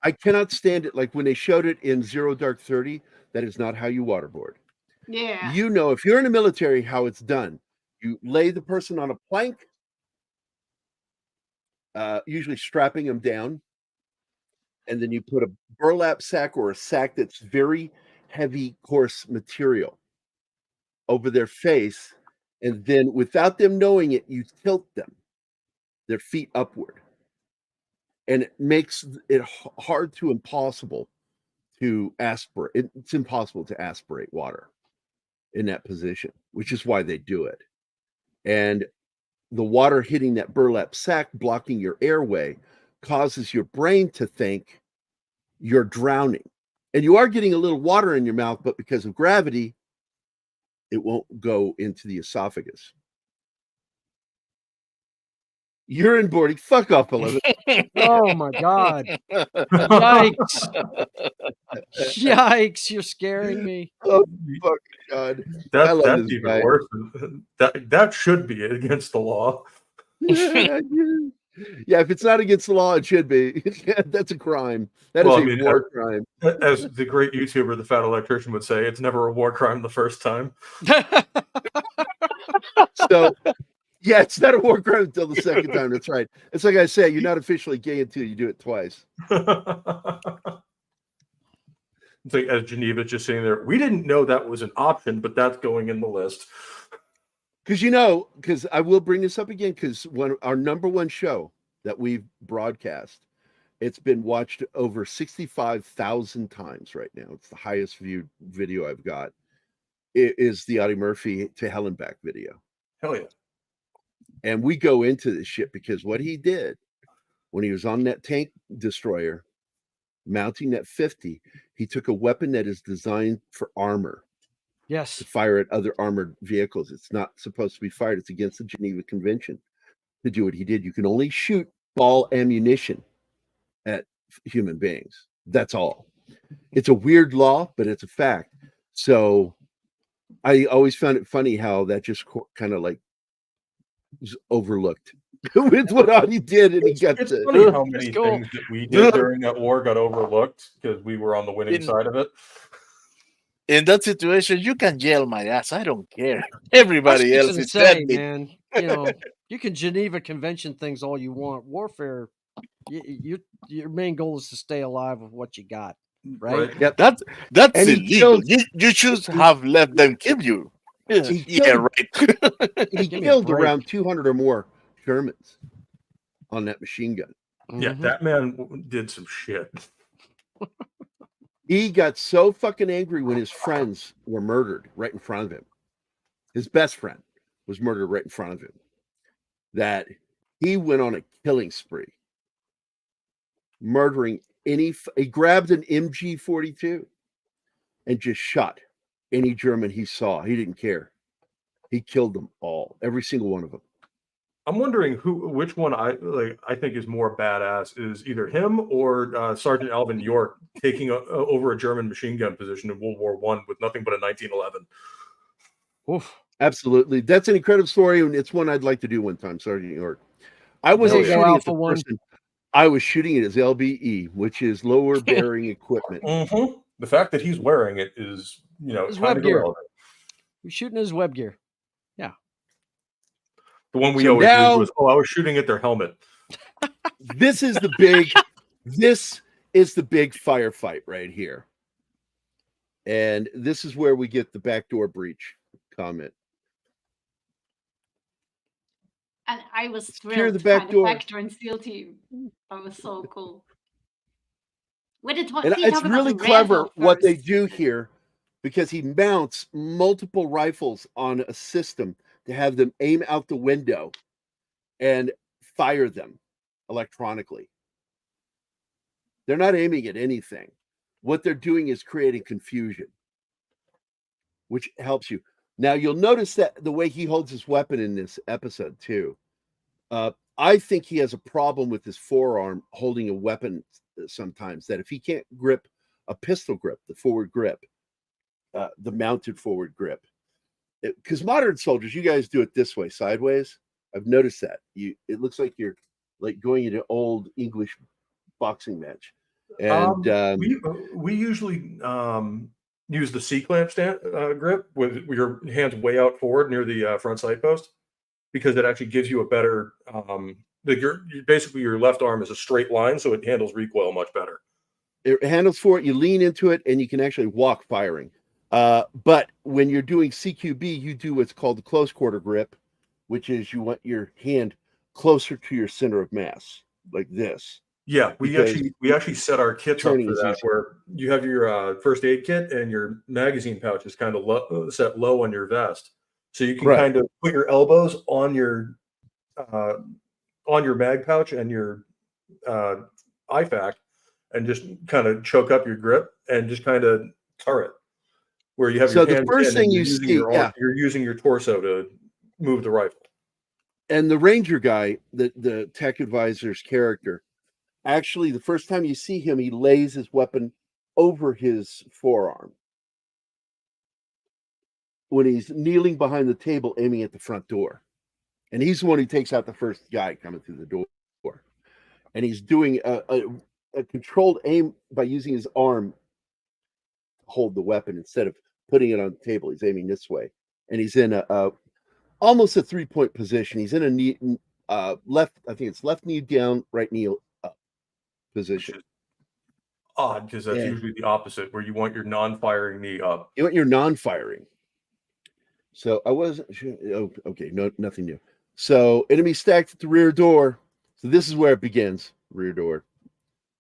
I cannot stand it. Like when they showed it in Zero Dark 30, that is not how you waterboard. Yeah. If you're in the military, how it's done. You lay the person on a plank, usually strapping them down, and then you put a burlap sack or a sack that's very heavy, coarse material over their face, and then without them knowing it, you tilt them, their feet upward. And it makes it hard to impossible to aspirate. It's impossible to aspirate water in that position, which is why they do it. And the water hitting that burlap sack, blocking your airway, causes your brain to think you're drowning. And you are getting a little water in your mouth, but because of gravity, it won't go into the esophagus. Urine boarding. Fuck off, beloved. Oh my God. Yikes. Yikes, you're scaring me. Oh fuck God. That's this even guy. worse. That should be against the law. Yeah, if it's not against the law, it should be. That's a crime. That is a war crime. As the great YouTuber, the Fat Electrician, would say, it's never a war crime the first time. So, yeah, it's not a war crime until the second time. That's right. It's like I say, you're not officially gay until you do it twice. It's like as Geneva's just sitting there, we didn't know that was an option, but that's going in the list. Because I will bring this up again, because our number one show that we've broadcast, it's been watched over 65,000 times right now. It's the highest viewed video I've got. It is the Audie Murphy to Hell and Back video. Hell yeah. And we go into this shit because what he did when he was on that tank destroyer, mounting that 50, he took a weapon that is designed for armor. Yes. To fire at other armored vehicles. It's not supposed to be fired. It's against the Geneva Convention to do what he did. You can only shoot ball ammunition at human beings. That's all. It's a weird law, but it's a fact. So I always found it funny how that just kind of like was overlooked with what all he did, and he got It's the. funny how many It's cool. things that we did during that war got overlooked because we were on the winning In- side of it. In that situation, you can yell my ass. I don't care. I Everybody was else fixing to is say, dead. man, you can Geneva Convention things all you want. Warfare, your main goal is to stay alive with what you got, right? Yep. That's And he illegal. killed. You should have let them kill you. He Yeah, killed. right. He Give me a killed break. around 200 or more Germans on that machine gun. Yeah, Mhm. that man did some shit. He got so fucking angry when his friends were murdered right in front of him. His best friend was murdered right in front of him, that he went on a killing spree, murdering he grabbed an MG42 and just shot any German he saw. He didn't care. He killed them all, every single one of them. I'm wondering which one I think is more badass, is either him or Sergeant Alvin York taking over a German machine gun position in World War I with nothing but a 1911. Oof. Absolutely. That's an incredible story, and it's one I'd like to do one time, Sergeant York. I wasn't There you go, shooting at the Alpha One. person. I was shooting it as LBE, which is lower bearing equipment. Mm-hmm. The fact that he's wearing it is, His kind web of gear. irrelevant. We're shooting his web gear. The one we So always now- used was, I was shooting at their helmet. This is the big firefight right here. And this is where we get the backdoor breach comment. And I was Secure thrilled the to back find door. a Patron SEAL team. That was so cool. When it was, And see, it's talk about really the clever randall what they first. do here, because he mounts multiple rifles on a system to have them aim out the window and fire them electronically. They're not aiming at anything. What they're doing is creating confusion, which helps you. Now, you'll notice that the way he holds his weapon in this episode, too. I think he has a problem with his forearm holding a weapon sometimes, that if he can't grip a pistol grip, the forward grip, the mounted forward grip, because modern soldiers, you guys do it this way, sideways. I've noticed that. It looks like you're like going into old English boxing match. And we usually use the C-clamp grip with your hands way out forward near the front sight post, because it actually gives you a better basically your left arm is a straight line, so it handles recoil much better. It handles for it. You lean into it, and you can actually walk firing. But when you're doing CQB, you do what's called the close quarter grip, which is you want your hand closer to your center of mass, like this. Yeah, we actually set our kits up for turning is that, easier. where you have your first aid kit and your magazine pouch is kind of set low on your vest, so you can Right. kind of put your elbows on your mag pouch and your IFAC, and just kind of choke up your grip and just kind of turret, where you have So your the hands first in thing and you you're using see- your yeah. you're using your torso to move the rifle. And the ranger guy, the tech advisor's character, actually, the first time you see him, he lays his weapon over his forearm when he's kneeling behind the table aiming at the front door. And he's the one who takes out the first guy coming through the door. And he's doing a controlled aim by using his arm to hold the weapon instead of putting it on the table. He's aiming this way. And he's in a almost a 3-point position. He's in a knee, left, I think it's left knee down, right knee up position. Odd, because that's Yeah. usually the opposite, where you want your non-firing knee up. You want your non-firing. So I wasn't sure. Oh, okay, no, nothing new. So enemy stacked at the rear door. So this is where it begins. Rear door.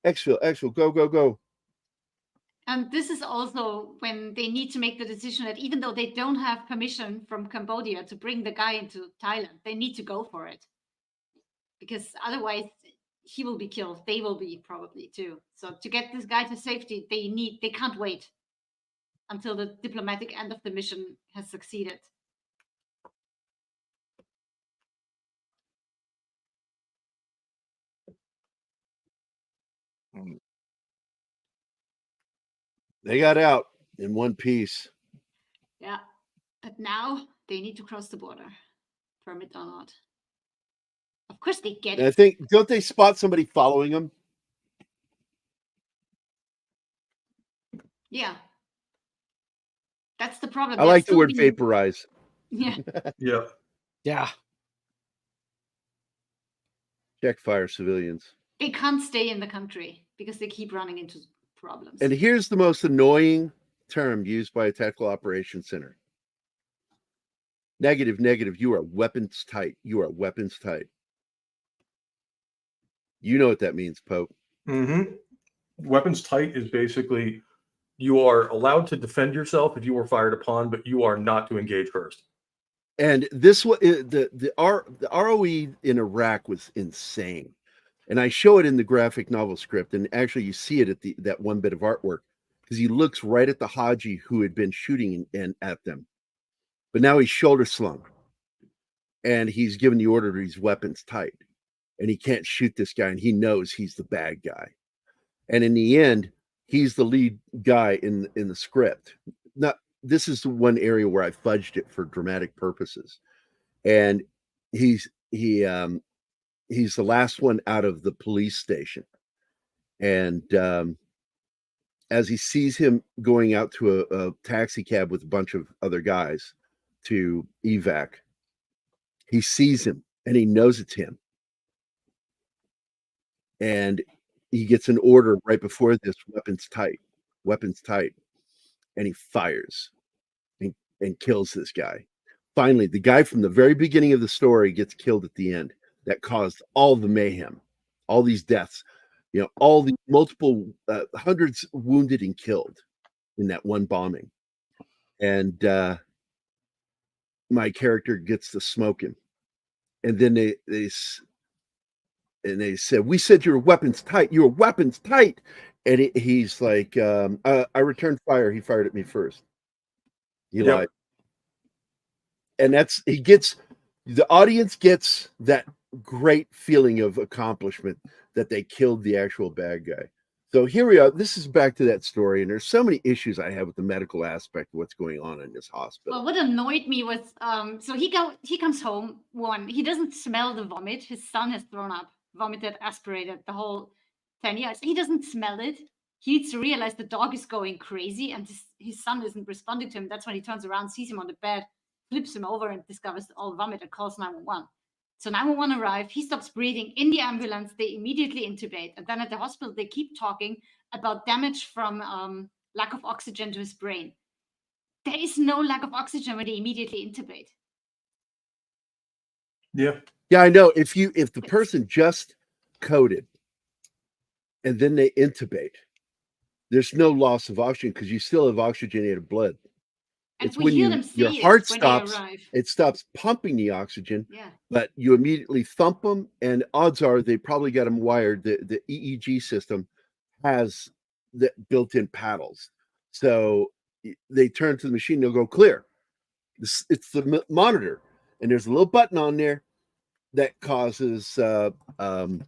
Exfil, go, go, go. And this is also when they need to make the decision that even though they don't have permission from Cambodia to bring the guy into Thailand, they need to go for it. Because otherwise he will be killed. They will be probably too. So to get this guy to safety, they can't wait until the diplomatic end of the mission has succeeded. They got out in one piece. Yeah. But now they need to cross the border, permit or not. Of course they get And I it. think, don't they spot somebody following them? Yeah. That's the problem. I They're like the still word being- vaporize. Yeah. Yeah. Yeah. Check fire civilians. They can't stay in the country because they keep running into problems. And here's the most annoying term used by a tactical operations center. Negative, negative. You are weapons tight. You are weapons tight. You know what that means, Pope. Mm-hmm. Weapons tight is basically you are allowed to defend yourself if you are fired upon, but you are not to engage first. And this was the ROE in Iraq was insane. And I show it in the graphic novel script, and actually you see it at that one bit of artwork, because he looks right at the Haji who had been shooting at them, but now he's shoulder slung, and he's given the order to his weapons tight, and he can't shoot this guy, and he knows he's the bad guy, and in the end, he's the lead guy in the script. Not this is the one area where I fudged it for dramatic purposes, and he's the last one out of the police station. And as he sees him going out to a taxi cab with a bunch of other guys to evac, he sees him and he knows it's him. And he gets an order right before this, weapons tight. And he fires and kills this guy. Finally, the guy from the very beginning of the story gets killed at the end. That caused all the mayhem, all these deaths, all the multiple hundreds wounded and killed in that one bombing. And my character gets to smoking, and then they said, "We said your weapons tight. Your weapons tight." And he's like, "I returned fire. He fired at me first. He lied." And the audience gets that great feeling of accomplishment that they killed the actual bad guy. So here we are. This is back to that story, and there's so many issues I have with the medical aspect of what's going on in this hospital. Well, what annoyed me was so he comes home. One, he doesn't smell the vomit. His son has thrown up, vomited, aspirated the whole 10 years. He doesn't smell it. He needs to realize the dog is going crazy and his son isn't responding to him. That's when he turns around, sees him on the bed, flips him over, and discovers all vomit and calls 911. So 911 arrive. He stops breathing in the ambulance. They immediately intubate. And then at the hospital, they keep talking about damage from lack of oxygen to his brain. There is no lack of oxygen when they immediately intubate. Yeah. Yeah, I know. If the person just coded and then they intubate, there's no loss of oxygen because you still have oxygenated blood. And It's we when hear them say your it heart when stops, they arrive. it stops pumping the oxygen, Yeah. but you immediately thump them, and odds are they probably got them wired. The EEG system has the built-in paddles. So they turn to the machine, they'll go clear. It's the monitor, and there's a little button on there that causes the not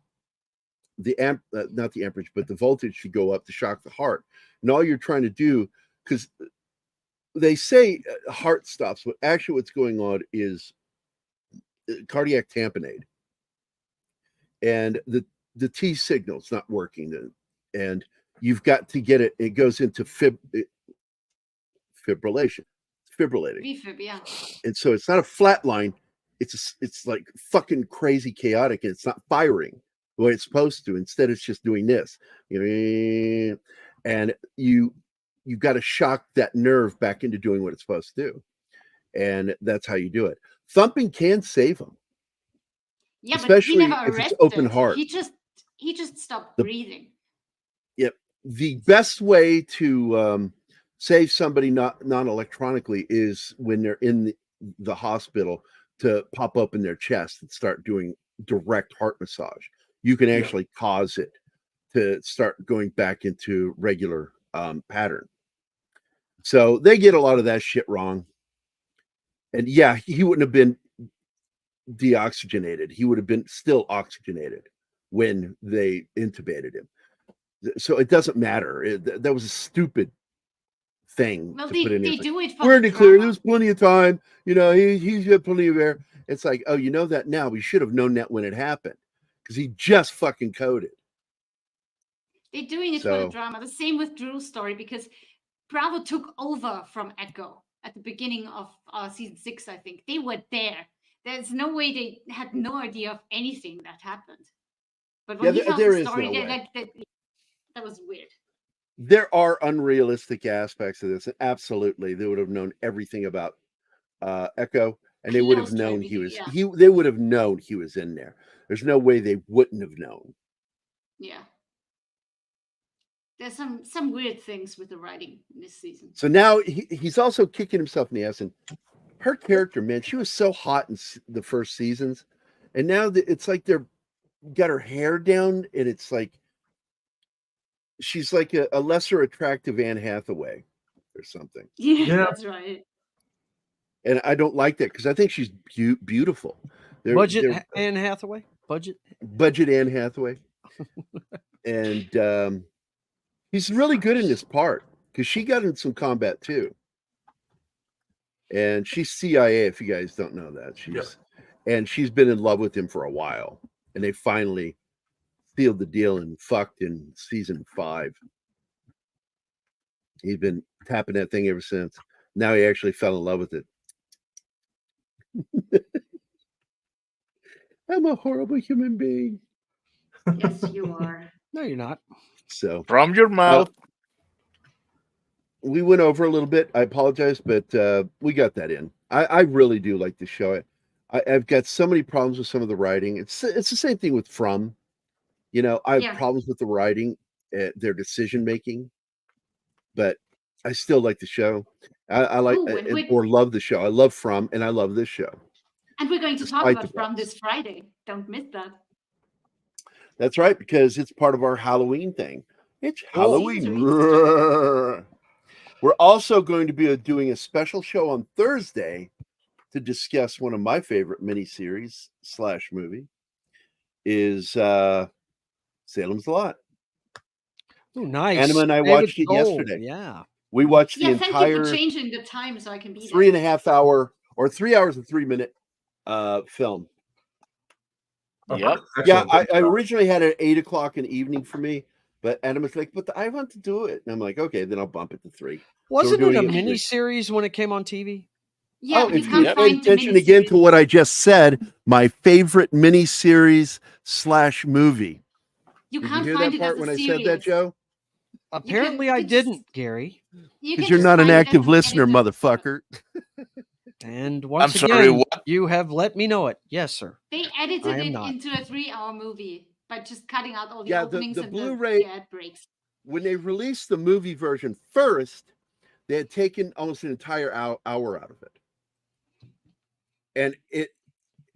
the amperage, but the voltage to go up to shock the heart. And all you're trying to do, because they say heart stops, but actually what's going on is cardiac tamponade, and the T signal's not working, and you've got to get it. It goes into fibrillation, fibrillating, VFib, yeah. and so it's not a flat line. It's like fucking crazy chaotic, and it's not firing the way it's supposed to. Instead, it's just doing this, and you've got to shock that nerve back into doing what it's supposed to do, and that's how you do it. Thumping can save them. Yeah, especially but he never if arrested. it's open heart. He just stopped breathing. Yep. The best way to save somebody non-electronically is when they're in the hospital to pop open their chest and start doing direct heart massage. You can actually cause it to start going back into regular pattern. So they get a lot of that shit wrong. And yeah, he wouldn't have been deoxygenated. He would have been still oxygenated when they intubated him. So it doesn't matter. That was a stupid thing Well, to put in there. they It's like, do it for we're the in the clear. drama. There's plenty of time. He's got plenty of air. It's like, oh, you know that now. We should have known that when it happened because he just fucking coded. They're doing it for the drama. The same with Drew's story, because Bravo took over from Echo at the beginning of season 6, I think. They were there. There's no way they had no idea of anything that happened. But when he tells the story, that was weird. There are unrealistic aspects of this. Absolutely. They would have known everything about Echo, and they would have known he was they would have known he was in there. There's no way they wouldn't have known. Yeah. There's some weird things with the writing in this season. So now he's also kicking himself in the ass. And her character, man, she was so hot in the first seasons, and now it's like they're got her hair down, and it's like she's like a lesser attractive Anne Hathaway or something. Yeah, that's right. And I don't like that because I think she's beautiful. Budget Anne Hathaway? Budget Anne Hathaway. And he's really good in this part because she got in some combat too. And she's CIA, if you guys don't know that. She's been in love with him for a while. And they finally sealed the deal and fucked in season 5. He's been tapping that thing ever since. Now he actually fell in love with it. I'm a horrible human being. Yes, you are. No, you're not. So from your mouth. We went over a little bit. I apologize, but we got that in. I really do like the show. I've got so many problems with some of the writing. It's the same thing with From. I have problems with the writing, their decision making, but I still like the show. I like or love the show. I love From, and I love this show. And we're going to talk about From this Friday. Don't miss that. That's right, because it's part of our Halloween thing. It's Halloween. We're also going to be doing a special show on Thursday to discuss one of my favorite miniseries / movie is Salem's Lot. Oh, nice. Anima and I watched it yesterday. Yeah. We watched the thank entire you for changing the time so I can be 3.5 hour or 3 hours and 3 minute film. Yep. Yeah, I originally had it at 8 o'clock in the evening for me, but Anima's like, but I want to do it. And I'm like, okay, then I'll bump it to 3. Wasn't it a mini series when it came on TV? Yeah, if you pay attention again to what I just said, my favorite mini series / movie. You Did can't you hear find that it part as a when series. I said that, Joe? Apparently I didn't, Gary. Because you're not an active listener, motherfucker. And once I'm sorry, again, what? you have let me know it. Yes, sir. They edited it into a 3-hour movie by just cutting out all the openings the and Blu-ray, the ad breaks. When they released the movie version first, they had taken almost an entire hour out of it. And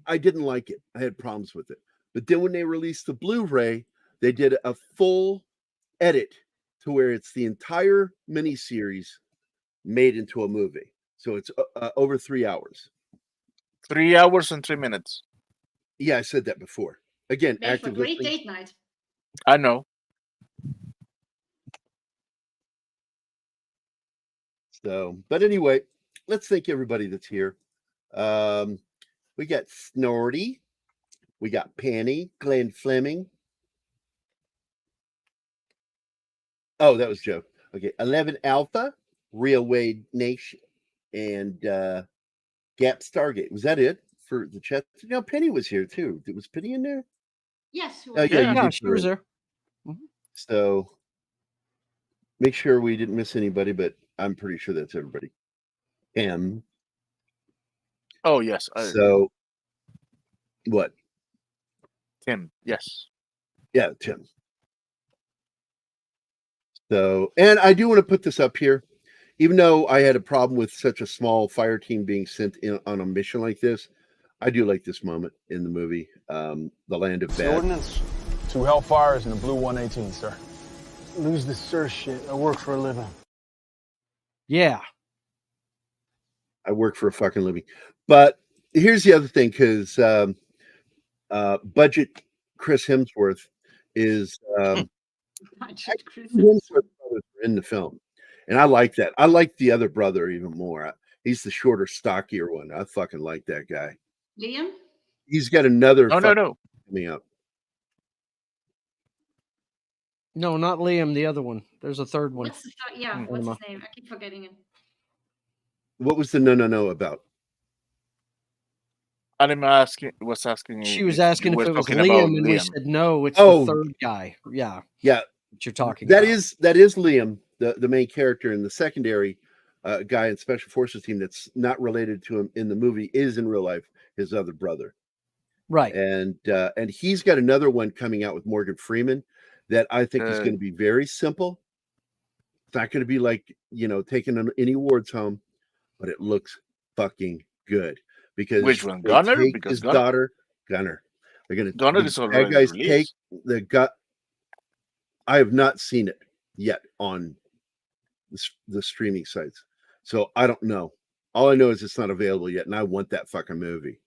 I didn't like it. I had problems with it. But then when they released the Blu-ray, they did a full edit to where it's the entire miniseries made into a movie. So it's over 3 hours. 3 hours and 3 minutes. Yeah, I said that before. Again, Made for active great listening. date night. I know. So, but anyway, let's thank everybody that's here. We got Snorty. We got Penny, Glenn Fleming. Oh, that was Joe. Okay, 11 Alpha, Real Wade Nation, and Gap Stargate. Was that it for the chat? No, Penny was here too. Was Penny in there? Yes. Oh, yeah, she was there. So make sure we didn't miss anybody, but I'm pretty sure that's everybody. M. Oh, yes. So what? Tim. Yes. Yeah, Tim. So, and I do want to put this up here. Even though I had a problem with such a small fire team being sent in on a mission like this, I do like this moment in the movie, The Land of Bad. Ordnance. 2 Hellfires and a blue 118, sir. Lose the sir shit. I work for a living. Yeah. I work for a fucking living. But here's the other thing, because budget Chris Hemsworth is Richard Him Griffiths. and his brothers were in the film, and I like that. I like the other brother even more. He's the shorter, stockier one. I fucking like that guy. Liam? He's got another No, no. coming up. No, not Liam. The other one. There's a third one. What's his name? I keep forgetting it. What was the no about? Anima was asking. She was asking if it was talking about Liam, and we Liam. said no. It's the third guy. Yeah, Yeah. what you're talking That about. is Liam, the main character, and the secondary guy in Special Forces team that's not related to him in the movie is in real life his other brother. Right. And he's got another one coming out with Morgan Freeman that I think is going to be very simple. It's not going to be like, taking any awards home, but it looks fucking good because Which one? they Gunner? take Because his daughter, Gunner. They're going to Gunner is already guys released. take the gut. I have not seen it yet on the streaming sites, so I don't know. All I know is it's not available yet, and I want that fucking movie.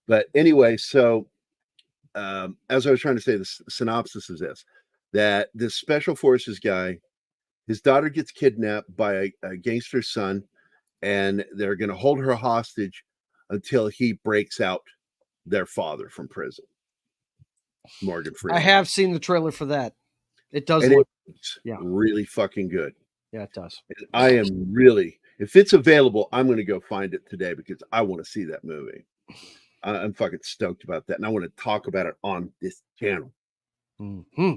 But anyway, so as I was trying to say, the synopsis is that this Special Forces guy, his daughter gets kidnapped by a gangster's son, and they're going to hold her hostage until he breaks out their father from prison. Morgan Freeman. I have seen the trailer for that. It does And look it's really fucking good. Yeah, it does. And I am really, if it's available, I'm going to go find it today because I want to see that movie. I'm fucking stoked about that, and I want to talk about it on this channel. Mm-hmm.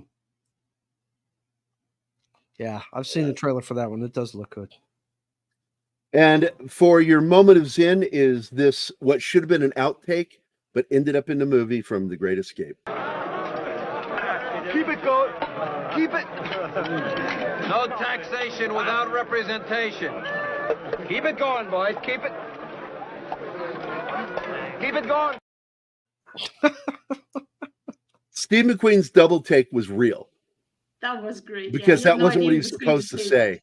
Yeah, I've seen the trailer for that one. It does look good. And for your moment of zen, is this what should have been an outtake, but ended up in the movie from The Great Escape? Keep it going. Keep it. No taxation without representation. Keep it going, boys. Keep it. Keep it going. Steve McQueen's double take was real That was great. because yeah, that wasn't what he was supposed to say,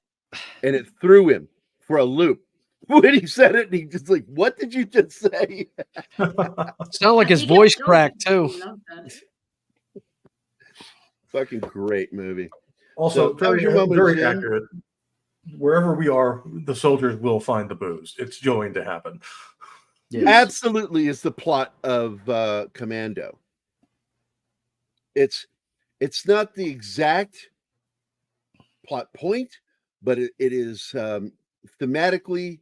and it threw him for a loop when he said it. And he just like, "What did you just say?" Sound like his voice cracked too. Fucking great movie. Also, So, very accurate. Wherever we are, the soldiers will find the booze. It's going to happen. Yes. Absolutely is the plot of Commando. It's not the exact plot point, but it is thematically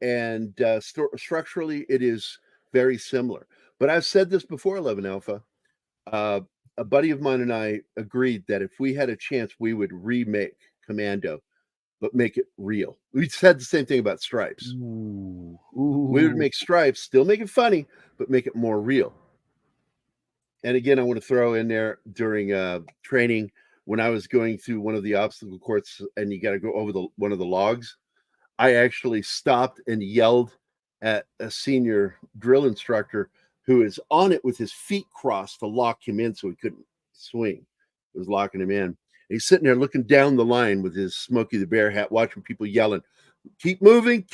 and structurally, it is very similar. But I've said this before, 11 Alpha. A buddy of mine and I agreed that if we had a chance, we would remake Commando, but make it real. We said the same thing about Stripes. Ooh. We would make Stripes, still make it funny, but make it more real. And again, I want to throw in there during training when I was going through one of the obstacle courses, and you got to go over one of the logs. I actually stopped and yelled at a senior drill instructor who is on it with his feet crossed to lock him in so he couldn't swing. It was locking him in. And he's sitting there looking down the line with his Smokey the Bear hat, watching people yelling, keep moving,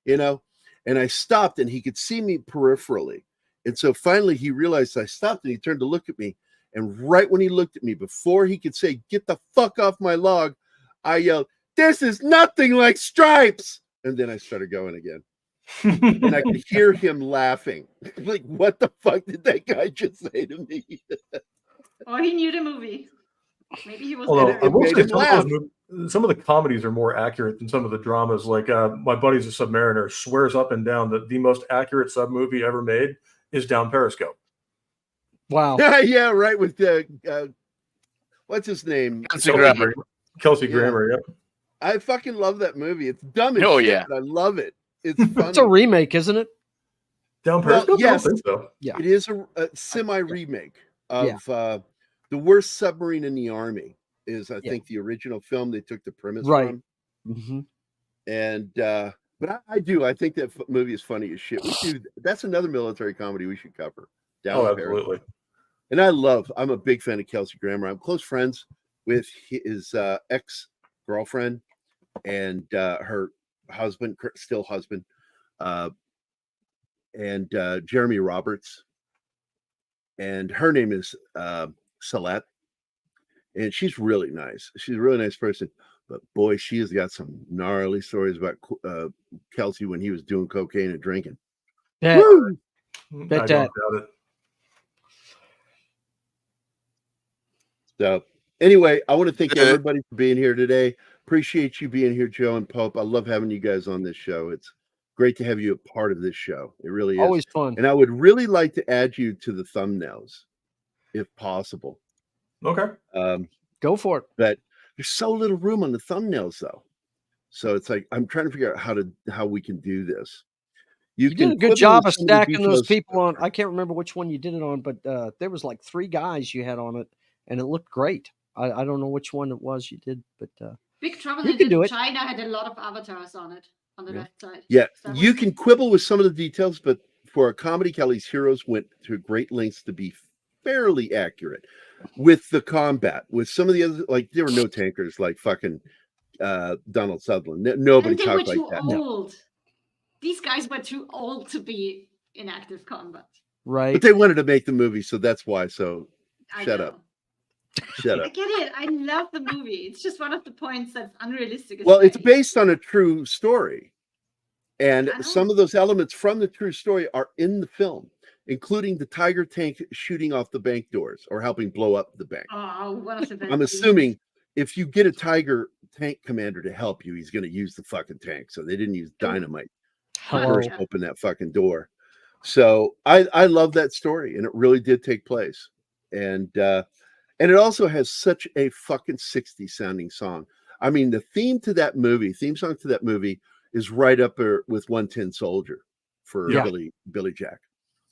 And I stopped, and he could see me peripherally. And so finally he realized I stopped, and he turned to look at me. And right when he looked at me, before he could say, get the fuck off my log, I yelled, this is nothing like Stripes. And then I started going again. And I could hear him laughing. Like, what the fuck did that guy just say to me? Or he knew the movie. Maybe he was Although better. I will say some of the comedies are more accurate than some of the dramas. Like my buddy's a submariner, swears up and down that the most accurate sub movie ever made is Down Periscope. Wow. Yeah, right. With what's his name? Kelsey Grammer. Yep. I fucking love that movie. It's dumb as shit, but I love it. It's funny. It's a remake, isn't it? Down Periscope? Yes, I don't think so. Yeah. It is a semi-remake of The Worst Submarine in the Army is, I think, the original film they took the premise from. Mm-hmm. And but I think that movie is funny as shit. That's another military comedy we should cover. Absolutely. And I'm a big fan of Kelsey Grammer. I'm close friends with his ex-girlfriend and her husband, still husband, and Jeremy Roberts. And her name is Salette. and she's really nice. She's a really nice person. But boy, she has got some gnarly stories about Kelsey when he was doing cocaine and drinking. Bet. Woo! Bet I that. don't doubt it. So anyway, I want to thank everybody for being here today. Appreciate you being here, Joe and Pope. I love having you guys on this show. It's great to have you a part of this show. It really is. Always fun. And I would really like to add you to the thumbnails, if possible. Okay. Go for it. But there's so little room on the thumbnails, though. So it's like I'm trying to figure out how we can do this. You did a good job of stacking those people on. I can't remember which one you did it on, but there was like 3 guys you had on it, and it looked great. I don't know which one it was you did, but Big Trouble you can do in it. China had a lot of avatars on it on the left side. Yeah, So that you was- can quibble with some of the details, but for a comedy, Kelly's Heroes went to great lengths to be fairly accurate with the combat. With some of the other, like there were no tankers like fucking Donald Sutherland. Nobody and they were talked like too that. old. These guys were too old to be in active combat. right. But they wanted to make the movie, so that's why. So I shut know. up. Shut I up. get it. I love the movie. It's just one of the points that's unrealistic. as Well, it's well. based on a true story. And I know. some of those elements from the true story are in the film, including the Tiger tank shooting off the bank doors or helping blow up the bank. Oh, one of the best. I'm scenes. assuming if you get a Tiger tank commander to help you, he's going to use the fucking tank. So they didn't use dynamite to Hello. burst open that fucking door. So I love that story, and it really did take place. And it also has such a fucking 60s sounding song. I mean, the theme song to that movie is right up there with 110 Soldier for Yeah. Billy Jack.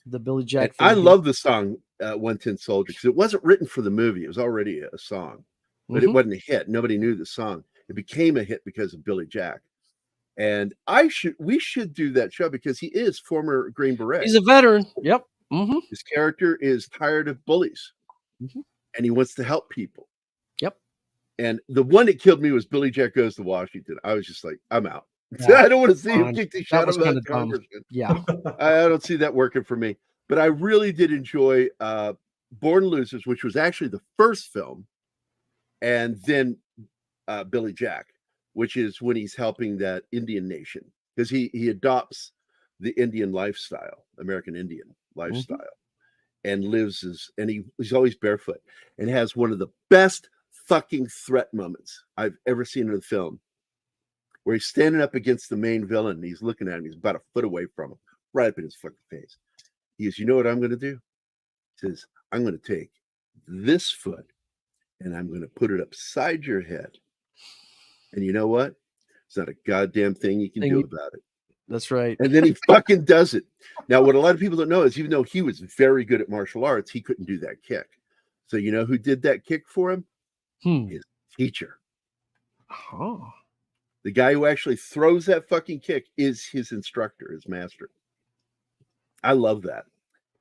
The Billy Jack. And I thing. love the song 110 Soldier because it wasn't written for the movie. It was already a song, but it Mhm. wasn't a hit. Nobody knew the song. It became a hit because of Billy Jack. And we should do that show because he is former Green Beret. He's a veteran. Yep. Mm-hmm. His character is tired of bullies and he wants to help people. Yep. And the one that killed me was Billy Jack Goes to Washington. I was just like, I'm out. Yeah, I don't want to see him fine. kick the That shit out was of kinda that dumb. congressman. Yeah. I don't see that working for me. But I really did enjoy Born Losers, which was actually the first film, and then Billy Jack, which is when he's helping that Indian nation because he adopts the Indian lifestyle, American Indian lifestyle, and he's always barefoot and has one of the best fucking threat moments I've ever seen in a film, where he's standing up against the main villain and he's looking at him. He's about a foot away from him, right up in his fucking face. He goes, "You know what I'm going to do?" He says, "I'm going to take this foot and I'm going to put it upside your head. And you know what? It's not a goddamn thing you can do about it." That's right. And then he fucking does it. Now, what a lot of people don't know is even though he was very good at martial arts, he couldn't do that kick. So you know who did that kick for him? His teacher. Oh. The guy who actually throws that fucking kick is his instructor, his master. I love that.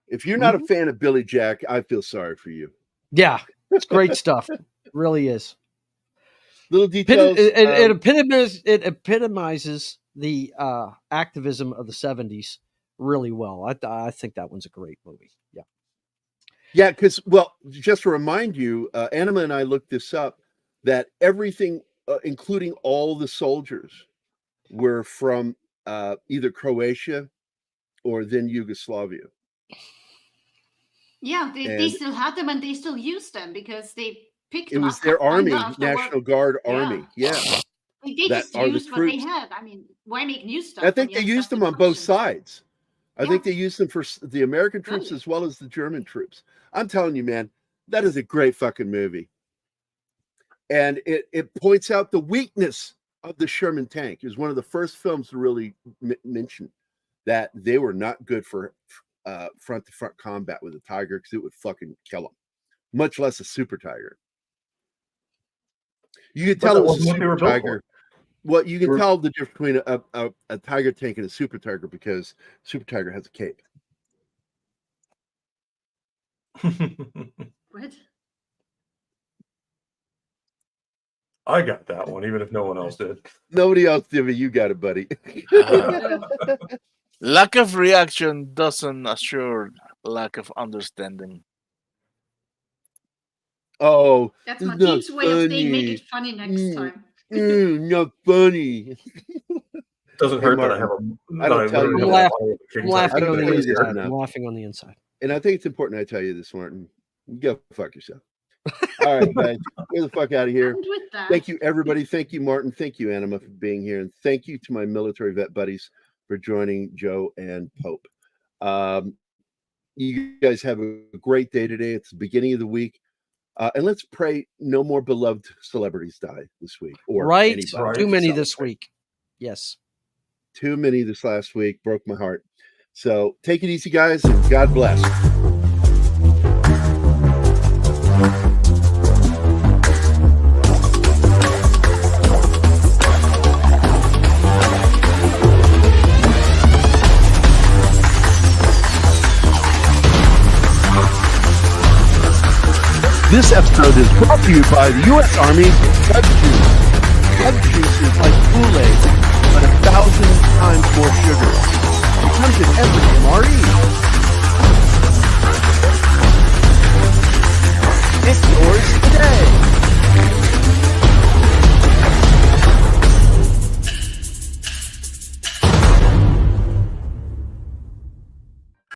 If you're not a fan of Billy Jack, I feel sorry for you. Yeah. It's great stuff. It really is. Little details. It epitomizes the activism of the 70s really well. I think that one's a great movie. Yeah. Yeah, because, well, just to remind you, Anima and I looked this up, that everything, including all the soldiers, were from either Croatia or then Yugoslavia. Yeah, they And- still had them and they still used them because they picked It them was up their kind army, of afterward. National Guard army. Yeah. They that just are the used what they troops. had. I mean, why make new stuff? I think when they you have used stuff them that on both functions? sides. I think they used them for the American troops Really? as well as the German troops. I'm telling you, man, that is a great fucking movie. And it points out the weakness of the Sherman tank. It was one of the first films to really mention that they were not good for front-to-front combat with a Tiger because it would fucking kill them, much less a Super Tiger. You could But tell that it was a wasn't what they were Super built Tiger. for. Well, you can tell the difference between a Tiger tank and a Super Tiger because Super Tiger has a cape. What? I got that one, even if no one else did. Nobody else did, but you got it, buddy. Lack of reaction doesn't assure lack of understanding. Oh, That's it's my not team's way of saying make funny. it funny next time. Not funny. It doesn't Hey, hurt that I Martin, have a. I don't tell you literally that. have all of the I'm king size laughing I don't on the tell you this inside. enough. I'm laughing on the inside. And I think it's important I tell you this, Martin. Go fuck yourself. All right, guys, get the fuck out of here. And with that, Thank you, everybody. Thank you, Martin. Thank you, Anima, for being here. And thank you to my military vet buddies for joining Joe and Pope. You guys have a great day today. It's the beginning of the week. And let's pray no more beloved celebrities die this week. Or Right? anybody Too many celebrate. this week. Yes. Too many this last week. Broke my heart. So take it easy, guys, and God bless. This episode is brought to you by the U.S. Army Cut Juice. Cut Juice is like Kool-Aid.